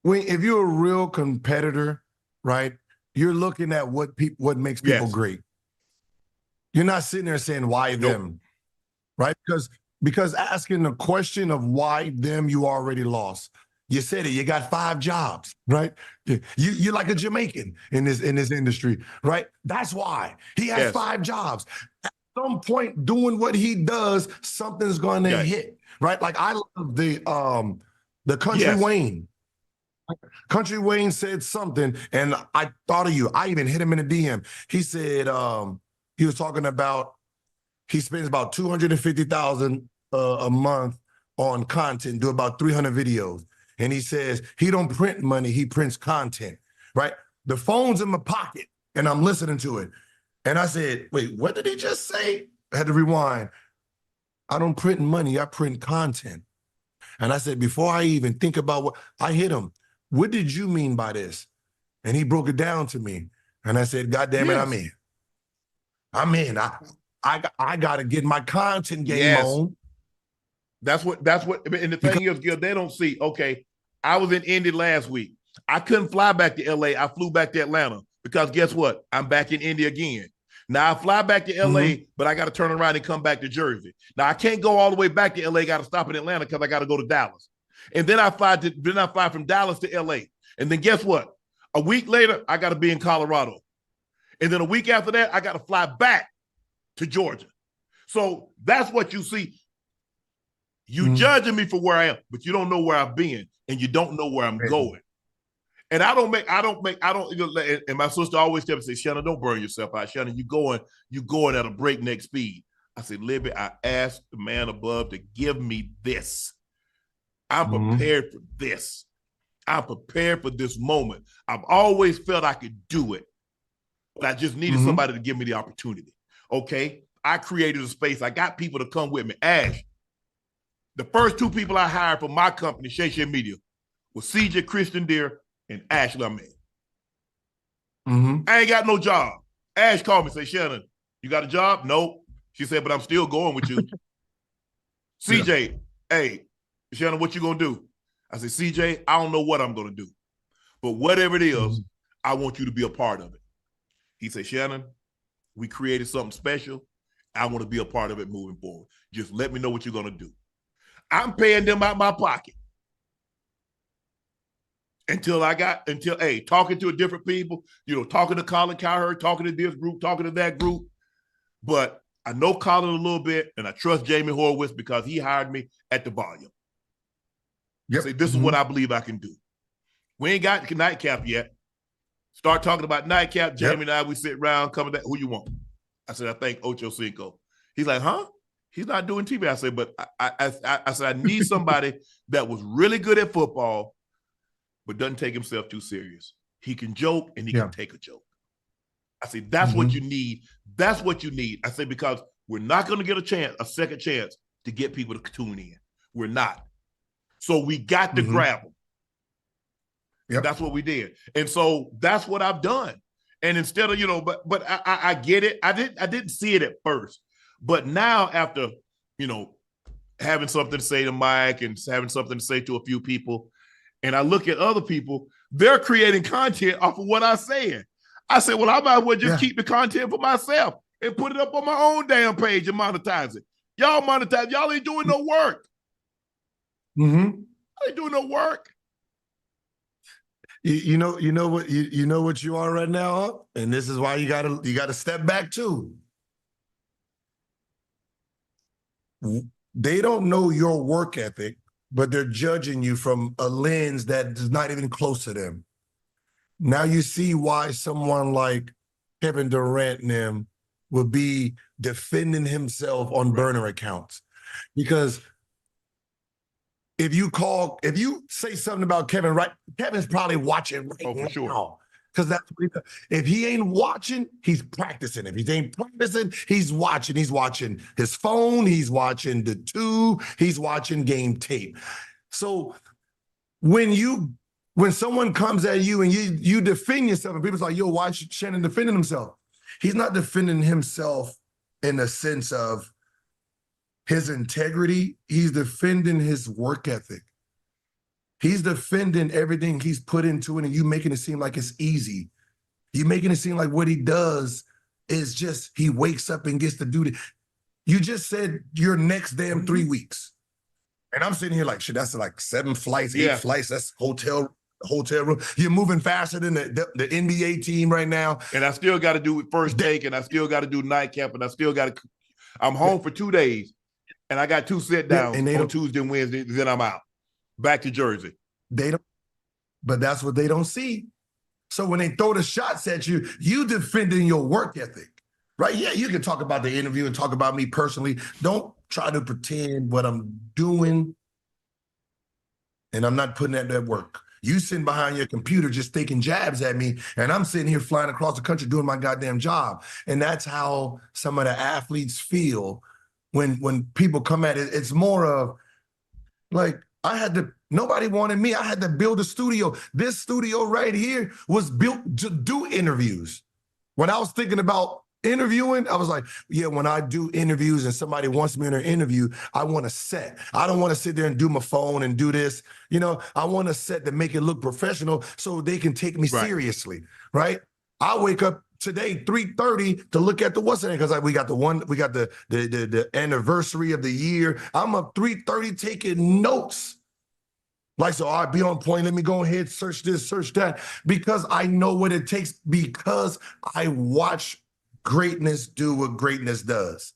B: if you're a real competitor, right, you're looking at what makes people great. You're not sitting there saying why them, right? Because asking the question of why them, you already lost. You said it. You got 5 jobs, right? You're like a Jamaican in this industry, right? That's why he has 5 jobs. At some point, doing what he does, something's going to hit, right? Like I love the Country Wayne. Country Wayne said something, and I thought of you. I even hit him in a DM. He said he was talking about he spends about $250,000 a month on content, do about 300 videos. And he says he don't print money, he prints content, right? The phone's in my pocket, and I'm listening to it. And I said, wait, what did he just say? I had to rewind. I don't print money, I print content. And I said, before I even think about what, I hit him. What did you mean by this? And he broke it down to me. And I said, God damn it, I'm in. I'm in. I got to get my content game on.
A: That's what, and the thing is, Gil, they don't see, okay, I was in Indy last week. I couldn't fly back to LA. I flew back to Atlanta because guess what? I'm back in Indy again. Now I fly back to LA, but I got to turn around and come back to Jersey. Now I can't go all the way back to LA. Got to stop in Atlanta because I got to go to Dallas. And then I fly from Dallas to LA. And then guess what? A week later, I got to be in Colorado. And then a week after that, I got to fly back to Georgia. So that's what you see. You judging me for where I am, but you don't know where I've been, and you don't know where I'm going. And I don't, and my sister always tells me, say, Shannon, don't burn yourself out. Shannon, you going at a breakneck speed. I said, Libby, I asked the man above to give me this. I'm prepared for this. I'm prepared for this moment. I've always felt I could do it, but I just needed somebody to give me the opportunity. Okay? I created a space. I got people to come with me. Ash, the first 2 people I hired for my company, Shay Media, was CJ Christian Deere and Ash Lemay. I ain't got no job. Ash called me and said, Shannon, you got a job? No. She said, but I'm still going with you. CJ, hey, Shannon, what you gonna do? I said, CJ, I don't know what I'm gonna do, but whatever it is, I want you to be a part of it. He said, Shannon, we created something special. I want to be a part of it moving forward. Just let me know what you're gonna do. I'm paying them out my pocket until talking to different people, talking to Colin Cowherd, talking to this group, talking to that group. But I know Colin a little bit, and I trust Jamie Horowitz because he hired me at the volume. Say, this is what I believe I can do. We ain't got Nightcap yet. Start talking about Nightcap. Jamie and I, we sit around, coming back. Who you want? I said, I think Ochocinco. He's like, huh? He's not doing TV. I said, but I said, I need somebody that was really good at football, but doesn't take himself too serious. He can joke and he can take a joke. I said, that's what you need. That's what you need. I said, because we're not going to get a second chance to get people to tune in. We're not. So we got to grab them. That's what we did. And so that's what I've done. And instead of, but I get it. I didn't see it at first. But now after, having something to say to Mike and having something to say to a few people, and I look at other people, they're creating content off of what I'm saying. I said, well, I might as well just keep the content for myself and put it up on my own damn page and monetize it. Y'all monetize. Y'all ain't doing no work. I ain't doing no work.
B: You know what you are right now, huh? And this is why you gotta step back too. They don't know your work ethic. but they're judging you from a lens that is not even close to them. Now you see why someone like Kevin Durant and them will be defending himself on burner accounts. Because if you say something about Kevin, right? Kevin's probably watching right now.
A: Sure.
B: Because that's what he does. If he ain't watching, he's practicing. If he ain't practicing, he's watching. He's watching his phone. He's watching the tube. He's watching game tape. So when someone comes at you and you defend yourself, and people's like, yo, why is Shannon defending himself? He's not defending himself in the sense of his integrity. He's defending his work ethic. He's defending everything he's put into it, and you making it seem like it's easy. You making it seem like what he does is just he wakes up and gets to do it. You just said your next damn 3 weeks. And I'm sitting here like, shit, that's like 7 flights, 8 flights. That's hotel room. You're moving faster than the NBA team right now.
A: And I still got to do it first take, and I still got to do nightcap, and I still got to. I'm home for 2 days, and I got 2 sit downs on Tuesday and Wednesday. Then I'm out back to Jersey.
B: But that's what they don't see. So when they throw the shots at you, you defending your work ethic, right? Yeah, you can talk about the interview and talk about me personally. Don't try to pretend what I'm doing, and I'm not putting that work. You sitting behind your computer just taking jabs at me, and I'm sitting here flying across the country doing my goddamn job. And that's how some of the athletes feel when people come at it. It's more of like, nobody wanted me. I had to build a studio. This studio right here was built to do interviews. When I was thinking about interviewing, I was like, yeah, when I do interviews and somebody wants me in an interview, I want a set. I don't want to sit there and do my phone and do this. You know, I want a set to make it look professional so they can take me seriously, right? I wake up today 3:30 to look at the what's in it, because we got the anniversary of the year. I'm up 3:30 taking notes. Like, so I'll be on point. Let me go ahead, search this, search that, because I know what it takes, because I watch greatness do what greatness does.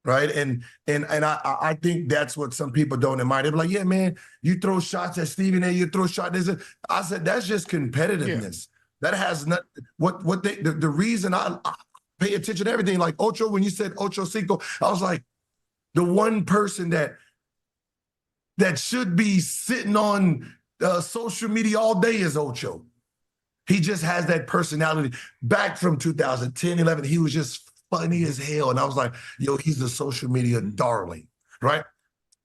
B: Right. And I think that's what some people don't admire. They're like, yeah, man, you throw shots at Stephen A, you throw shots. I said, that's just competitiveness. That has not the reason I pay attention to everything. Like Ocho, when you said Ochocinco, I was like, the one person that should be sitting on social media all day is Ocho. He just has that personality. Back from 2010, 11, he was just funny as hell. And I was like, yo, he's the social media darling, right?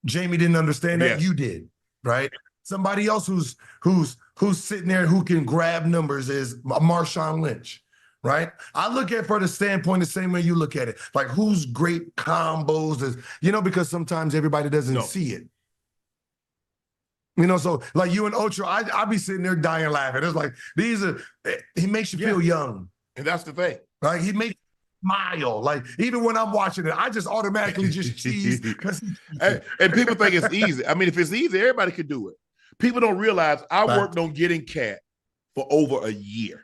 B: Jamie didn't understand that. You did, right? Somebody else who's sitting there who can grab numbers is Marshawn Lynch, right? I look at it from the standpoint the same way you look at it. Like, who's great combos is, because sometimes everybody doesn't see it. So like you and Ocho, I be sitting there dying laughing. It's like, he makes you feel young.
A: And that's the thing.
B: Like, he makes you smile. Like, even when I'm watching it, I just automatically just cheese.
A: And people think it's easy. I mean, if it's easy, everybody could do it. People don't realize I worked on getting Katt for over a year.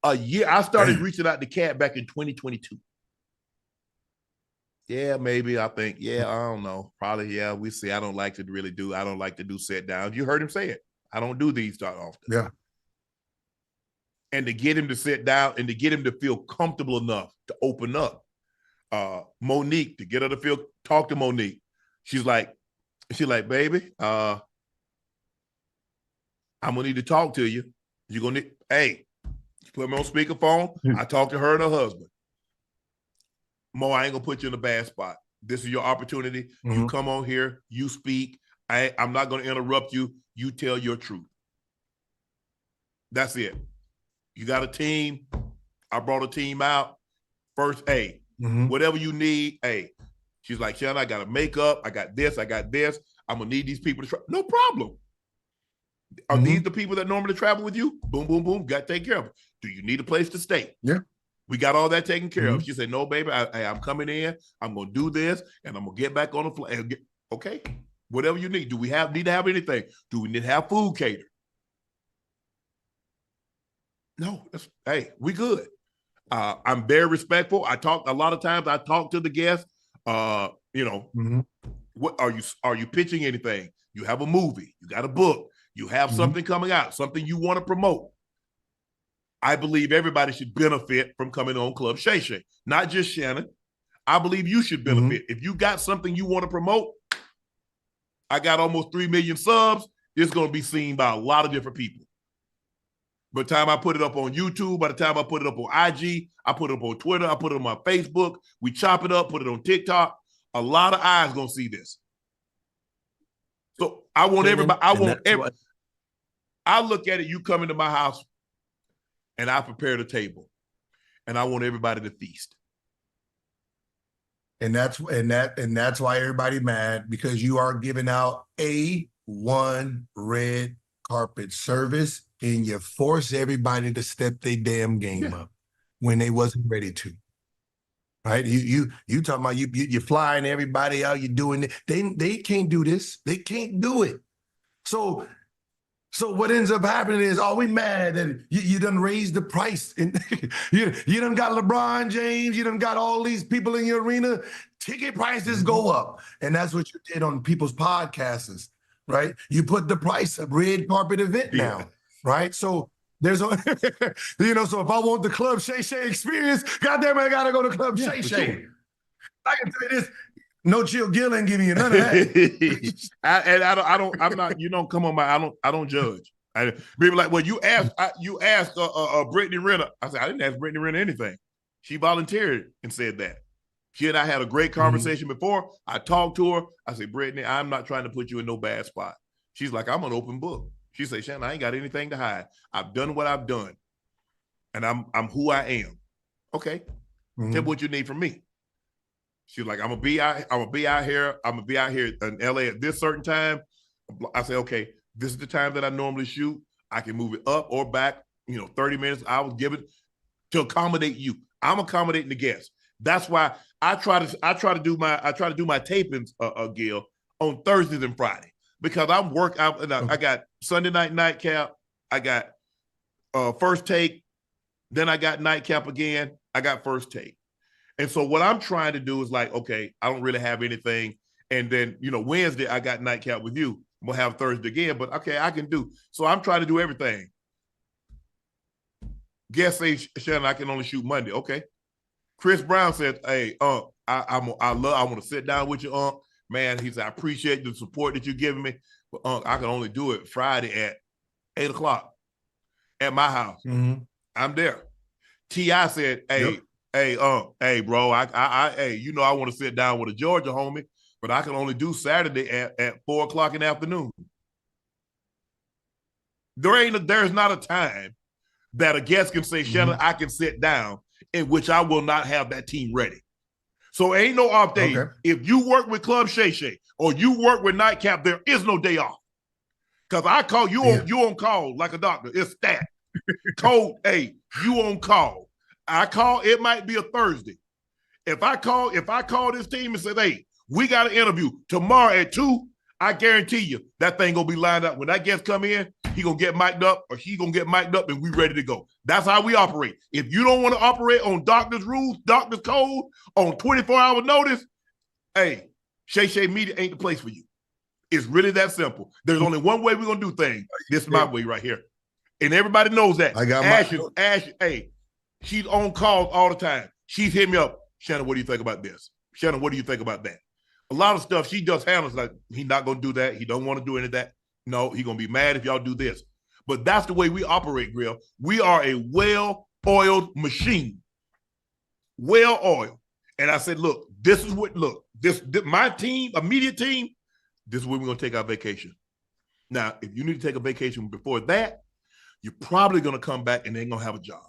A: I started reaching out to Katt back in 2022. Yeah, maybe. I think, I don't know. Probably, we see. I don't like to do sit downs. You heard him say it. I don't do these that often.
B: Yeah.
A: And to get him to sit down and to get him to feel comfortable enough to open up. Monique, to get her to talk to Monique. She's like, baby, I'm gonna need to talk to you. You're gonna need, you put me on speakerphone. I talk to her and her husband. Mo, I ain't gonna put you in a bad spot. This is your opportunity. You come on here, you speak. I'm not gonna interrupt you. You tell your truth. That's it. You got a team. I brought a team out. First, whatever you need, She's like, Shannon, I got to make up. I got this. I'm gonna need these people to no problem. Are these the people that normally travel with you? Boom, boom, boom. Got to take care of it. Do you need a place to stay?
B: Yeah.
A: We got all that taken care of. She said, no, baby, I'm coming in. I'm going to do this, and I'm going to get back on the flight. Okay, whatever you need. Do we need to have anything? Do we need to have food catered? No, we good. I'm very respectful. A lot of times I talk to the guests, What are you pitching anything? You have a movie, you got a book, you have something coming out, something you want to promote. I believe everybody should benefit from coming on Club Shay Shay, not just Shannon. I believe you should benefit. If you got something you want to promote, I got almost 3 million subs. It's going to be seen by a lot of different people. By the time I put it up on YouTube, by the time I put it up on IG, I put it up on Twitter, I put it on my Facebook, we chop it up, put it on TikTok. A lot of eyes going to see this. So I want everybody, I look at it, you come into my house and I prepare the table and I want everybody to feast.
B: And that's why everybody mad, because you are giving out A1 red carpet service and you force everybody to step their damn game up when they wasn't ready to. Right? You talking about you're flying everybody out, you're doing it. They can't do this. They can't do it. So what ends up happening is, we mad that you done raised the price. And you done got LeBron James, you done got all these people in your arena. Ticket prices go up. And that's what you did on people's podcasts, right? You put the price up, red carpet event now, right? So there's, so if I want the Club Shay Shay experience, goddamn, I gotta go to Club Shay Shay. Sure. I can tell you this. No Chill Gil ain't giving you none of that.
A: I'm not, you don't come on my, I don't judge. People like, well, you asked Brittany Renner. I said, I didn't ask Brittany Renner anything. She volunteered and said that. She and I had a great conversation before. I talked to her. I said, Brittany, I'm not trying to put you in no bad spot. She's like, I'm an open book. She said, Shannon, I ain't got anything to hide. I've done what I've done. And I'm who I am. Okay. Tell me what you need from me. She was like, I'm gonna be out here in LA at this certain time. I said, okay, this is the time that I normally shoot. I can move it up or back, 30 minutes. I was given to accommodate you. I'm accommodating the guests. That's why I try to do my tapings, Gil, on Thursdays and Fridays, because I'm work out. I got Sunday night Nightcap. I got First Take. Then I got Nightcap again. I got First Take. And so what I'm trying to do is like, okay, I don't really have anything. And then, Wednesday, I got Nightcap with you. We'll have Thursday again, but okay, I can do. So I'm trying to do everything. Guest say, Shannon, I can only shoot Monday. Okay. Chris Brown said, hey, Unc, I want to sit down with you, Unc. Man, he said, I appreciate the support that you're giving me. But Unc, I can only do it Friday at 8:00 at my house. I'm there. T.I. said, hey, Hey, hey, bro, I want to sit down with a Georgia homie, but I can only do Saturday at 4:00 in the afternoon. There's not a time that a guest can say, Shannon, I can sit down, in which I will not have that team ready. So ain't no off day. Okay. If you work with Club Shay Shay or you work with Nightcap, there is no day off. Because I call you on call like a doctor. It's that. Code, hey, you on call. I call, it might be a Thursday. If I call this team and say, hey, we got an interview tomorrow at 2:00, I guarantee you that thing gonna be lined up. When that guest come in, he gonna get mic'd up or she gonna get mic'd up and we ready to go. That's how we operate. If you don't want to operate on doctor's rules, doctor's code, on 24-hour notice, hey, Shay Shay Media ain't the place for you. It's really that simple. There's only one way we're gonna do things. This is my way right here. And everybody knows that. I got Ashley, hey, she's on calls all the time. She's hit me up. Shannon, what do you think about this? Shannon, what do you think about that? A lot of stuff she just handles like, he's not going to do that. He don't want to do any of that. No, he's going to be mad if y'all do this. But that's the way we operate, Grill. We are a well-oiled machine. Well-oiled. And I said, look, this, my team, immediate team, this is where we're going to take our vacation. Now, if you need to take a vacation before that, you're probably going to come back and they ain't going to have a job.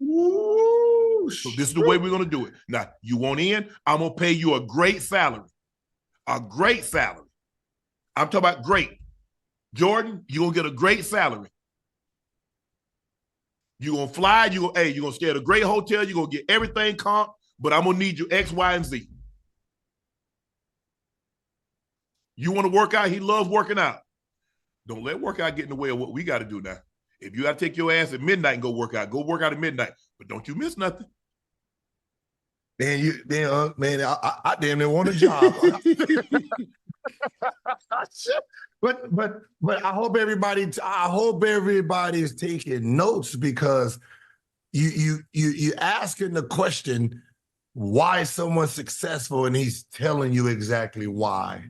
A: Ooh, so this is the way we're going to do it. Now, you want in, I'm going to pay you a great salary. A great salary. I'm talking about great. Jordan, you're going to get a great salary. You're going to fly, you're going to stay at a great hotel, you're going to get everything comp, but I'm going to need you X, Y, and Z. You want to work out? He loves working out. Don't let workout get in the way of what we got to do now. If you got to take your ass at midnight and go work out at midnight. But don't you miss nothing.
B: Man, I damn near want a job. but I hope everybody is taking notes, because you asking the question, why is someone successful, and he's telling you exactly why.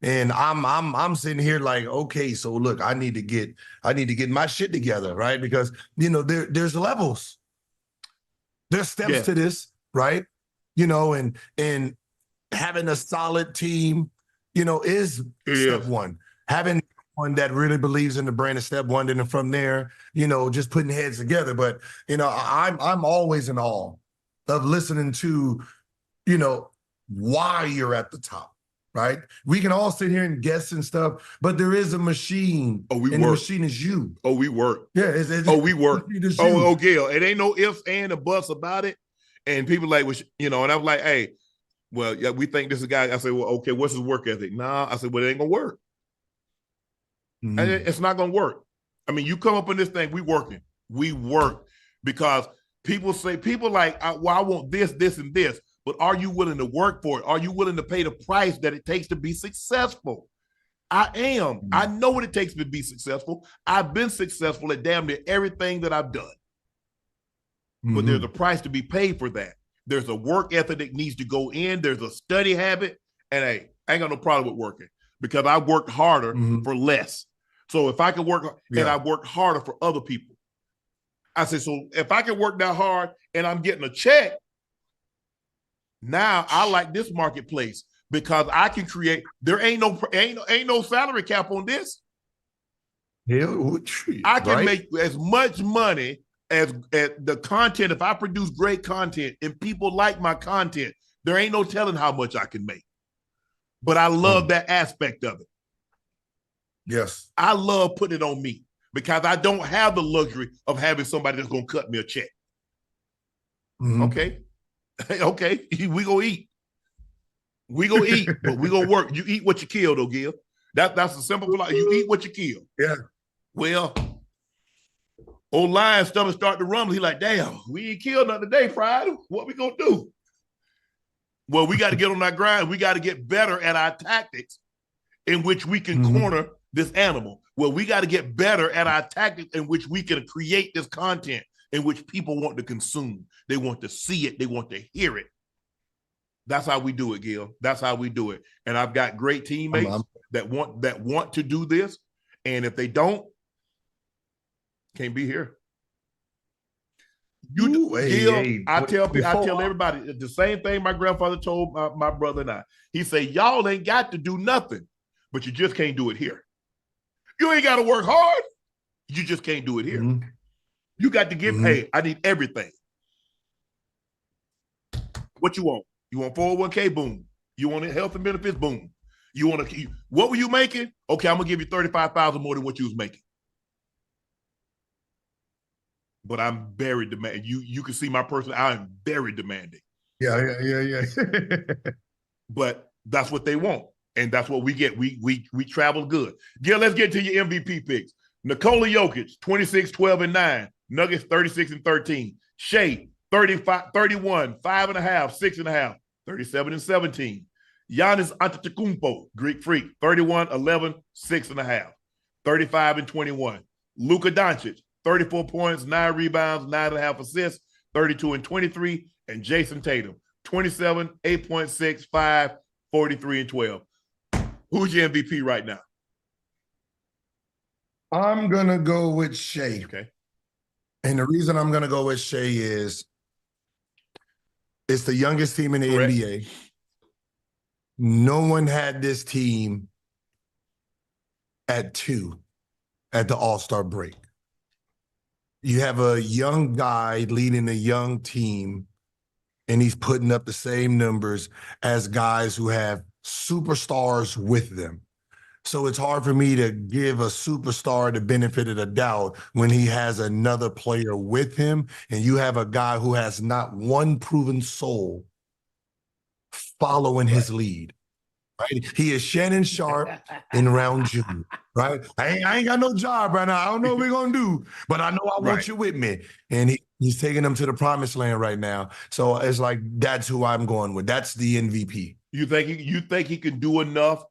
B: And I'm sitting here like, okay, so look, I need to get my shit together, right? Because there's levels. There's steps to this, right? And having a solid team, is step one. Having one that really believes in the brand is step one. And then from there, just putting heads together. But I'm always in awe of listening to, why you're at the top, right? We can all sit here and guess and stuff, but there is a machine.
A: Oh, we
B: and
A: work.
B: The machine is you.
A: Oh, we work.
B: Yeah.
A: We work. Oh, Gil, it ain't no ifs and a buts about it. And people like, and I'm like, hey, well, yeah, we think this is a guy. I said, well, okay, what's his work ethic? Nah, I said, well, it ain't gonna work.
B: Mm-hmm.
A: And it's not gonna work. I mean, you come up in this thing, we working. We work, because people like, well, I want this, this, and this. But are you willing to work for it? Are you willing to pay the price that it takes to be successful? I am. Mm-hmm. I know what it takes to be successful. I've been successful at damn near everything that I've done. Mm-hmm. But there's a price to be paid for that. There's a work ethic that needs to go in. There's a study habit. And hey, I ain't got no problem with working, because I worked harder for less. So if I can work, and I worked harder for other people. I said, so if I can work that hard and I'm getting a check, now I like this marketplace, because I can create. There ain't no salary cap on this. I can make as much money as the content. If I produce great content and people like my content, there ain't no telling how much I can make. But I love that aspect of it.
B: Yes.
A: I love putting it on me, because I don't have the luxury of having somebody that's going to cut me a check. Mm-hmm. Okay, we gonna eat. We gonna eat, but we gonna work. You eat what you kill, though, Gil. That's a simple philosophy. You eat what you kill.
B: Yeah.
A: Well, old Lion's stomach start to rumble. He like, damn, we ain't killed nothing today, Friday. What we gonna do? Well, we got to get on that grind. We got to get better at our tactics in which we can corner this animal. Well, we got to get better at our tactics in which we can create this content in which people want to consume. They want to see it. They want to hear it. That's how we do it, Gil. That's how we do it. And I've got great teammates that want to do this. And if they don't, can't be here. Gil, I tell everybody the same thing my grandfather told my brother and I. He said, y'all ain't got to do nothing, but you just can't do it here. You ain't got to work hard. You just can't do it here. Mm-hmm. You got to get paid. I need everything. What you want? You want 401k? Boom. You want health and benefits? Boom. You want to? What were you making? Okay, I'm gonna give you $35,000 more than what you was making. But I'm very demanding. You can see my person. I am very demanding.
B: Yeah.
A: But that's what they want, and that's what we get. We travel good. Gil, let's get to your MVP picks. Nikola Jokic, 26, 12, and 9. Nuggets, 36 and 13. Shea, 35, 31, 5.5, 6.5, 37 and 17. Giannis Antetokounmpo, Greek Freak, 31, 11, 6.5, 35 and 21. Luka Doncic, 34 points, 9 rebounds, 9.5 assists, 32 and 23. And Jayson Tatum, 27, 8.6, 5, 43 and 12. Who's your MVP right now?
B: I'm going to go with Shea.
A: Okay.
B: And the reason I'm going to go with Shea is it's the youngest team in the NBA. No one had this team at 2 at the All-Star break. You have a young guy leading a young team, and he's putting up the same numbers as guys who have superstars with them. So it's hard for me to give a superstar the benefit of the doubt when he has another player with him, and you have a guy who has not one proven soul following his lead. Right? He is Shannon Sharpe in round 2. Right? I ain't got no job right now. I don't know what we're gonna do, but I know I want you with me. And He's taking them to the promised land right now. So it's like, that's who I'm going with. That's the MVP.
A: You think he can do enough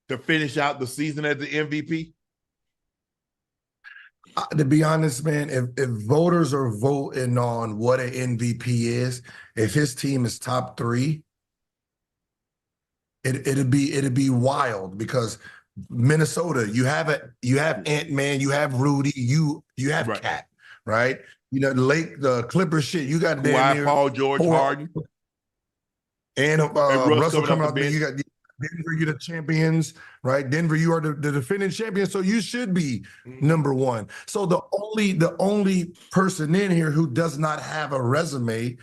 A: to finish out the season as the MVP?
B: To be honest, man, if voters are voting on what an MVP is, if his team is top 3, it'd be wild, because Minnesota, you have Ant-Man, you have Rudy, you have
A: Right.
B: Katt, right? You know, the Clippers shit, you got
A: Kawhi, Paul George, Harden,
B: and Russell
A: coming
B: coming
A: off the
B: out there. You got Denver, you're the champions, right? Denver, you are the defending champions, so you should be number 1. So the only person in here who does not have a resume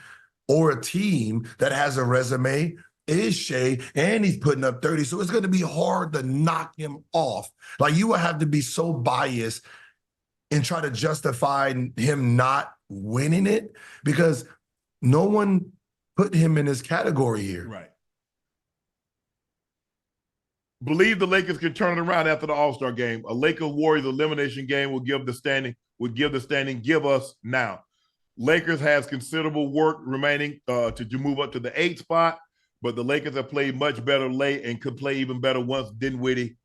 B: or a team that has a resume is Shea, and he's putting up 30. So it's going to be hard to knock him off. Like, you will have to be so biased and try to justify him not winning it, because no one put him in this category here.
A: right? Believe the Lakers can turn it around after the All-Star game. A Lakers Warriors elimination game will give the standing. Give us now. Lakers has considerable work remaining to move up to the 8th spot, but the Lakers have played much better late and could play even better once Dinwiddie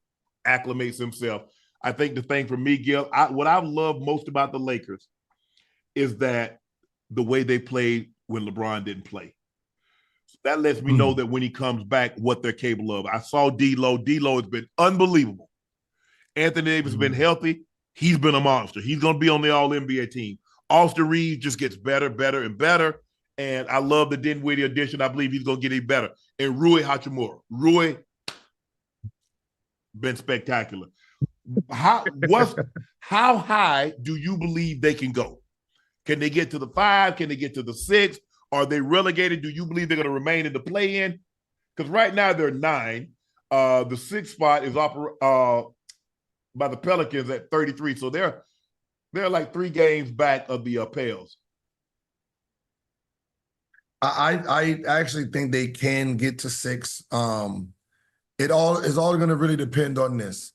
A: acclimates himself. I think the thing for me, Gil, what I love most about the Lakers is that the way they played when LeBron didn't play. That lets me know that when he comes back, what they're capable of. I saw D'Lo. D'Lo has been unbelievable. Anthony Davis has been healthy. He's been a monster. He's going to be on the All-NBA team. Austin Reeves just gets better, and better. And I love the Dinwiddie addition. I believe he's going to get even better. And Rui Hachimura. Rui, been spectacular. How high do you believe they can go? Can they get to the 5? Can they get to the 6? Are they relegated? Do you believe they're going to remain in the play-in? Because right now they're 9. The 6th spot is by the Pelicans at 33. So they're like 3 games back of the Pels.
B: I actually think they can get to 6. It all is going to really depend on this.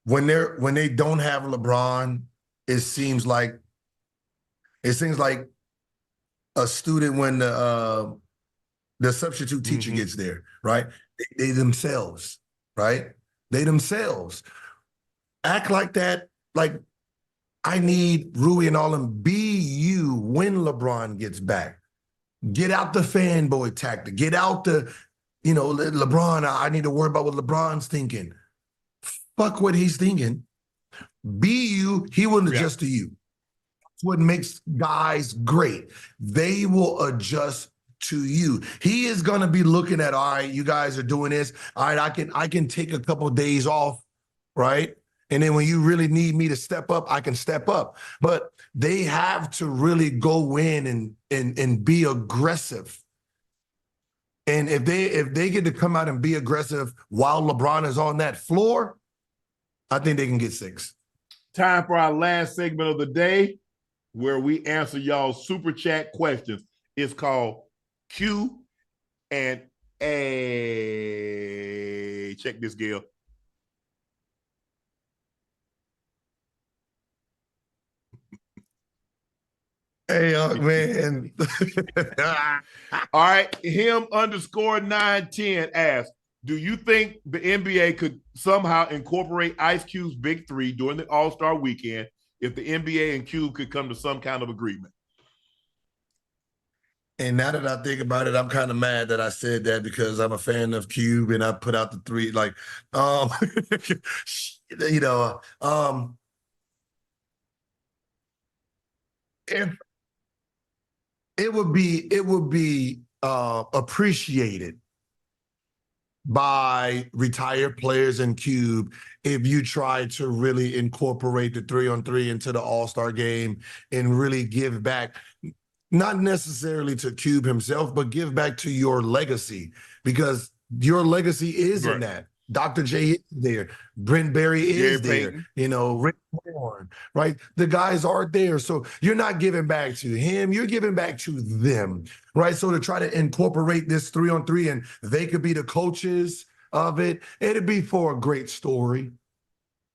B: When they don't have LeBron, it seems like a student when the substitute teacher gets there, right? They themselves, right? They themselves act like that. Like, I need Rui and all them. Be you when LeBron gets back. Get out the fanboy tactic. Get out the, LeBron. I need to worry about what LeBron's thinking. Fuck what he's thinking. Be you. He will adjust to you. That's what makes guys great. They will adjust to you. He is going to be looking at, all right, you guys are doing this. All right, I can take a couple of days off, right? And then when you really need me to step up, I can step up. But they have to really go in and be aggressive. And if they get to come out and be aggressive while LeBron is on that floor, I think they can get 6.
A: Time for our last segment of the day, where we answer y'all super chat questions. It's called Q and A. Check this, Gil.
B: Hey, man.
A: All right. Him_910 asks, do you think the NBA could somehow incorporate Ice Cube's Big 3 during the All-Star weekend if the NBA and Cube could come to some kind of agreement?
B: And now that I think about it, I'm kind of mad that I said that, because I'm a fan of Cube and I put out the 3. Like, if it would be appreciated by retired players in Cube if you try to really incorporate the 3-on-3 into the All-Star game and really give back, not necessarily to Cube himself, but give back to your legacy, because your legacy is in that. Dr. J is there. Brent Berry is there. Rick Horn, right? The guys are there. So you're not giving back to him. You're giving back to them, right? So to try to incorporate this 3-on-3 and they could be the coaches of it, it'd be for a great story.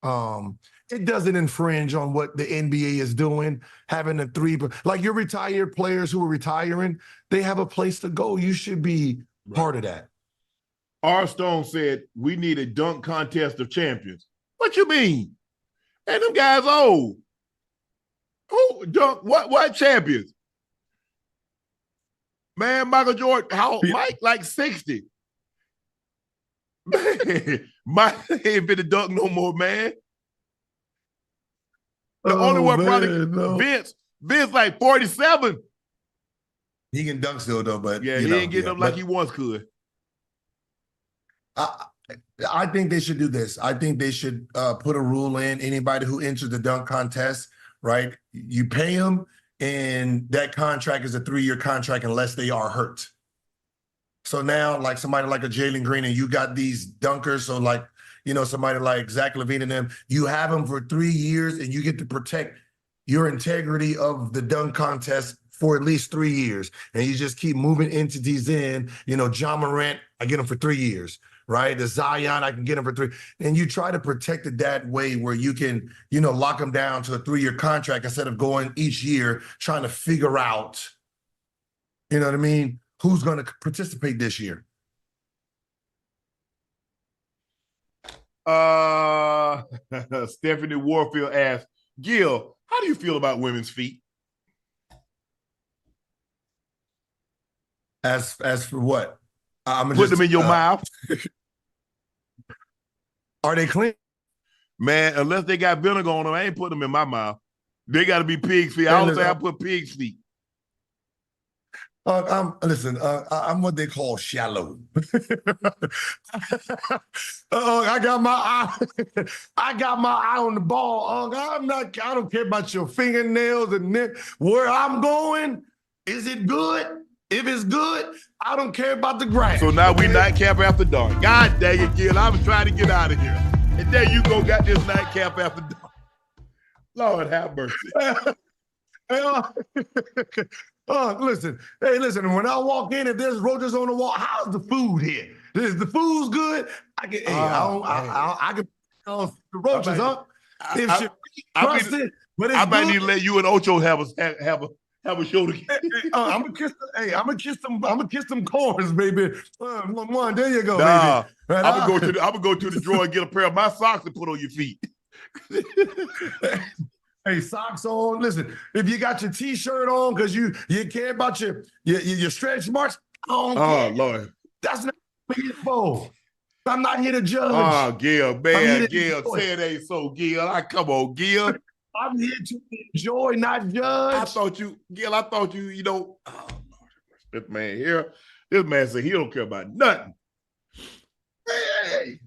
B: It doesn't infringe on what the NBA is doing, having a three. Like your retired players who are retiring, they have a place to go. You should be part of that.
A: R. Stone said, we need a dunk contest of champions. What you mean? And them guys old. Who dunk? What champions? Man, Michael Jordan, Mike like 60. Man, Mike ain't been a dunk no more, man. The only one Vince like 47.
B: He can dunk still though, but
A: he ain't getting up like he once could.
B: I think they should do this. I think they should put a rule in. Anybody who enters the dunk contest, right? You pay them, and that contract is a 3-year contract unless they are hurt. So now, like somebody like a Jalen Green, and you got these dunkers, so like, somebody like Zach LaVine and them, you have them for 3 years, and you get to protect your integrity of the dunk contest for at least 3 years. And you just keep moving entities in. Ja Morant, I get him for 3 years. Right? The Zion, I can get him for 3. And you try to protect it that way where you can, lock him down to a 3-year contract instead of going each year trying to figure out, you know what I mean, who's going to participate this year.
A: Stephanie Warfield asked, Gil, how do you feel about women's feet?
B: As for what?
A: Put them in your mouth.
B: Are they clean?
A: Man, unless they got vinegar on them, I ain't putting them in my mouth. They got to be pig's feet. I don't say I put pig's feet.
B: I'm what they call shallow. I got my eye. I got my eye on the ball. I don't care about your fingernails and where I'm going. Is it good? If it's good, I don't care about the grass.
A: So now we nightcap after dark. God dang it, Gil. I was trying to get out of here. And there you go, got this nightcap after dark. Lord have mercy.
B: Listen. Hey, listen. When I walk in, if there's roaches on the wall, how's the food here? Is the food's good? I can the roaches up. I
A: might need to let you and Ocho have a show together.
B: I'm gonna kiss them corns, baby. There you go,
A: baby.
B: Right,
A: I'm gonna go to the drawer and get a pair of my socks to put on your feet.
B: Hey, socks on. Listen, if you got your T-shirt on because you care about your stretch marks,
A: Lord,
B: that's not what I'm here for. I'm not here to judge.
A: Oh, Gil, man, Gil, say it ain't so, Gil. Come on, Gil.
B: I'm here to enjoy, not judge.
A: I thought you, this man here, this man said he don't care about nothing.
B: Hey,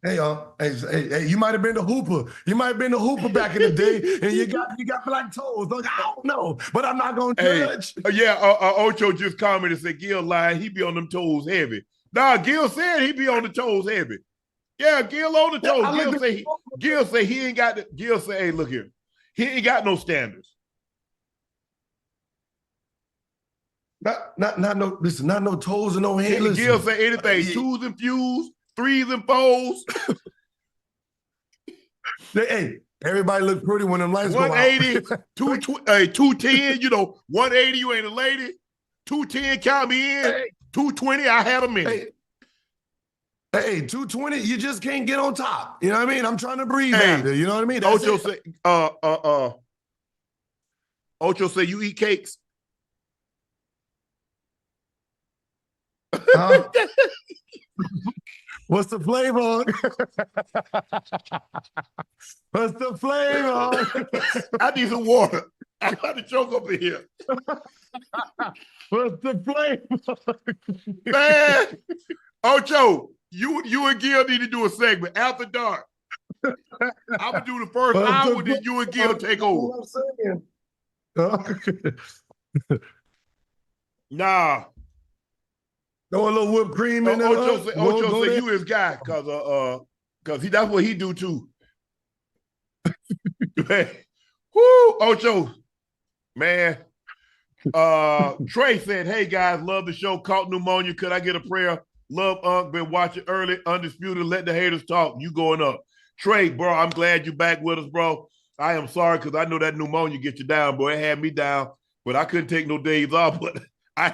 B: you might have been the hooper. You might have been the hooper back in the day, and you got black toes. Like, I don't know, but I'm not going to judge.
A: Ocho just commented and said, Gil lying, he be on them toes heavy. Nah, Gil said he be on the toes heavy. Yeah, Gil on the toes. Gil say he ain't got Gil say, hey, look here. He ain't got no standards.
B: Not no toes and no hands.
A: Gil say anything, 2s and fews, 3s and 4s.
B: Hey, everybody look pretty when them lights go out.
A: 180, 210, 180, you ain't a lady. 210, count me in. Hey. 220, I had a minute.
B: Hey, 220, you just can't get on top. You know what I mean? I'm trying to breathe out there. You know what I mean?
A: Ocho say, Ocho say you eat cakes.
B: What's the flavor? What's the flavor?
A: I need some water. I got to choke up in here.
B: What's the flavor?
A: Man, Ocho, you and Gil need to do a segment after dark. I'm gonna do the first hour, then you and Gil take over. Nah.
B: Throw a little whipped cream in there.
A: Ocho say you his guy, cause that's what he do too. Woo, Ocho, man. Trey said, hey guys, love the show. Caught pneumonia. Could I get a prayer? Love Unc, been watching early, undisputed. Let the haters talk. You going up. Trey, bro, I'm glad you're back with us, bro. I am sorry because I know that pneumonia gets you down, boy. It had me down, but I couldn't take no days off. But I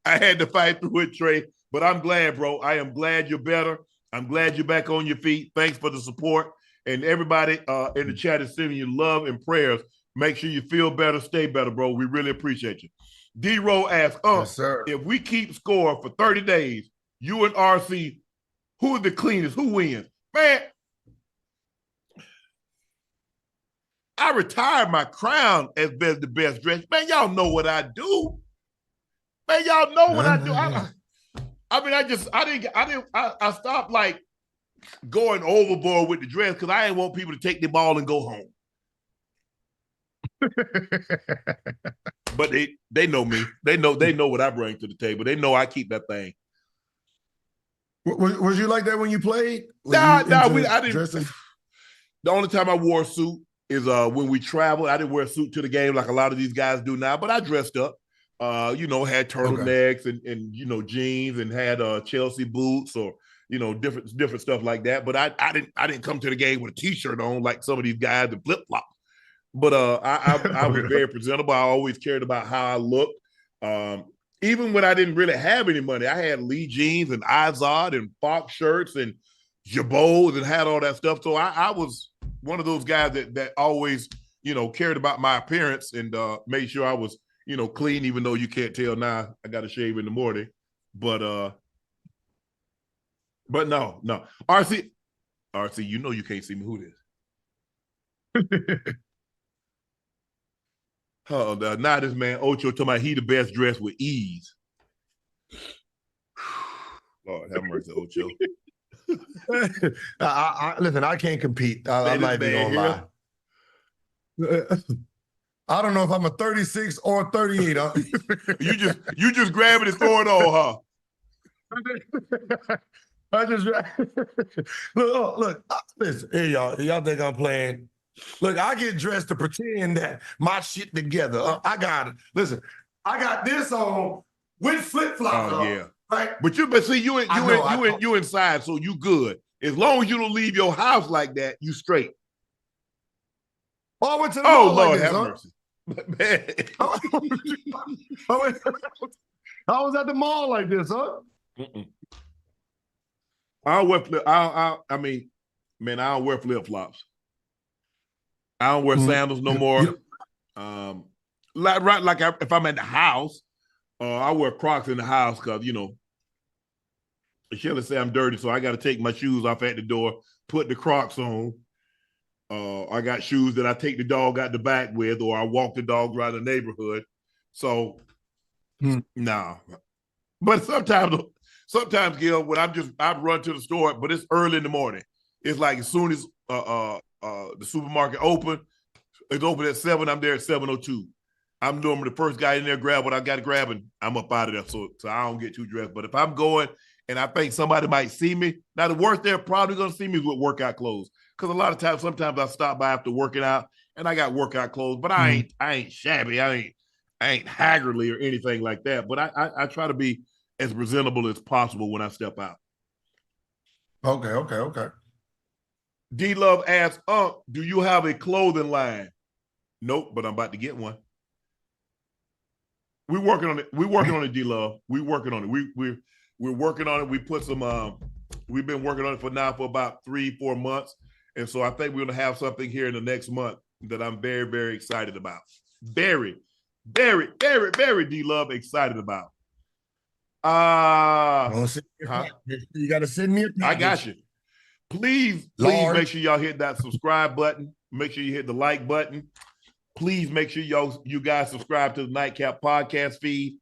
A: had to fight through it, Trey. But I'm glad, bro. I am glad you're better. I'm glad you're back on your feet. Thanks for the support. And everybody in the chat is sending you love and prayers. Make sure you feel better, stay better, bro. We really appreciate you. D-Row asks,
B: Yes, sir.
A: if we keep score for 30 days, you and RC, who is the cleanest? Who wins? Man, I retired my crown as the best dressed. Man, y'all know what I do. Man, y'all know what I do. I stopped like going overboard with the dress because I didn't want people to take the ball and go home. But they know me. They know what I bring to the table. They know I keep that thing.
B: Was you like that when you played?
A: I didn't. The only time I wore a suit is when we traveled. I didn't wear a suit to the game like a lot of these guys do now, but I dressed up. Had turtlenecks and jeans and had Chelsea boots or different stuff like that. But I didn't come to the game with a t-shirt on like some of these guys in flip-flops. But I was very presentable. I always cared about how I looked. Even when I didn't really have any money, I had Lee jeans and Izod and Fox shirts and Jabots and had all that stuff. So I was one of those guys that always, cared about my appearance and made sure I was, clean, even though you can't tell now. I got to shave in the morning. But no. RC, you can't see me. Who this? Oh, now this man Ocho talking about he the best dressed with ease. Lord have mercy, Ocho.
B: Listen, I can't compete. I'm not even gonna lie. I don't know if I'm a 36 or 38.
A: You just grab it and throw it on, huh?
B: I just look. Listen, here y'all think I'm playing. Look, I get dressed to pretend that my shit together. I got this on with flip-flops.
A: Oh yeah.
B: Right?
A: But see, you inside, so you good. As long as you don't leave your house like that, you straight.
B: Oh, I went to the mall
A: Lord
B: like this,
A: have mercy. Man.
B: I was at the mall like this, huh?
A: I don't wear flip-flops. I don't wear sandals no more. If I'm at the house, I wear Crocs in the house because Shelly say I'm dirty, so I got to take my shoes off at the door, put the Crocs on. I got shoes that I take the dog out the back with, or I walk the dog around the neighborhood. So, no. But sometimes, Gil, when I run to the store, but it's early in the morning. It's like as soon as the supermarket open, it's open at 7. I'm there at 7:02. I'm normally the first guy in there, grab what I got to grab, and I'm up out of there. So I don't get too dressed. But if I'm going and I think somebody might see me, now the worst they're probably going to see me is with workout clothes. Because a lot of times, sometimes I stop by after working out and I got workout clothes, but I ain't shabby. I ain't haggardly or anything like that. But I try to be as presentable as possible when I step out.
B: Okay.
A: D-Love asks, do you have a clothing line? Nope, but I'm about to get one. We're working on it. We're working on it, D-Love. We're working on it. We're working on it. We put some we've been working on it for about 3-4 months. And so I think we're gonna have something here in the next month that I'm very, very excited about. Very, very, very, very D-Love excited about.
B: You gotta send me a package.
A: I got you. Please make sure y'all hit that subscribe button. Make sure you hit the like button. Please make sure you guys subscribe to the Nightcap podcast feed.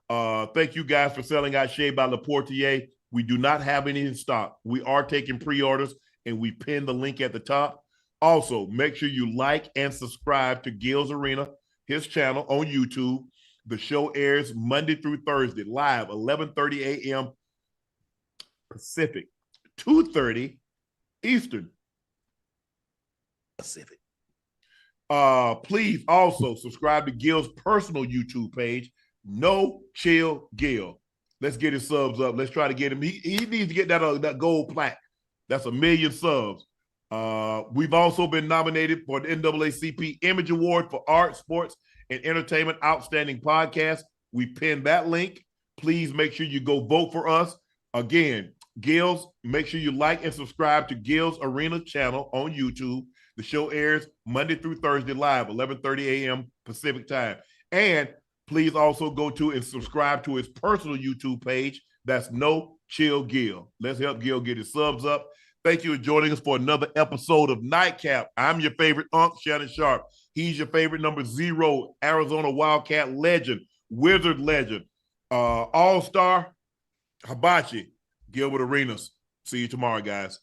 A: Thank you guys for selling out Shea by Laportier. We do not have any in stock. We are taking pre-orders, and we pinned the link at the top. Also, make sure you like and subscribe to Gil's Arena, his channel on YouTube. The show airs Monday through Thursday, live, 11:30 a.m. Pacific, 2:30 Eastern Pacific. Please also subscribe to Gil's personal YouTube page, No Chill Gil. Let's get his subs up. Let's try to get him. He needs to get that gold plaque. That's 1 million subs. We've also been nominated for the NAACP Image Award for Art, Sports, and Entertainment Outstanding Podcast. We pinned that link. Please make sure you go vote for us. Again, Gil's, make sure you like and subscribe to Gil's Arena channel on YouTube. The show airs Monday through Thursday live, 11:30 a.m. Pacific time. And please also go to and subscribe to his personal YouTube page. That's No Chill Gil. Let's help Gil get his subs up. Thank you for joining us for another episode of Nightcap. I'm your favorite Unc, Shannon Sharpe. He's your favorite number 0, Arizona Wildcat legend, Wizard legend, All-Star, Hibachi, Gilbert Arenas. See you tomorrow, guys.